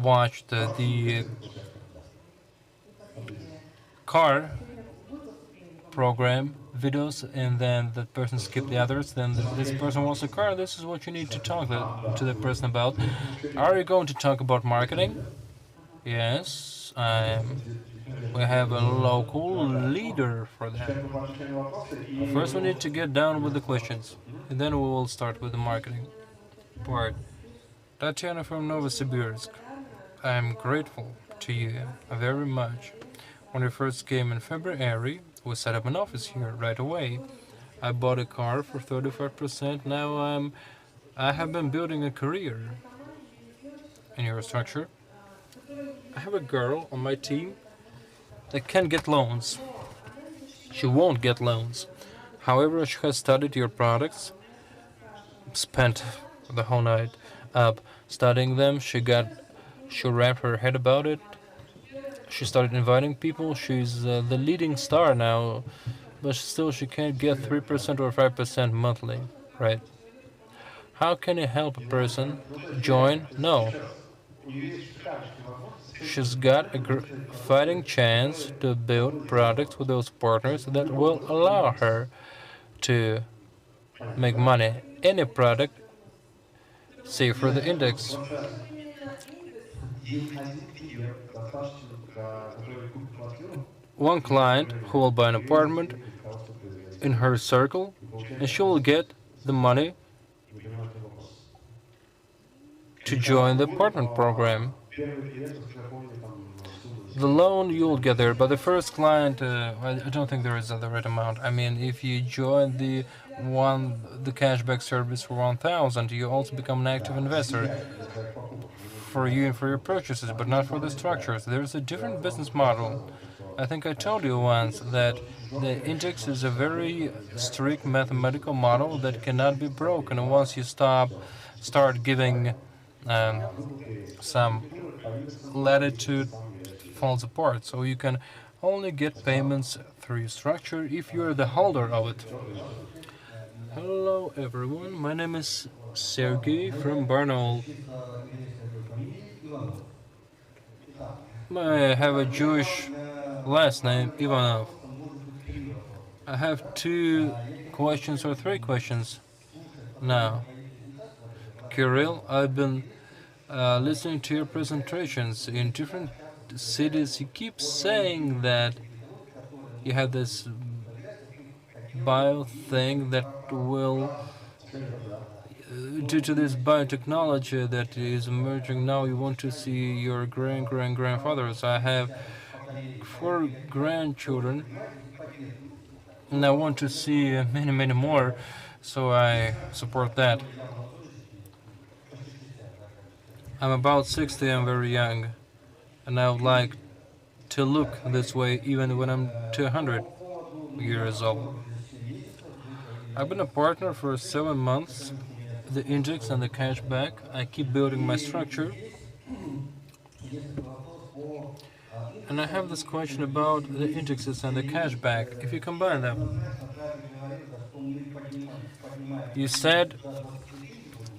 watched the car program videos, and then that person skipped the others. Then this person wants a car. This is what you need to talk to the person about. Are you going to talk about marketing? Yes, I am. We have a local leader for that. First, we need to get down with the questions, and then we will start with the marketing part. Tatiana from Novosibirsk, I am grateful to you very much. When we first came in February, we set up an office here right away. I bought a car for 35%. Now I have been building a career in your structure. I have a girl on my team that can get loans. She won't get loans. However, she has studied your products, spent the whole night up studying them. She wrapped her head about it. She started inviting people. She's the leading star now, but still she can't get 3% or 5% monthly, right? How can you help a person join? No. She's got a fighting chance to build products with those partners that will allow her to make money. Any product, say for the index. One client who will buy an apartment in her circle, and she will get the money to join the apartment program. The loan you'll get there, but the first client, I don't think there is the right amount. I mean, if you join the the cashback service for 1,000, you also become an active investor for you and for your purchases, but not for the structures. There's a different business model. I think I told you once that the index is a very strict mathematical model that cannot be broken once you start giving some latitude falls apart. So you can only get payments through your structure if you're the holder of it. Hello everyone, my name is Sergey from Barnaul. I have a Jewish last name, Ivanov. I have 2 questions or 3 questions now. Kirill, I've been listening to your presentations in different cities. You keep saying that you have this bio thing that will, due to this biotechnology that is emerging now, you want to see your grandfathers. I have 4 grandchildren, and I want to see many more, so I support that. I'm about 60, I'm very young, and I would like to look this way even when I'm 200 years old. I've been a partner for 7 months, the index and the cashback. I keep building my structure. And I have this question about the indexes and the cashback. If you combine them, you said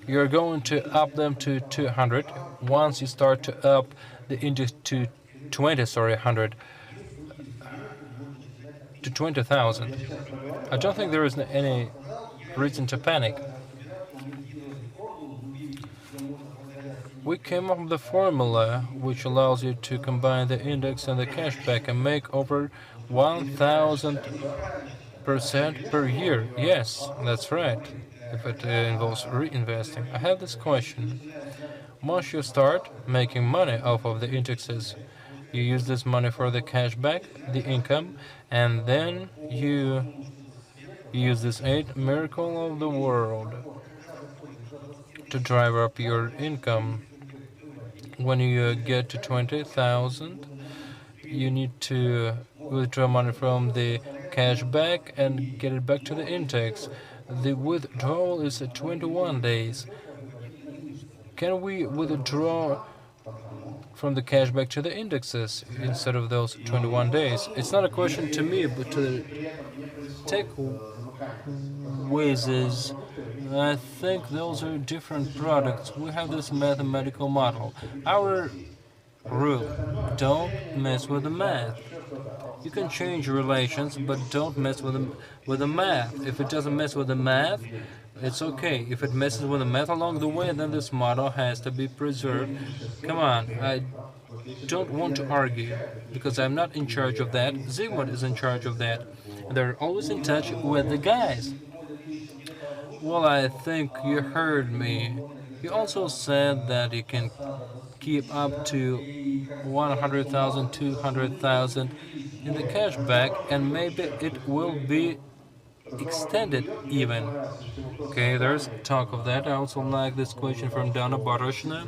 you're going to up them to 200 once you start to up the index to 100 to 20,000. I don't think there is any reason to panic. We came up with the formula which allows you to combine the index and the cashback and make over 1,000% per year. Yes, that's right, if it involves reinvesting. I have this question. Once you start making money off of the indexes, you use this money for the cashback, the income, and then you use this 8 miracle of the world to drive up your income. When you get to 20,000, you need to withdraw money from the cashback and get it back to the index. The withdrawal is at 21 days. Can we withdraw from the cashback to the indexes instead of those 21 days? It's not a question to me, but to the tech whizzes. I think those are different products. We have this mathematical model. Our rule, don't mess with the math. You can change relations, but don't mess with the math. If it doesn't mess with the math, it's okay. If it messes with the math along the way, then this model has to be preserved. Come on, I don't want to argue, because I'm not in charge of that. Zygmunt is in charge of that. They're always in touch with the guys. Well, I think you heard me. You also said that you can keep up to 100,000, 200,000 in the cashback, and maybe it will be extended even. Okay, there's talk of that. I also like this question from Dana Baroshina,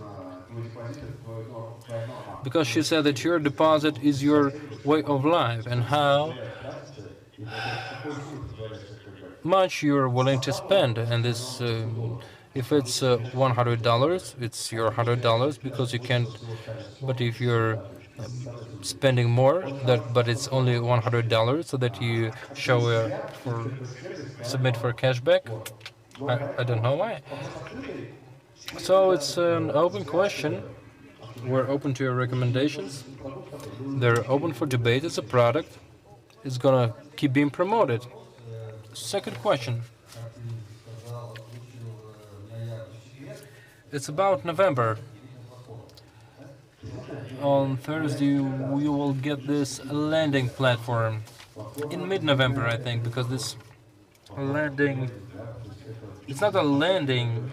because she said that your deposit is your way of life, and how much you're willing to spend. And this, if it's $100, it's your $100, because you can't. But if you're spending more, but it's only $100, so that you show submit for cashback. I don't know why. So it's an open question. We're open to your recommendations. They're open for debate as a product. It's gonna keep being promoted. Second question. It's about November. On Thursday, we will get this landing platform. In mid-November, I think, because this landing... It's not a landing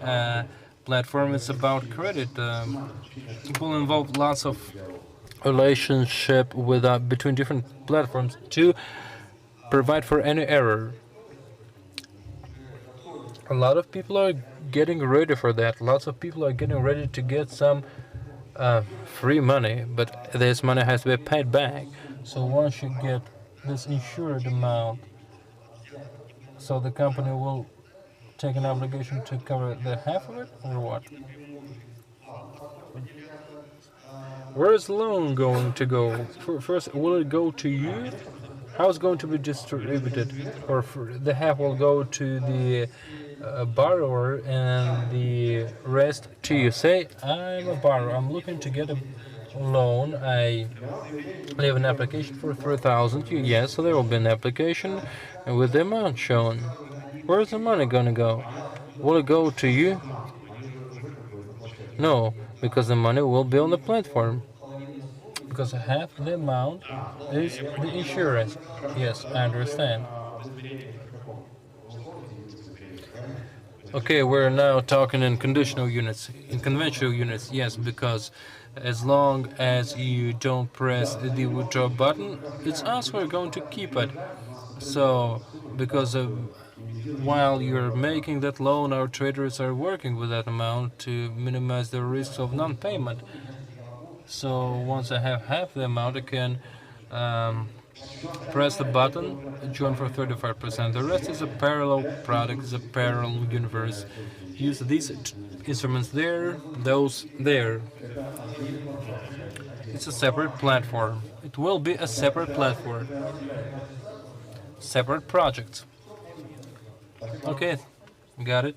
platform, it's about credit. It will involve lots of relationship with between different platforms to provide for any error. A lot of people are getting ready for that. Lots of people are getting ready to get some free money, but this money has to be paid back. So once you get this insured amount, so the company will take an obligation to cover the half of it, or what? Where is the loan going to go? First, will it go to you? How is it going to be distributed? Or the half will go to the borrower and the rest to you? Say, I'm a borrower. I'm looking to get a loan. I leave an application for 3,000. Yes, so there will be an application with the amount shown. Where's the money going to go? Will it go to you? No, because the money will be on the platform. Because half the amount is the insurance. Yes, I understand. Okay, we're now talking in conditional units. In conventional units, yes, because as long as you don't press the withdraw button, it's us who are going to keep it. So, because while you're making that loan, our traders are working with that amount to minimize the risks of non-payment. So once I have half the amount, I can press the button, join for 35%. The rest is a parallel product, is a parallel universe. Use these instruments there, those there. It's a separate platform. It will be a separate platform. Separate projects. Okay, got it.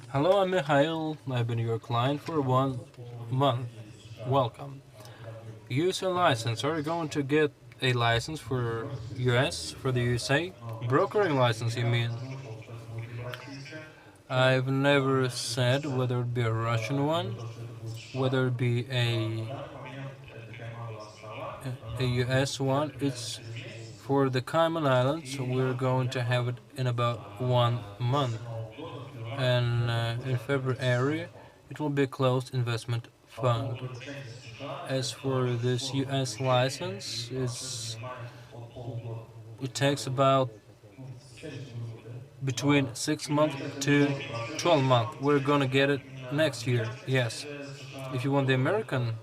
Hello, I'm Mikhail. I've been your client for 1 month. Welcome. Use your license. Are you going to get a license for US, for the USA? Brokering license, you mean? I've never said whether it be a Russian one, whether it be a US one. It's for the Cayman Islands. We're going to have it in about 1 month. And in February, it will be a closed investment fund. As for this US license, it takes about between 6 months to 12 months. We're gonna get it next year, yes. If you want the American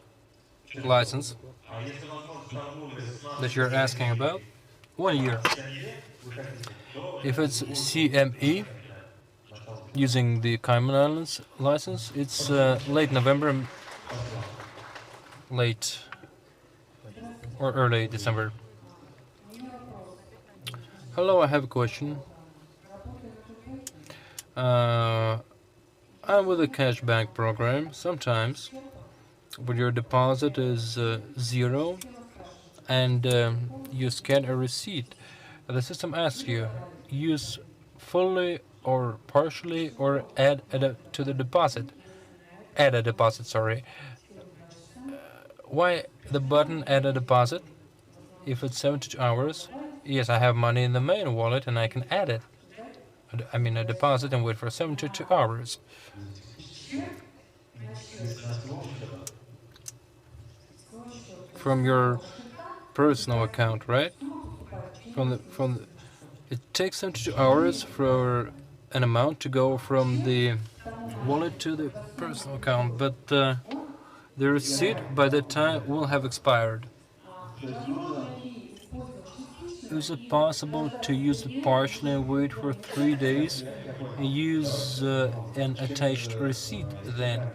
license that you're asking about, 1 year. If it's CME, using the Cayman Islands license, it's late November, late or early December. Hello, I have a question. I'm with a cashback program. Sometimes when your deposit is 0 and you scan a receipt, the system asks you use fully or partially or add to the deposit. Add a deposit, sorry. Why the button add a deposit? If it's 72 hours, yes, I have money in the main wallet and I can add it. I mean a deposit and wait for 72 hours. From your personal account, right? It takes 72 hours for an amount to go from the wallet to the personal account, but the receipt by that time will have expired. Is it possible to use it partially and wait for 3 days and use an attached receipt then?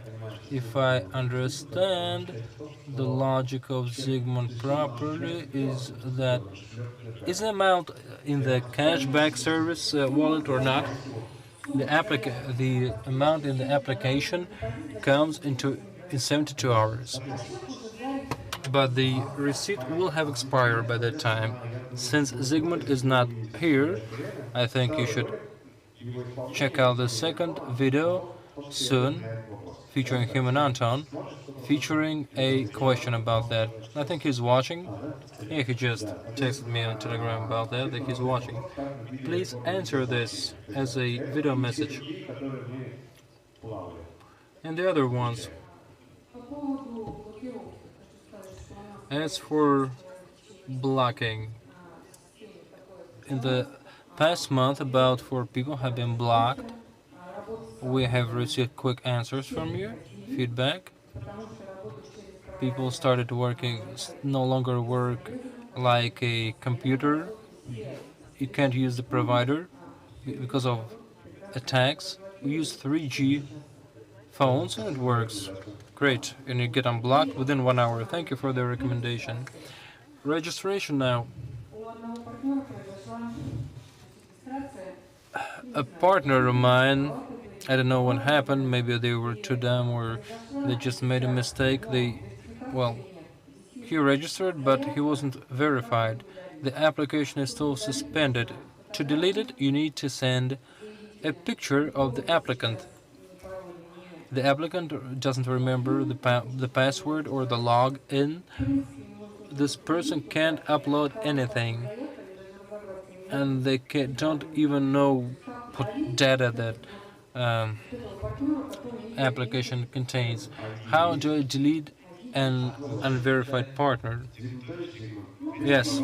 If I understand the logic of Zygmunt properly, is the amount in the cashback service wallet or not? The amount in the application comes in 72 hours, but the receipt will have expired by that time. Since Zygmunt is not here, I think you should check out the second video soon, featuring him and Anton, featuring a question about that. I think he's watching. Yeah, he just texted me on Telegram about that he's watching. Please answer this as a video message. And the other ones. As for blocking. In the past month, about 4 people have been blocked. We have received quick answers from you, feedback. People started working, no longer work like a computer. You can't use the provider because of attacks. We use 3G phones and it works great. And you get unblocked within 1 hour. Thank you for the recommendation. Registration now. A partner of mine, I don't know what happened. Maybe they were too dumb or they just made a mistake. He registered, but he wasn't verified. The application is still suspended. To delete it, you need to send a picture of the applicant. The applicant doesn't remember the password or the login. This person can't upload anything, and they don't even know what data that application contains. How do I delete an unverified partner? Yes.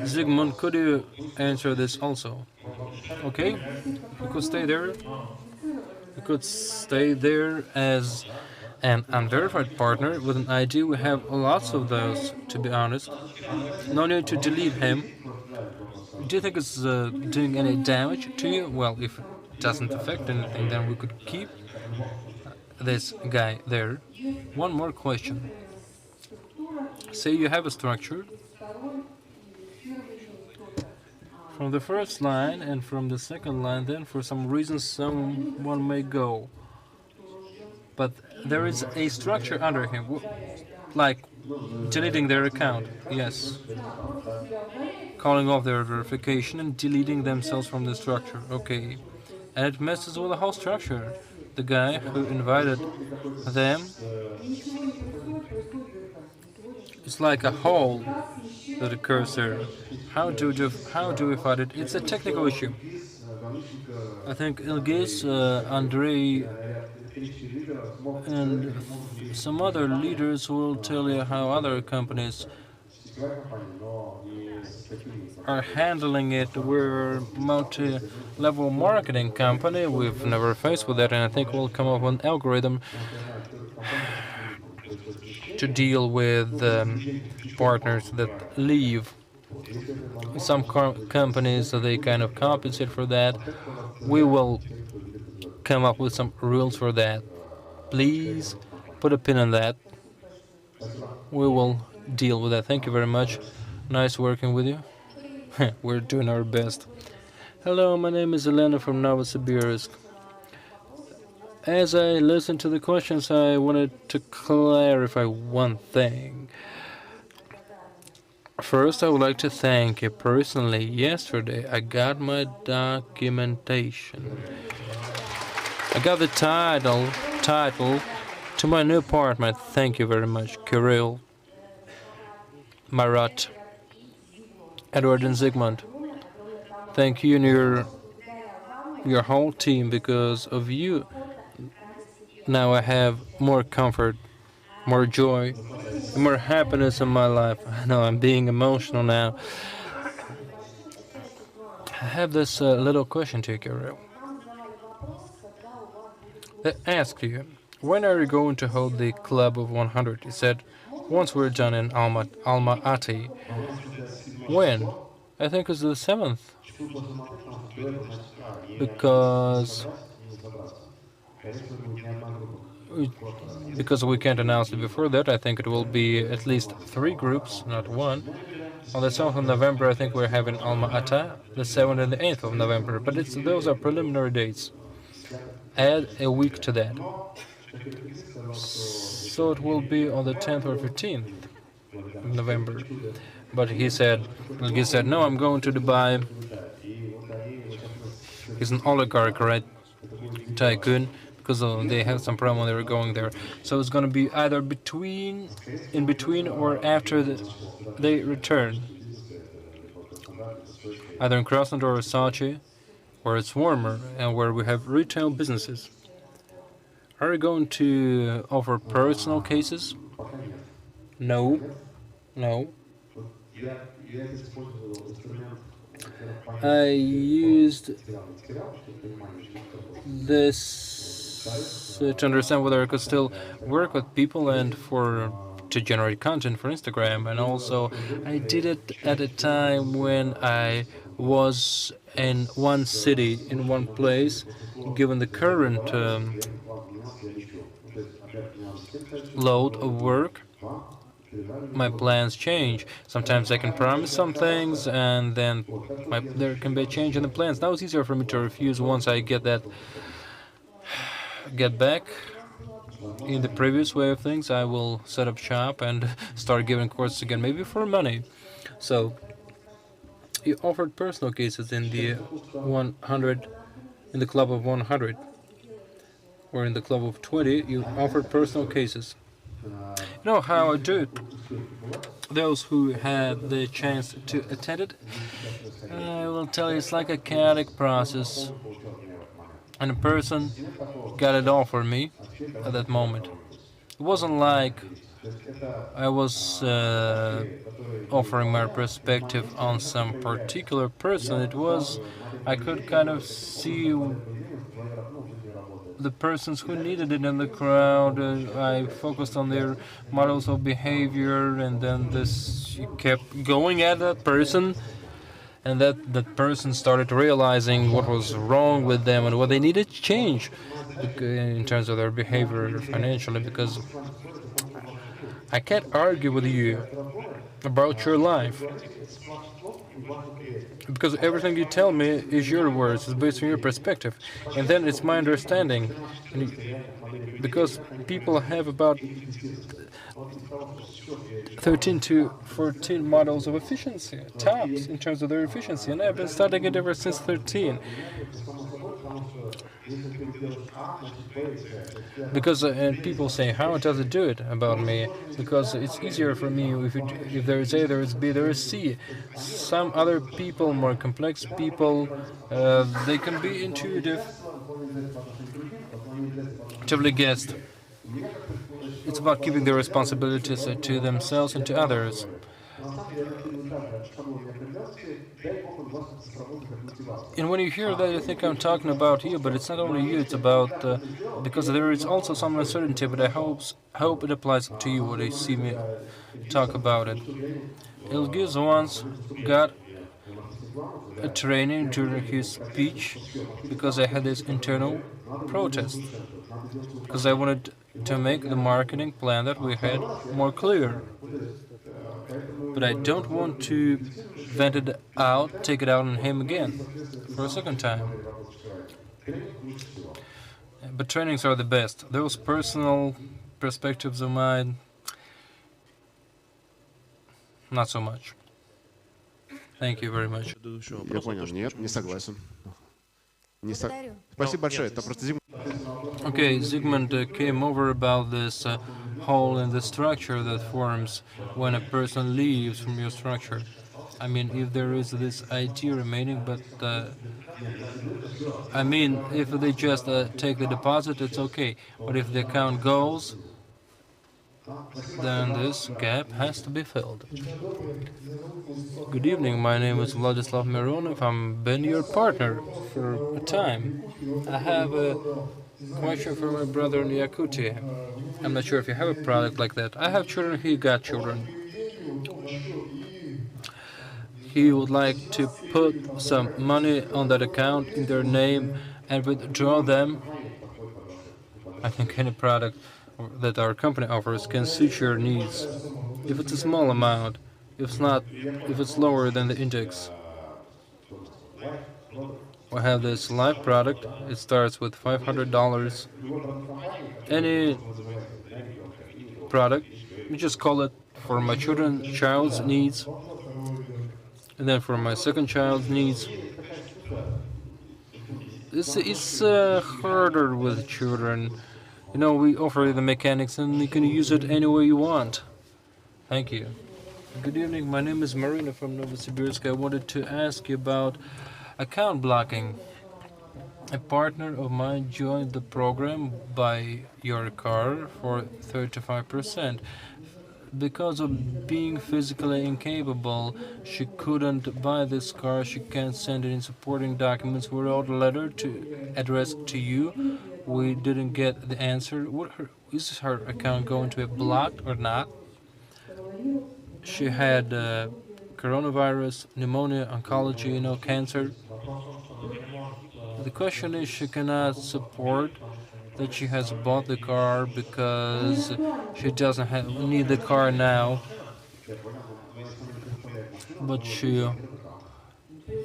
Zygmunt, could you answer this also? Okay, you could stay there. You could stay there as an unverified partner with an ID. We have lots of those, to be honest. No need to delete him. Do you think it's doing any damage to you? Well, if it doesn't affect anything, then we could keep this guy there. One more question. Say you have a structure from the first line and from the second line, then for some reason someone may go. But there is a structure under him, like deleting their account, yes. Calling off their verification and deleting themselves from the structure, okay. And it messes with the whole structure. The guy who invited them, it's like a hole that occurs there. How do we fight it? It's a technical issue. I think Ilgis, Andrei, and some other leaders will tell you how other companies are handling it. We're a multi-level marketing company. We've never faced with that, and I think we'll come up with an algorithm to deal with partners that leave. Some companies, they kind of compensate for that. We will come up with some rules for that. Please put a pin on that. We will deal with that. Thank you very much. Nice working with you. We're doing our best. Hello, my name is Elena from Novosibirsk. As I listened to the questions, I wanted to clarify one thing. First, I would like to thank you personally. Yesterday, I got my documentation. I got the title to my new apartment. Thank you very much, Kirill, Marat, Edward, and Zygmunt. Thank you and your whole team. Because of you, now I have more comfort, more joy, and more happiness in my life. I know I'm being emotional now. I have this little question to you, Kirill. They asked you, when are you going to hold the Club of 100? You said, once we're done in Alma-Ati. When? I think it's the 7th. Because we can't announce it before that, I think it will be at least 3 groups, not 1. On the 7th of November, I think we're having Alma-Ata, the 7th and the 8th of November, but those are preliminary dates. Add a week to that. So it will be on the 10th or 15th of November. But he said, no, I'm going to Dubai. He's an oligarch, right? Tycoon. Because they had some problem when they were going there. So it's going to be either in between or after they return. Either in Krasnodar or Sochi, where it's warmer and where we have retail businesses. Are you going to offer personal cases? No. I used this to understand whether I could still work with people and to generate content for Instagram. And also, I did it at a time when I was in one city, in one place. Given the current load of work, my plans change. Sometimes I can promise some things, and then there can be a change in the plans. Now it's easier for me to refuse once I get back in the previous way of things. I will set up shop and start giving courses again, maybe for money. So you offered personal cases in the 100, in the club of 100, or in the club of 20. You offered personal cases. You know how I do it? Those who had the chance to attend it, I will tell you, it's like a chaotic process. And a person got it all for me at that moment. It wasn't like I was offering my perspective on some particular person. It was, I could kind of see the persons who needed it in the crowd. I focused on their models of behavior, and then this kept going at that person, and that person started realizing what was wrong with them and what they needed to change in terms of their behavior financially, because I can't argue with you about your life, because everything you tell me is your words, is based on your perspective, and then it's my understanding. Because people have about 13 to 14 models of efficiency, tops in terms of their efficiency, and I've been studying it ever since 13. Because and people say, how does it do it about me? Because it's easier for me if there is A, there is B, there is C. Some other people, more complex people, they can be intuitively guessed. It's about keeping their responsibilities to themselves and to others. And when you hear that, you think I'm talking about you, but it's not only you, it's about, because there is also some uncertainty, but I hope it applies to you when you see me talk about it. Ilgiz once got a training during his speech because I had this internal protest, because I wanted to make the marketing plan that we had more clear. But I don't want to vent it out, take it out on him again for a second time. But trainings are the best. Those personal perspectives of mine, not so much. Thank you very much. Я понял. Нет, не согласен. Спасибо большое. Это просто Зигмунд. Okay, Zygmunt came over about this hole in the structure that forms when a person leaves from your structure. I mean, if there is this idea remaining, but I mean, if they just take the deposit, it's okay. But if the account goes, then this gap has to be filled. Good evening, my name is Vladislav Mironov. I've been your partner for a time. I have a question for my brother in Yakutia. I'm not sure if you have a product like that. I have children, he got children. He would like to put some money on that account in their name and withdraw them. I think any product that our company offers can suit your needs. If it's a small amount, if it's lower than the index. We have this life product. It starts with $500. Any product, we just call it for my child's needs, and then for my second child's needs. It's harder with children. You know, we offer the mechanics, and you can use it any way you want. Thank you. Good evening. My name is Marina from Novosibirsk. I wanted to ask you about account blocking. A partner of mine joined the program by your car for 35%. because of being physically incapable, she couldn't buy this car. She can't send any supporting documents. We wrote a letter to address to you. We didn't get the answer. Is her account going to be blocked or not? She had coronavirus, pneumonia, oncology, cancer. The question is, she cannot support that she has bought the car because she doesn't need the car now, but she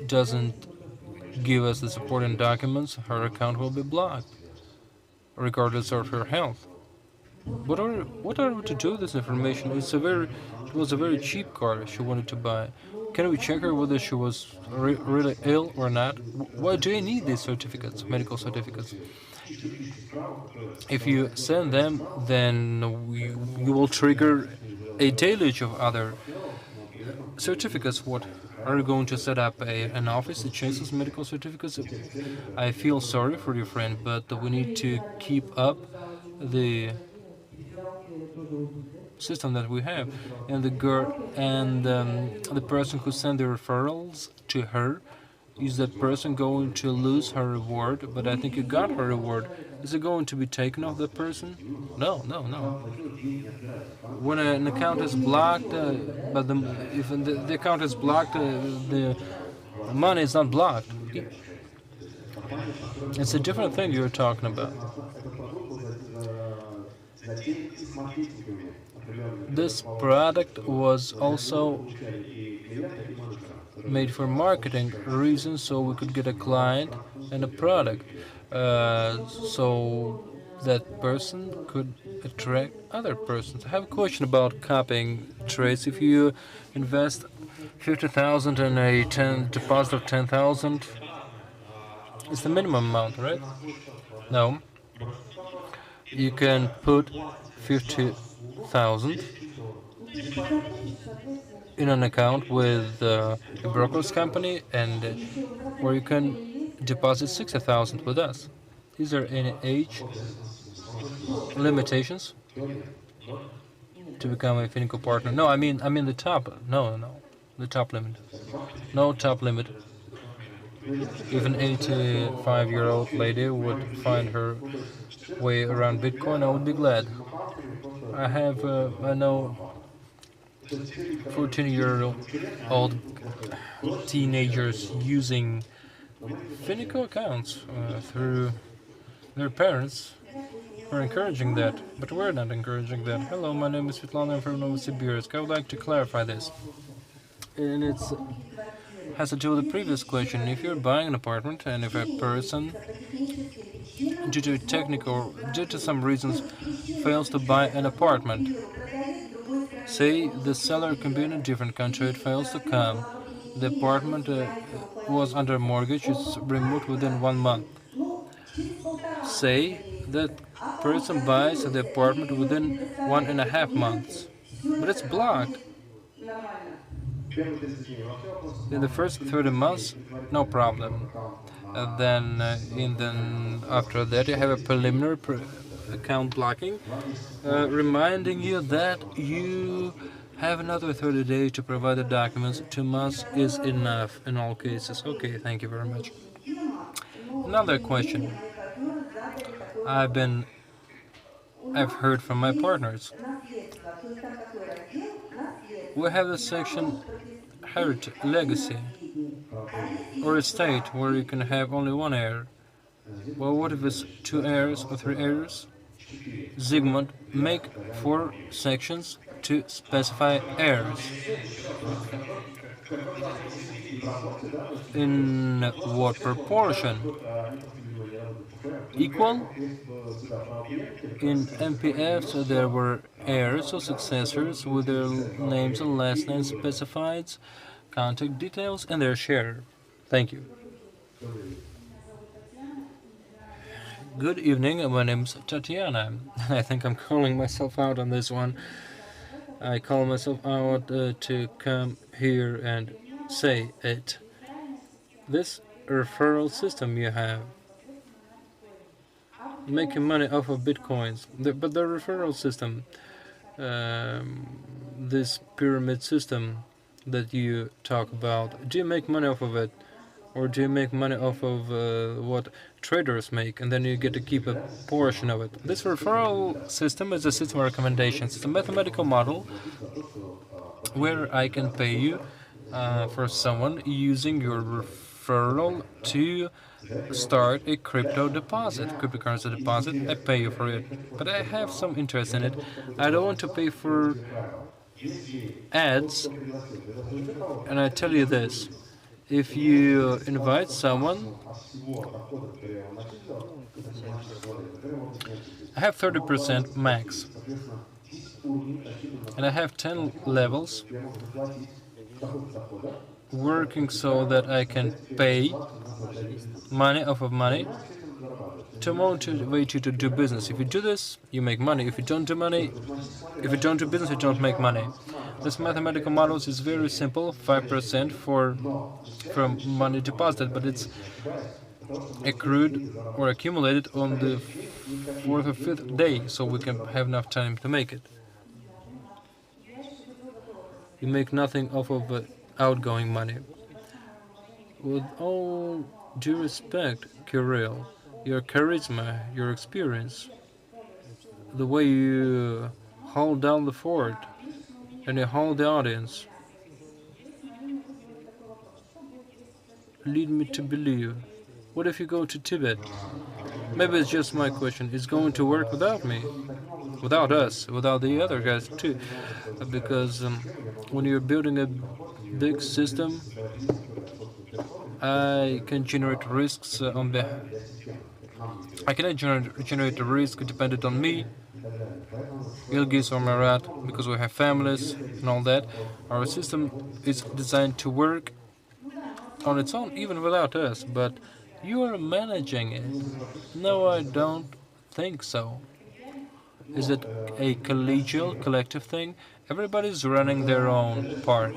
doesn't give us the supporting documents. Her account will be blocked, regardless of her health. What are we to do with this information? It was a very cheap car she wanted to buy. Can we check her whether she was really ill or not? Why do you need these certificates, medical certificates? If you send them, then you will trigger a deluge of other certificates. What are you going to set up an office to check those medical certificates? I feel sorry for your friend, but we need to keep up the system that we have. And the girl and the person who sent the referrals to her, is that person going to lose her reward? But I think you got her reward. Is it going to be taken off that person? No. When an account is blocked, but if the account is blocked, the money is not blocked. It's a different thing you're talking about. This product was also made for marketing reasons, so we could get a client and a product, so that person could attract other persons. I have a question about copying trades. If you invest 50,000 in a deposit of 10,000, it's the minimum amount, right? No. You can put 50,000 in an account with a broker's company, and where you can deposit 60,000 with us. Is there any age limitations to become a Finiko partner? No, I mean the top. No, the top limit. No top limit. If an 85-year-old lady would find her way around Bitcoin, I would be glad. I know 14-year-old teenagers using Finiko accounts through their parents. We're encouraging that, but we're not encouraging that. Hello, my name is Svetlana, I'm from Novosibirsk. I would like to clarify this. And it has to do with the previous question. If you're buying an apartment and if a person, due to some reasons, fails to buy an apartment, say the seller can be in a different country, it fails to come, the apartment was under mortgage, it's removed within 1 month. Say that person buys the apartment within 1.5 months, but it's blocked. In the first 30 months, no problem. Then after that, you have a preliminary account blocking, reminding you that you have another 30 days to provide the documents. 2 months is enough in all cases. Okay, thank you very much. Another question. I've heard from my partners. We have the section heritage, legacy, or estate, where you can have only one heir. Well, what if it's 2 heirs or 3 heirs? Zygmunt, make 4 sections to specify heirs. In what proportion? Equal? In MPFs, there were heirs or successors with their names and last names specified, contact details, and their share. Thank you. Good evening, my name's Tatiana. I think I'm calling myself out on this one. I call myself out to come here and say it. This referral system you have, making money off of bitcoins, but the referral system, this pyramid system that you talk about? Do you make money off of it? Or do you make money off of what traders make, and then you get to keep a portion of it? This referral system is a system of recommendations. It's a mathematical model where I can pay you for someone using your referral to start a crypto deposit, cryptocurrency deposit. I pay you for it, but I have some interest in it. I don't want to pay for ads, and I tell you this. If you invite someone, I have 30% max, and I have 10 levels working so that I can pay money off of money to motivate you to do business. If you do this, you make money. If you don't do business, you don't make money. This mathematical model is very simple, 5% from money deposited, but it's accrued or accumulated on the 4th or 5th day, so we can have enough time to make it. You make nothing off of outgoing money. With all due respect, Kirill, your charisma, your experience, the way you hold down the fort, and you hold the audience, lead me to believe. What if you go to Tibet? Maybe it's just my question. It's going to work without me, without us, without the other guys too. Because when you're building a big system, I can generate risks on the. I cannot generate a risk dependent on me, Ilgis or Marat, because we have families and all that. Our system is designed to work on its own, even without us, but you are managing it. No, I don't think so. Is it a collegial, collective thing? Everybody's running their own part.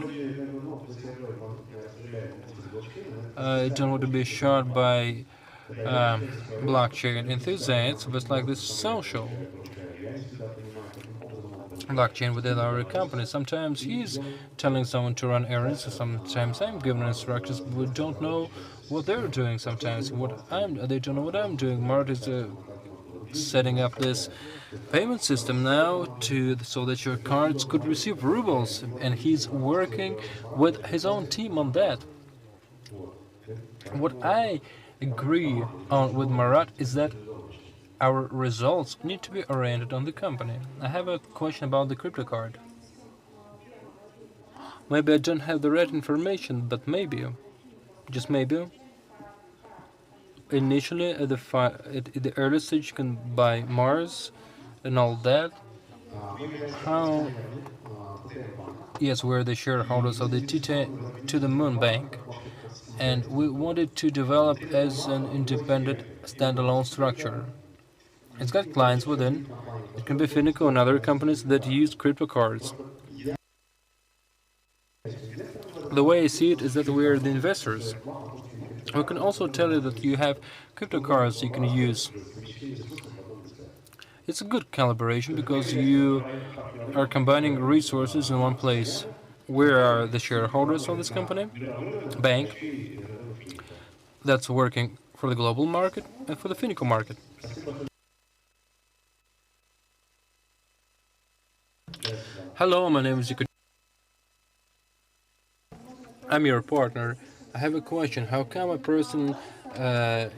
I don't want to be shot by blockchain enthusiasts, but like this social blockchain within our company. Sometimes he's telling someone to run errands, sometimes I'm giving instructions, but we don't know what they're doing sometimes. They don't know what I'm doing. Mart is setting up this payment system now so that your cards could receive rubles, and he's working with his own team on that. What I agree on with Marat is that our results need to be oriented on the company. I have a question about the crypto card. Maybe I don't have the right information, but maybe, just maybe, initially at the early stage you can buy Mars and all that. How? Yes, we're the shareholders of the CTI to the Moon Bank, and we wanted to develop as an independent standalone structure. It's got clients within. It can be Finiko and other companies that use crypto cards. The way I see it is that we are the investors. We can also tell you that you have crypto cards you can use. It's a good calibration because you are combining resources in one place. We are the shareholders of this company, bank, that's working for the global market and for the Finiko market. Hello, my name is Yuko. I'm your partner. I have a question. How come a person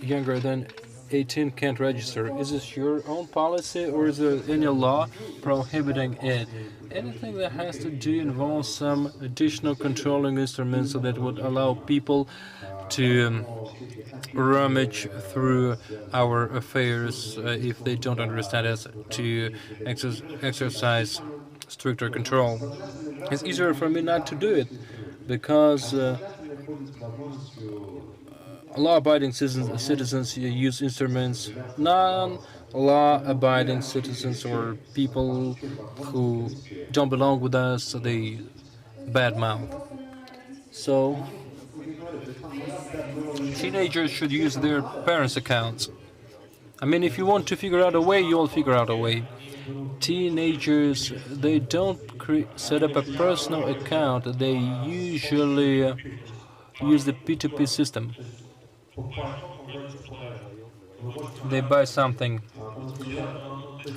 younger than 18 can't register? Is this your own policy, or is there any law prohibiting it? Anything that has to do involve some additional controlling instruments so that would allow people to rummage through our affairs if they don't understand us, to exercise stricter control. It's easier for me not to do it because law-abiding citizens use instruments. Non-law-abiding citizens or people who don't belong with us, they badmouth. So teenagers should use their parents' accounts. I mean, if you want to figure out a way, you'll figure out a way. teenagers, they don't set up a personal account. They usually use the P2P system. They buy something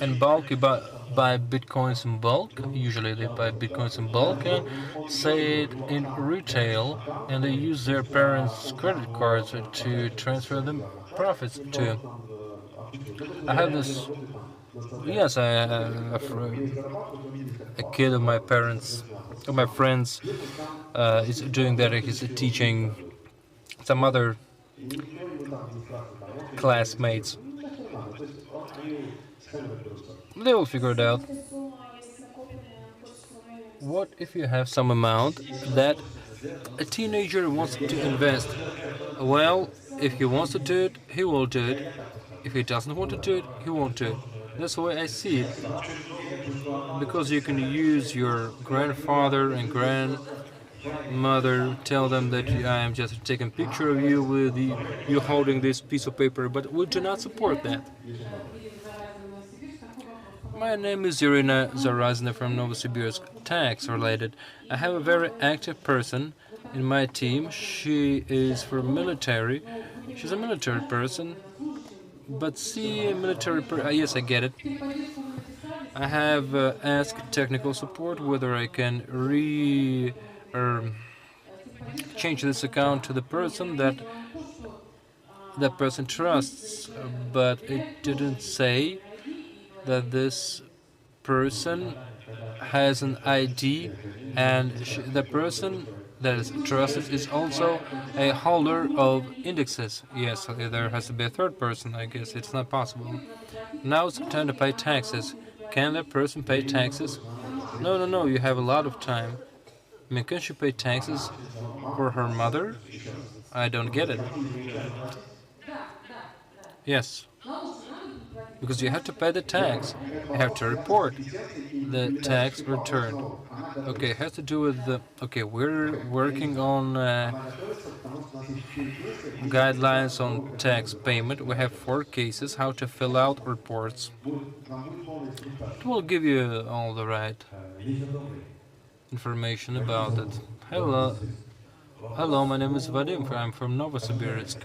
in bulk, buy bitcoins in bulk. Usually they buy bitcoins in bulk and say it in retail, and they use their parents' credit cards to transfer them profits to. I have this. Yes, I have a kid of my parents, of my friends, is doing that. He's teaching some other classmates. They will figure it out. What if you have some amount that a teenager wants to invest? Well, if he wants to do it, he will do it. If he doesn't want to do it, he won't do it. That's the way I see it. Because you can use your grandfather and grandmother, tell them that I am just taking a picture of you with you holding this piece of paper, but we do not support that. My name is Irina Zarazna from Novosibirsk, tax related. I have a very active person in my team. She is from military. She's a military person. But see, a military yes, I get it. I have asked technical support whether I can change this account to the person that person trusts, but it didn't say that this person has an ID, and the person that is trusted is also a holder of indexes. Yes, there has to be a third person, I guess. It's not possible. Now it's time to pay taxes. Can that person pay taxes? No, you have a lot of time. I mean, can she pay taxes for her mother? I don't get it. Yes. Because you have to pay the tax. You have to report the tax returned. Okay, it has to do with the... Okay, we're working on guidelines on tax payment. We have 4 cases, how to fill out reports. It will give you all the right information about it. Hello, my name is Vadim. I'm from Novosibirsk.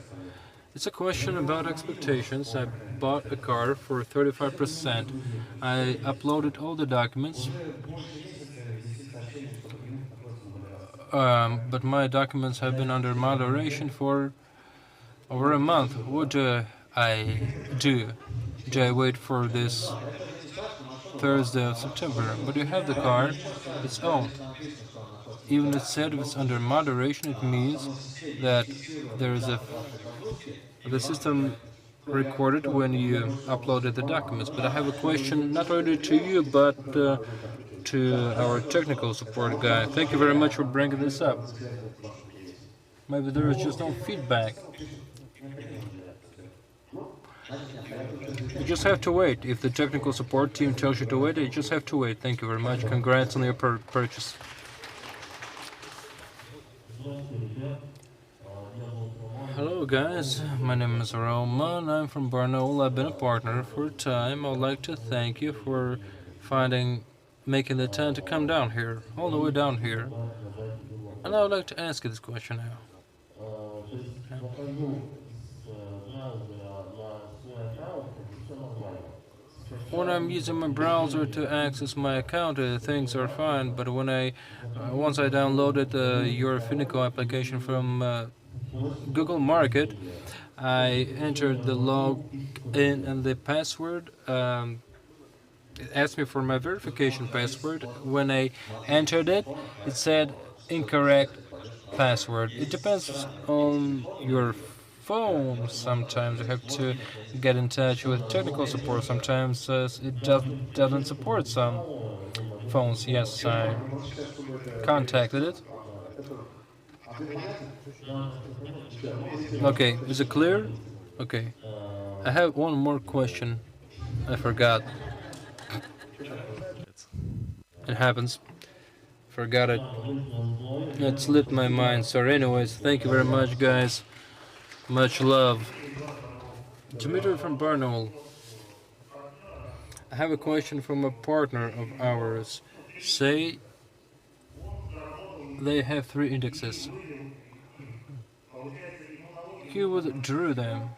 It's a question about expectations. I bought a car for 35%. I uploaded all the documents, but my documents have been under moderation for over a month. What do I do? Do I wait for this Thursday of September? But you have the car, it's owned. Even it said if it's under moderation, it means that there is the system recorded when you uploaded the documents. But I have a question not only to you, but to our technical support guy. Thank you very much for bringing this up. Maybe there is just no feedback. You just have to wait. If the technical support team tells you to wait, you just have to wait. Thank you very much. Congrats on your purchase. Hello guys, my name is Roman. I'm from Barnaul. I've been a partner for a time. I would like to thank you for making the time to come down here, all the way down here. And I would like to ask you this question now. When I'm using my browser to access my account, things are fine. But when once I downloaded your Finiko application from Google Market, I entered the login and the password. It asked me for my verification password. When I entered it, it said incorrect password. It depends on your phone. Sometimes you have to get in touch with technical support. Sometimes it doesn't support some phones. Yes, I contacted it. Okay, is it clear? Okay. I have one more question. I forgot. It happens. Forgot it. It slipped my mind. Sorry. Anyways, thank you very much, guys. Much love. Dmitry from Barnaul. I have a question from a partner of ours. Say they have 3 indexes. He withdrew them.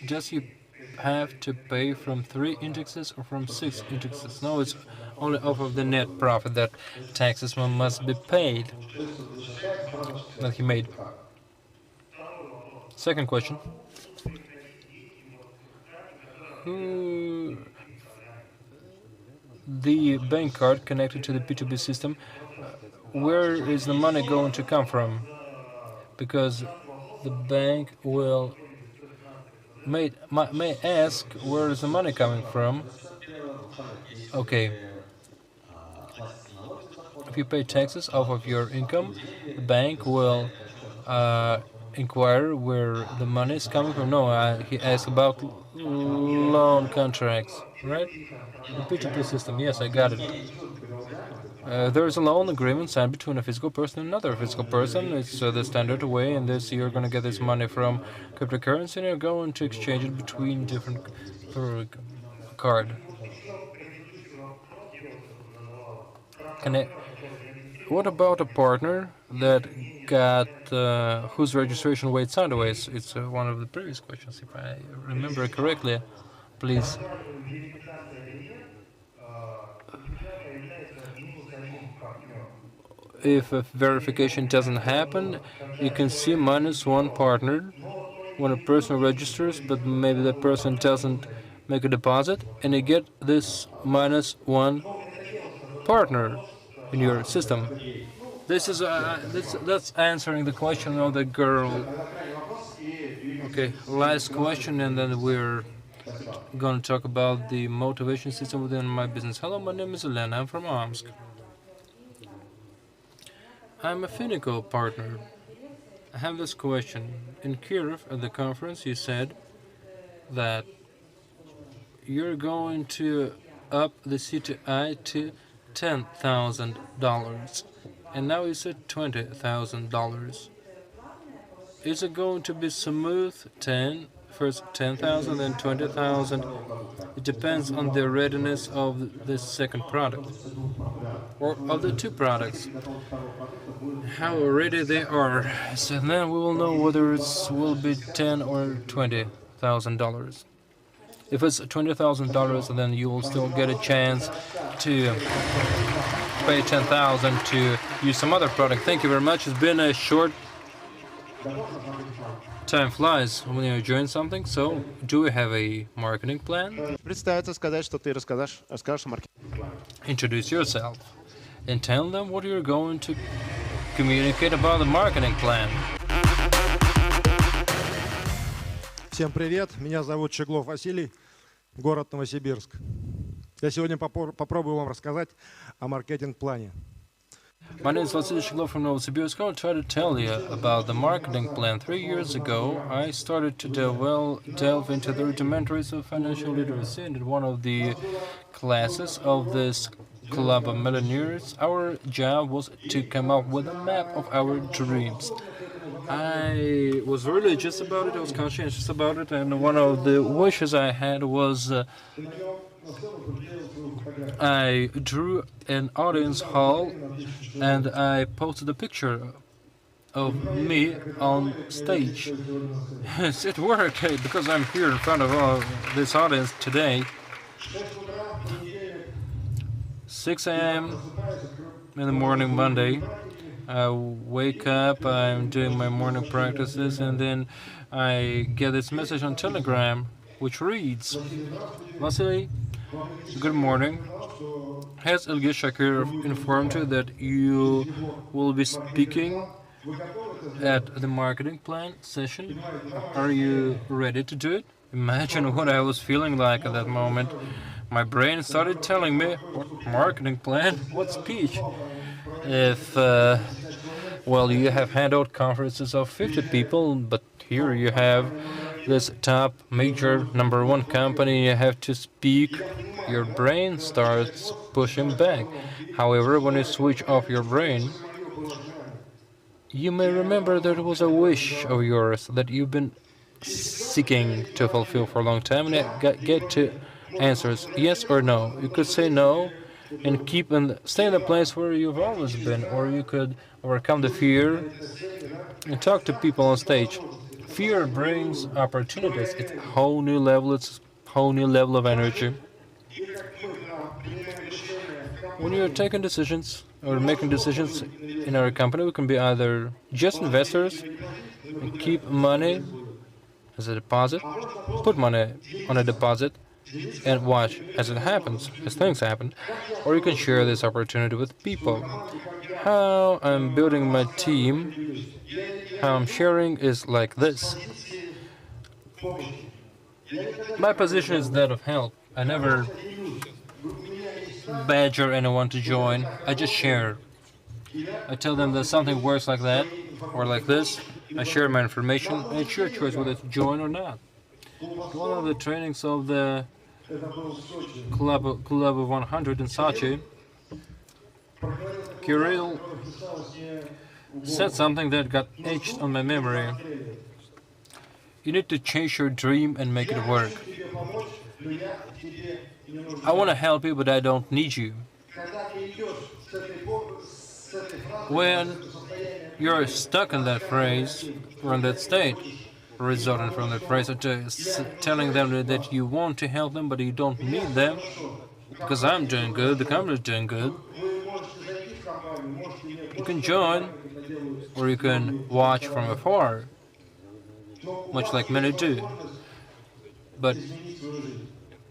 Does he have to pay from 3 indexes or from 6 indexes? No, it's only off of the net profit that taxes must be paid that he made. Second question. Who the bank card connected to the P2P system, where is the money going to come from? Because the bank will may ask where is the money coming from. Okay. If you pay taxes off of your income, the bank will inquire where the money is coming from. No, he asked about loan contracts, right? The P2P system, yes, I got it. There is a loan agreement signed between a physical person and another physical person. It's the standard way, and this you're going to get this money from cryptocurrency, and you're going to exchange it between different card. What about a partner that got whose registration went sideways? It's one of the previous questions, if I remember correctly. Please. If a verification doesn't happen, you can see -1 partner when a person registers, but maybe the person doesn't make a deposit, and you get this -1 partner in your system. This is that's answering the question of the girl. Okay, last question, and then we're going to talk about the motivation system within my business. Hello, my name is Elena. I'm from Omsk. I'm a Finiko partner. I have this question. In Kirill at the conference, you said that you're going to up the CTI to $10,000, and now you said $20,000. Is it going to be smooth? First 10,000, then 20,000. It depends on the readiness of the second product, or of the 2 products, how ready they are. So then we will know whether it will be $10,000 or $20,000. If it's $20,000, then you will still get a chance to pay $10,000 to use some other product. Thank you very much. It's been a short time flies when you're enjoying something. So, do we have a marketing plan? Представиться, сказать, что ты расскажешь о маркетинге. Introduce yourself and tell them what you're going to communicate about the marketing plan. Всем привет, меня зовут Shcheglov Vasily, город Новосибирск. Я сегодня попробую вам рассказать о маркетинг-плане. My name is Vasily Shcheglov from Novosibirsk. I'll try to tell you about the marketing plan. 3 years ago, I started to delve into the rudimentaries of financial literacy, and in one of the classes of this club of millionaires, our job was to come up with a map of our dreams. I was religious about it, I was conscientious about it, and one of the wishes I had was I drew an audience hall and I posted a picture of me on stage. Yes, it worked because I'm here in front of this audience today. 6 a.m. in the morning, Monday. I wake up, I'm doing my morning practices, and then I get this message on Telegram, which reads, Vasily, good morning. Has Ilya Shakirov informed you that you will be speaking at the marketing plan session? Are you ready to do it? Imagine what I was feeling like at that moment. My brain started telling me, what marketing plan? What speech? If, well, you have handout conferences of 50 people, but here you have this top major #1 company, you have to speak, your brain starts pushing back. However, when you switch off your brain, you may remember that it was a wish of yours that you've been seeking to fulfill for a long time, and get to answers, yes or no. You could say no and stay in the place where you've always been, or you could overcome the fear and talk to people on stage. Fear brings opportunities. It's a whole new level. It's a whole new level of energy. When you're taking decisions or making decisions in our company, we can be either just investors and keep money as a deposit, put money on a deposit, and watch as it happens, as things happen, or you can share this opportunity with people. How I'm building my team, how I'm sharing is like this. My position is that of help. I never badger anyone to join. I just share. I tell them that something works like that or like this. I share my information, and it's your choice whether to join or not. One of the trainings of the Club of 100 in Sochi, Kirill said something that got etched on my memory. You need to chase your dream and make it work. I want to help you, but I don't need you. When you're stuck in that phrase, or in that state, resulting from that phrase, telling them that you want to help them, but you don't need them, because I'm doing good, the company's doing good. You can join, or you can watch from afar, much like many do. But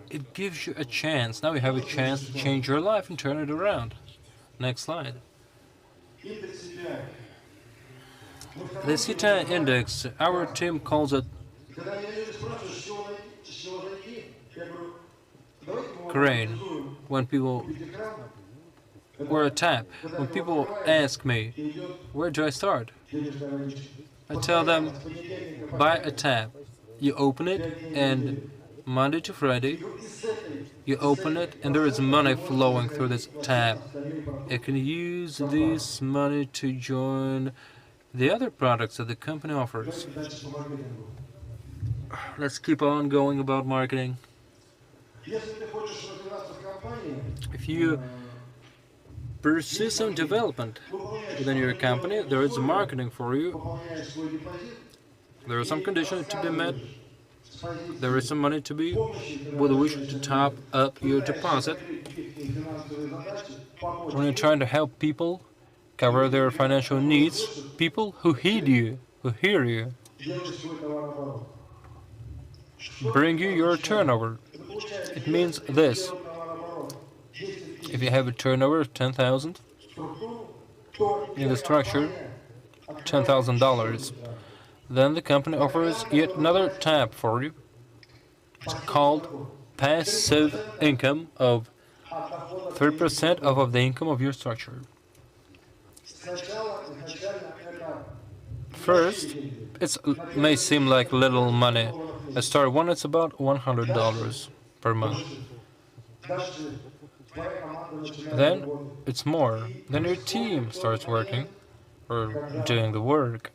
it gives you a chance. Now you have a chance to change your life and turn it around. Next slide. The CTI Index, our team calls it crane. When people, or a tap. When people ask me, where do I start? I tell them, buy a tab. You open it, and Monday to Friday, you open it, and there is money flowing through this tab. You can use this money to join the other products that the company offers. Let's keep on going about marketing. If you pursue some development within your company, there is marketing for you. There are some conditions to be met. There is some money to be with a wish to top up your deposit. When you're trying to help people cover their financial needs, people who heed you, who hear you, bring you your turnover. It means this. If you have a turnover of 10,000 in the structure, $10,000, then the company offers yet another tab for you. It's called passive income of 3% of the income of your structure. First, it may seem like little money. At start one, it's about $100 per month. Then it's more. Then your team starts working or doing the work.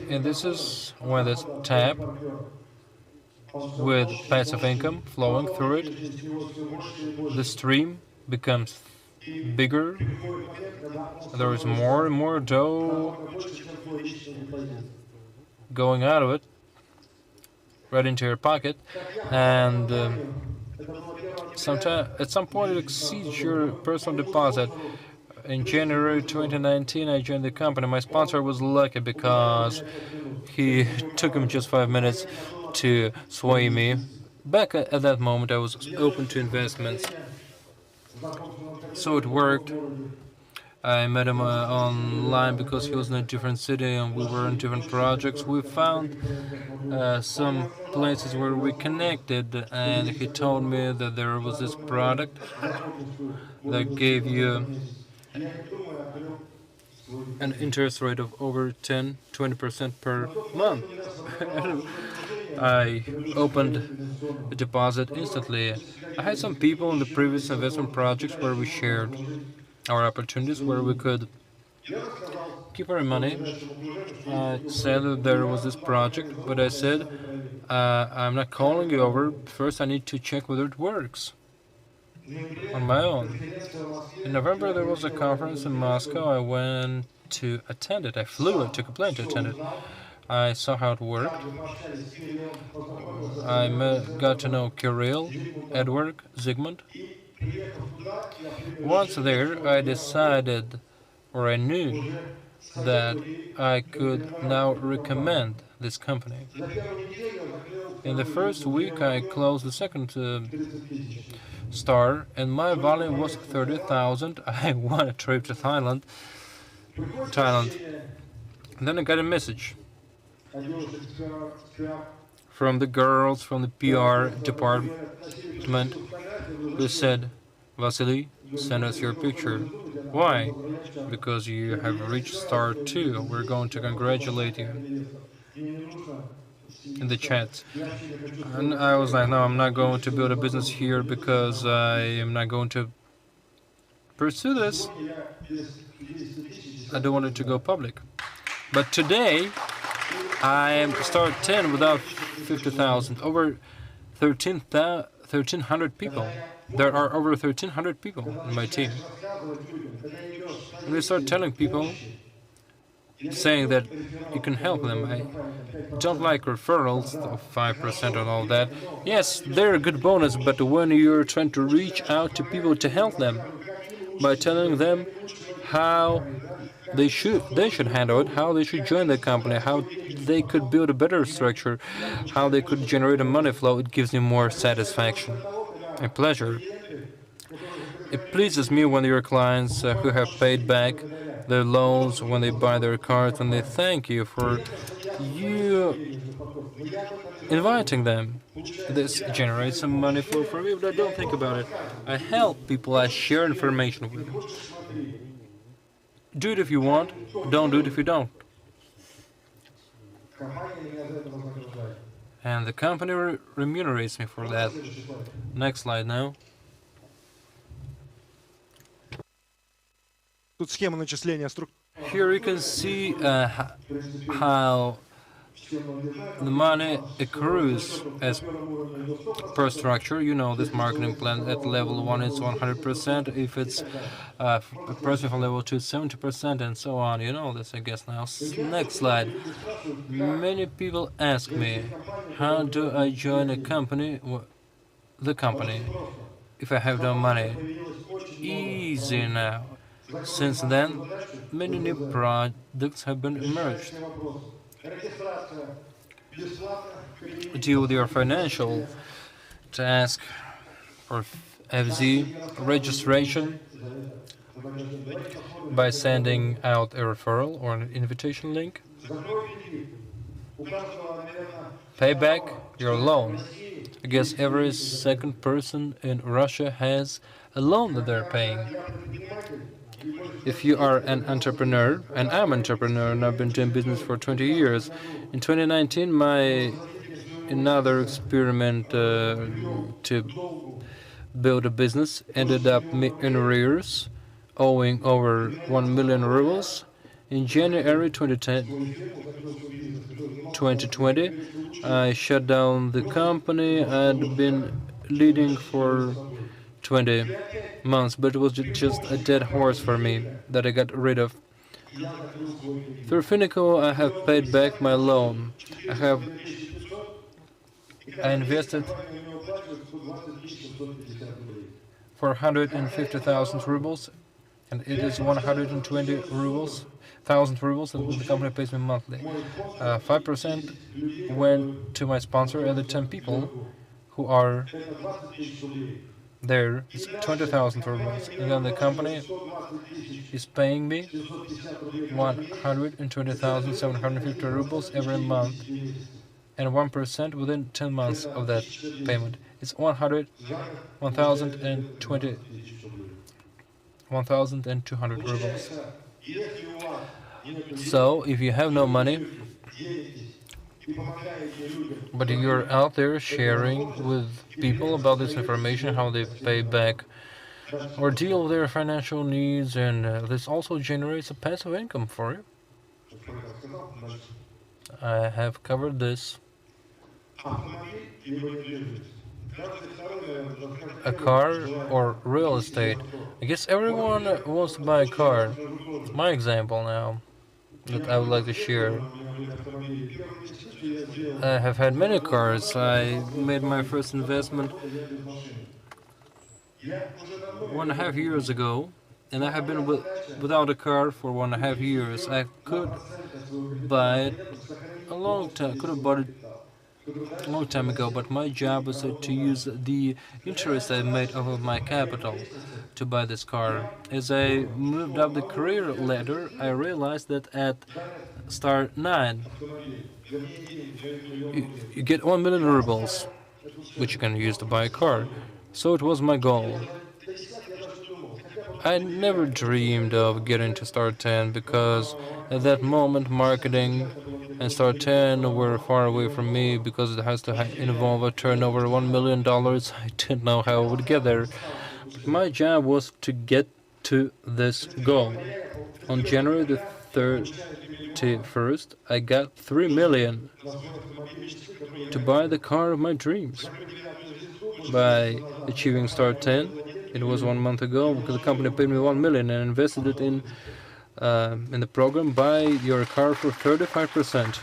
And this is when this tab with passive income flowing through it, the stream becomes bigger. There is more and more dough going out of it, right into your pocket, and at some point it exceeds your personal deposit. In January 2019, I joined the company. My sponsor was lucky because he took him just 5 minutes to sway me. Back at that moment, I was open to investments. So it worked. I met him online because he was in a different city and we were in different projects. We found some places where we connected, and he told me that there was this product that gave you an interest rate of over 10-20% per month. I opened a deposit instantly. I had some people in the previous investment projects where we shared our opportunities, where we could shopkeeper money. I said that there was this project, but I said, I'm not calling you over. First, I need to check whether it works on my own. In November, there was a conference in Moscow. I went to attend it. I flew to Kaplan to attend it. I saw how it worked. I got to know Kirill, Edward, Zygmunt. Once there, I decided, or I knew, that I could now recommend this company. In the first week, I closed the second star, and my volume was 30,000. I won a trip to Thailand. And then I got a message from the girls from the PR department who said, Vasily, send us your picture. Why? Because you have reached star 2. We're going to congratulate you. In the chat. And I was like, no, I'm not going to build a business here because I am not going to pursue this. I don't want it to go public. But today, I am star 10 without 50,000. Over 1,300 people. There are over 1,300 people in my team. And we start telling people, saying that you can help them. I don't like referrals, 5% and all that. Yes, they're a good bonus, but when you're trying to reach out to people to help them, by telling them how they should handle it, how they should join the company, how they could build a better structure, how they could generate a money flow, it gives me more satisfaction and pleasure. It pleases me when your clients who have paid back their loans, when they buy their cars, and they thank you for you inviting them. This generates some money flow for me, but I don't think about it. I help people, I share information with them. Do it if you want, don't do it if you don't. And the company remunerates me for that. Next slide now. Тут схема начисления Here you can see how the money accrues as per structure. You know this marketing plan. At level 1 it's 100%. If it's a person from level 2 it's 70% and so on. You know this, I guess now. Next slide. Many people ask me, how do I join a company, the company, if I have no money? Easy now. Since then, many new products have been emerged. Deal with your financial task or FZ registration by sending out a referral or an invitation link. Pay back your loan. I guess every second person in Russia has a loan that they're paying. If you are an entrepreneur, and I'm an entrepreneur and I've been doing business for 20 years, in 2019 another experiment to build a business ended up in arrears, owing over 1 million rubles. In January 2020, I shut down the company. I'd been leading for 20 months, but it was just a dead horse for me that I got rid of. Through Finiko, I have paid back my loan. I invested 450,000 rubles, and it is 120 rubles, 1,000 rubles that the company pays me monthly. 5% went to my sponsor and the 10 people who are there. It's 20,000 rubles, and then the company is paying me 120,750 rubles every month, and 1% within 10 months of that payment. It's 1,200 rubles. So, if you have no money, but you're out there sharing with people about this information, how they pay back or deal with their financial needs, and this also generates a passive income for you. I have covered this. A car or real estate. I guess everyone wants to buy a car. My example now that I would like to share. I have had many cars. I made my first investment 1.5 years ago, and I have been without a car for 1.5 years. I could buy it a long time. Could have bought it a long time ago, but my job was to use the interest I made off of my capital to buy this car. As I moved up the career ladder, I realized that at star 9, you get 1 million rubles, which you can use to buy a car. So it was my goal. I never dreamed of getting to star 10 because at that moment marketing and star 10 were far away from me because it has to involve a turnover of $1 million. I didn't know how I would get there. But my job was to get to this goal. On January the 31st, I got 3 million to buy the car of my dreams. By achieving star 10, it was 1 month ago, because the company paid me 1 million and invested it in the program Buy Your Car for 35%.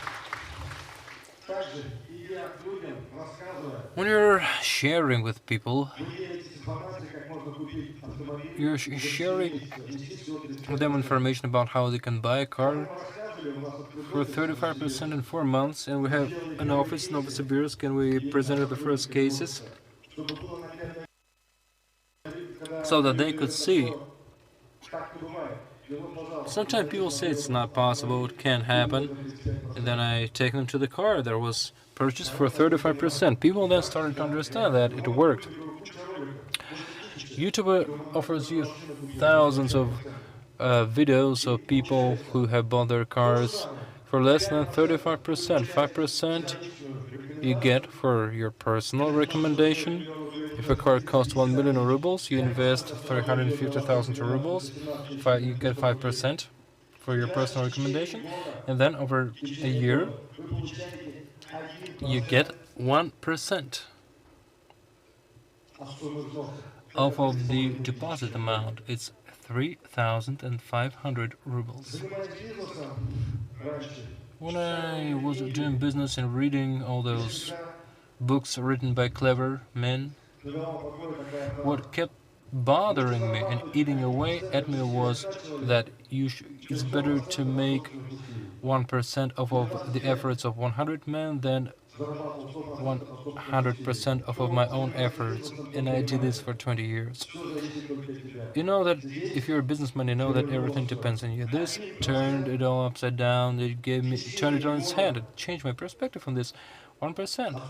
When you're sharing with people, you're sharing with them information about how they can buy a car for 35% in 4 months, and we have an office in Novosibirsk, and we presented the first cases so that they could see. Sometimes people say it's not possible, it can't happen, and then I take them to the car that was purchased for 35%. People then started to understand that it worked. YouTube offers you thousands of videos of people who have bought their cars for less than 35%. 5% you get for your personal recommendation. If a car costs 1 million rubles, you invest 350,000 rubles. You get 5% for your personal recommendation, and then over a year you get 1% off of the deposit amount. It's 3,500 rubles. When I was doing business and reading all those books written by clever men, what kept bothering me and eating away at me was that it's better to make 1% off of the efforts of 100 men than 100% off of my own efforts, and I did this for 20 years. You know that if you're a businessman, you know that everything depends on you. This turned it all upside down. It turned it on its head. It changed my perspective on this. 1%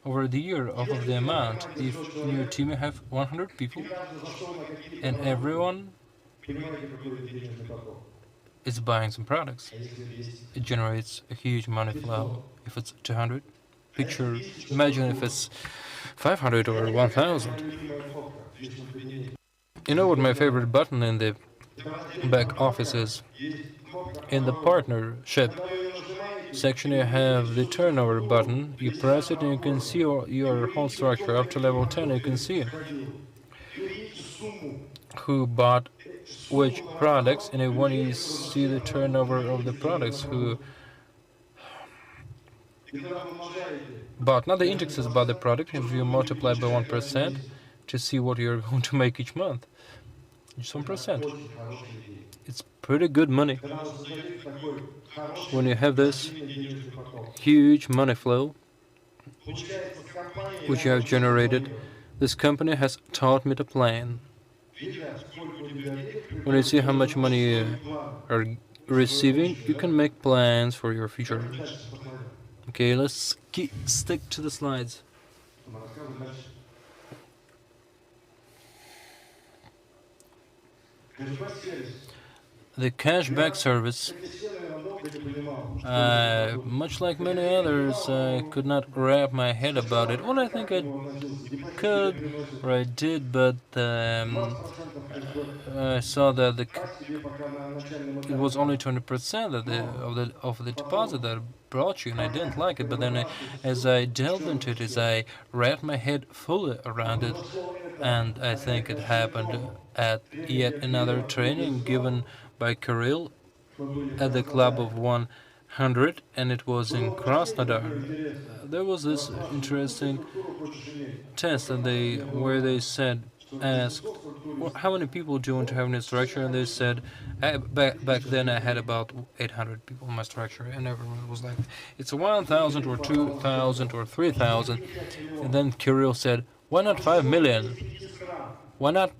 over the year off of the amount. If in your team you have 100 people and everyone is buying some products, it generates a huge money flow. If it's 200, imagine if it's 500 or 1,000. You know what my favorite button in the back office is? In the partnership section you have the turnover button. You press it and you can see your whole structure. Up to level 10 you can see who bought which products, and when you see the turnover of the products who bought, not the indexes, but the product, and you multiply by 1% to see what you're going to make each month. Just 1%. It's pretty good money. When you have this huge money flow, which you have generated, this company has taught me to plan. When you see how much money you are receiving, you can make plans for your future. Okay, let's stick to the slides. the cashback service, much like many others, I could not wrap my head about it. Well, I think I could, or I did, but I saw that it was only 20% of the deposit that brought you, and I didn't like it. But then, as I delved into it, as I wrapped my head fully around it, and I think it happened at yet another training given by Kirill at the Club of 100, and it was in Krasnodar. There was this interesting test where they asked, well, how many people do you want to have in your structure? And they said, back then I had about 800 people in my structure, and everyone was like, it's 1,000 or 2,000 or 3,000. And then Kirill said, why not 5 million? Why not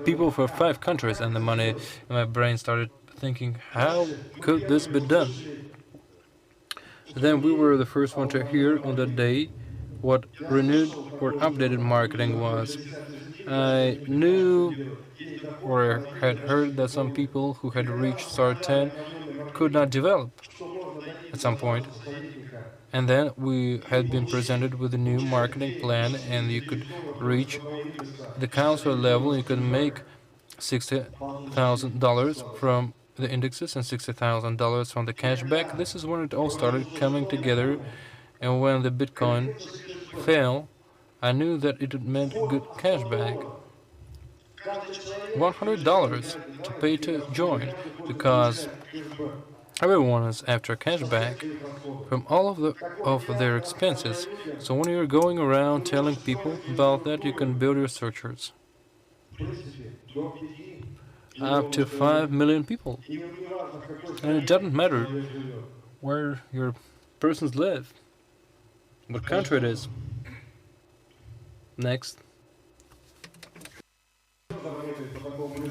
people for 5 countries? And my brain started thinking, how could this be done? Then we were the first one to hear on that day what renewed or updated marketing was. I knew or had heard that some people who had reached star 10 could not develop at some point. And then we had been presented with a new marketing plan, and you could reach the council level. You could make $60,000 from the indexes and $60,000 from the cashback. This is when it all started coming together. And when the Bitcoin fell, I knew that it meant good cashback. $100 to pay to join, because everyone is after cashback from all of their expenses. So when you're going around telling people about that, you can build your structures. Up to 5 million people. And it doesn't matter where your persons live, what country it is. Next.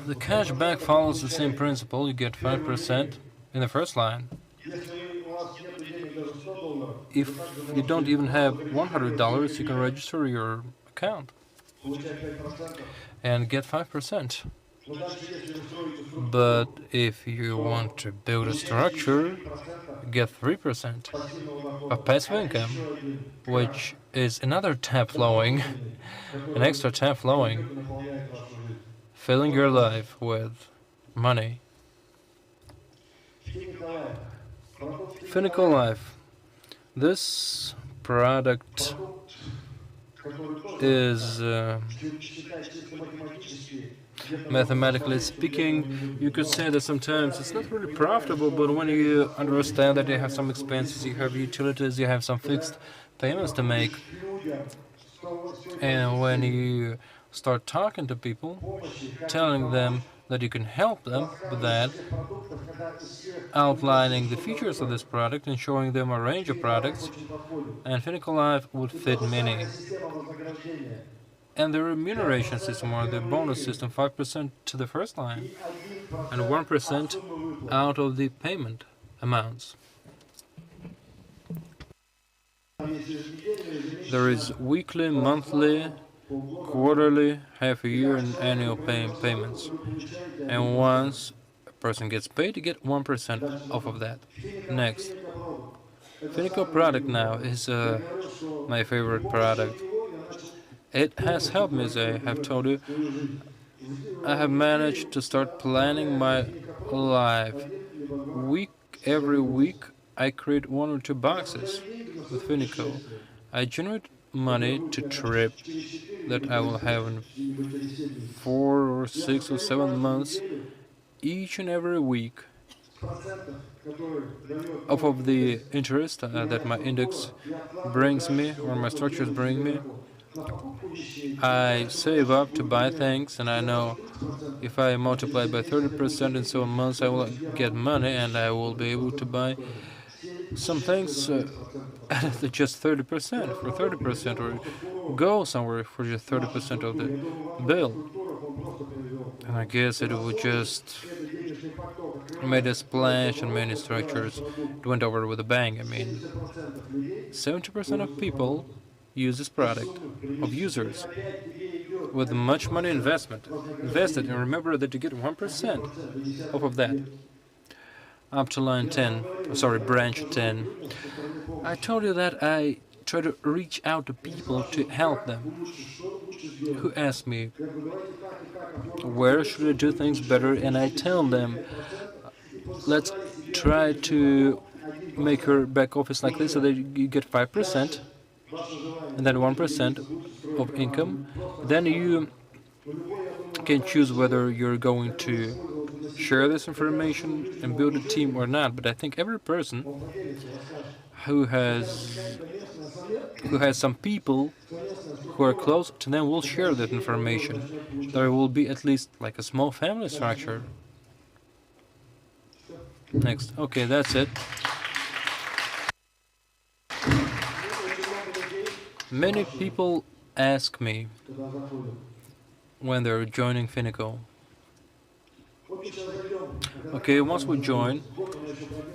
The cashback follows the same principle. You get 5% in the first line. If you don't even have $100, you can register your account and get 5%. But if you want to build a structure, get 3% of passive income, which is another tap flowing, an extra tap flowing, filling your life with money. Finiko Life. This product is, mathematically speaking, you could say that sometimes it's not really profitable, but when you understand that you have some expenses, you have utilities, you have some fixed payments to make, and when you start talking to people, telling them that you can help them with that, outlining the features of this product and showing them a range of products, and Finiko Life would fit many. And the remuneration system, or the bonus system, 5% to the first line and 1% out of the payment amounts. There is weekly, monthly, quarterly, half a year, and annual payments. And once a person gets paid, you get 1% off of that. Next. Finiko Product now is my favorite product. It has helped me, as I have told you. I have managed to start planning my life. Every week, I create 1 or 2 boxes with Finiko. I generate money to trip that I will have in 4 or 6 or 7 months, each and every week. Off of the interest that my index brings me, or my structures bring me, I save up to buy things, and I know if I multiply by 30% in 7 months, I will get money, and I will be able to buy some things at just 30%, for 30%, or go somewhere for just 30% of the bill. And I guess it would just made a splash on many structures. It went over with a bang. I mean, 70% of people use this product, of users. with much money invested, and remember that you get 1% off of that. Up to line 10, sorry, branch 10. I told you that I try to reach out to people to help them who ask me where should I do things better, and I tell them, let's try to make your back office like this so that you get 5% and then 1% of income. Then you can choose whether you're going to share this information and build a team or not. But I think every person who has some people who are close to them will share that information. There will be at least like a small family structure. Next. Okay, that's it. Many people ask me when they're joining Finiko. Okay, once we join,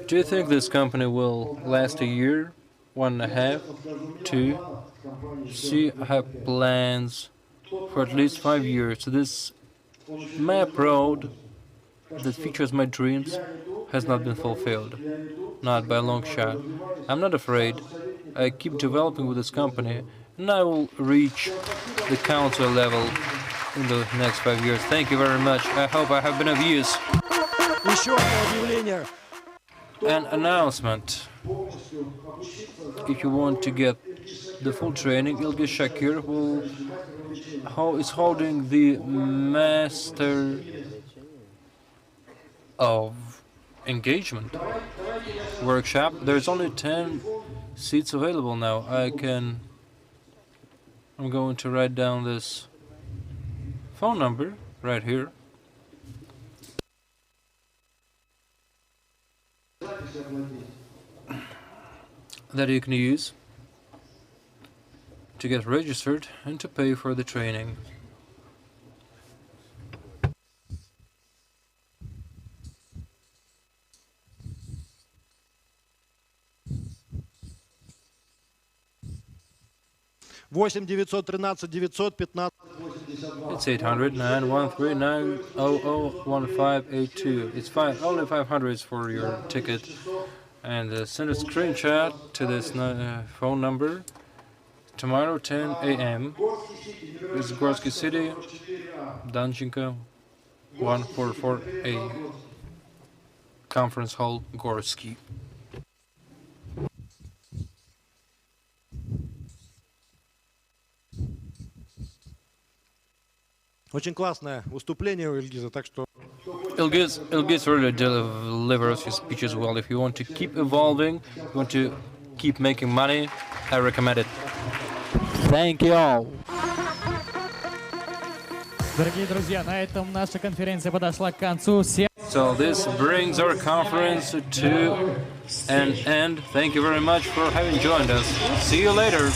do you think this company will last a year, 1.5, 2? See, I have plans for at least 5 years. So this map road that features my dreams has not been fulfilled, not by a long shot. I'm not afraid. I keep developing with this company, and I will reach the council level in the next 5 years. Thank you very much. I hope I have been of use. An announcement. If you want to get the full training, Ilgi Shakir is holding the Master of Engagement workshop. There's only 10 seats available now. I'm going to write down this phone number right here. That you can use to get registered and to pay for the training. It's 800-913-900-1582. It's only 500 for your ticket. And send a screenshot to this phone number tomorrow 10 a.m. This is Gorsky City, Danchenko 144A, Conference Hall, Gorsky. Очень классное выступление у Ильгиза, так что... Ilgiz really delivers his speeches well. If you want to keep evolving, you want to keep making money, I recommend it. Thank you all. Дорогие друзья, на этом наша конференция подошла к концу. So this brings our conference to an end. Thank you very much for having joined us. See you later.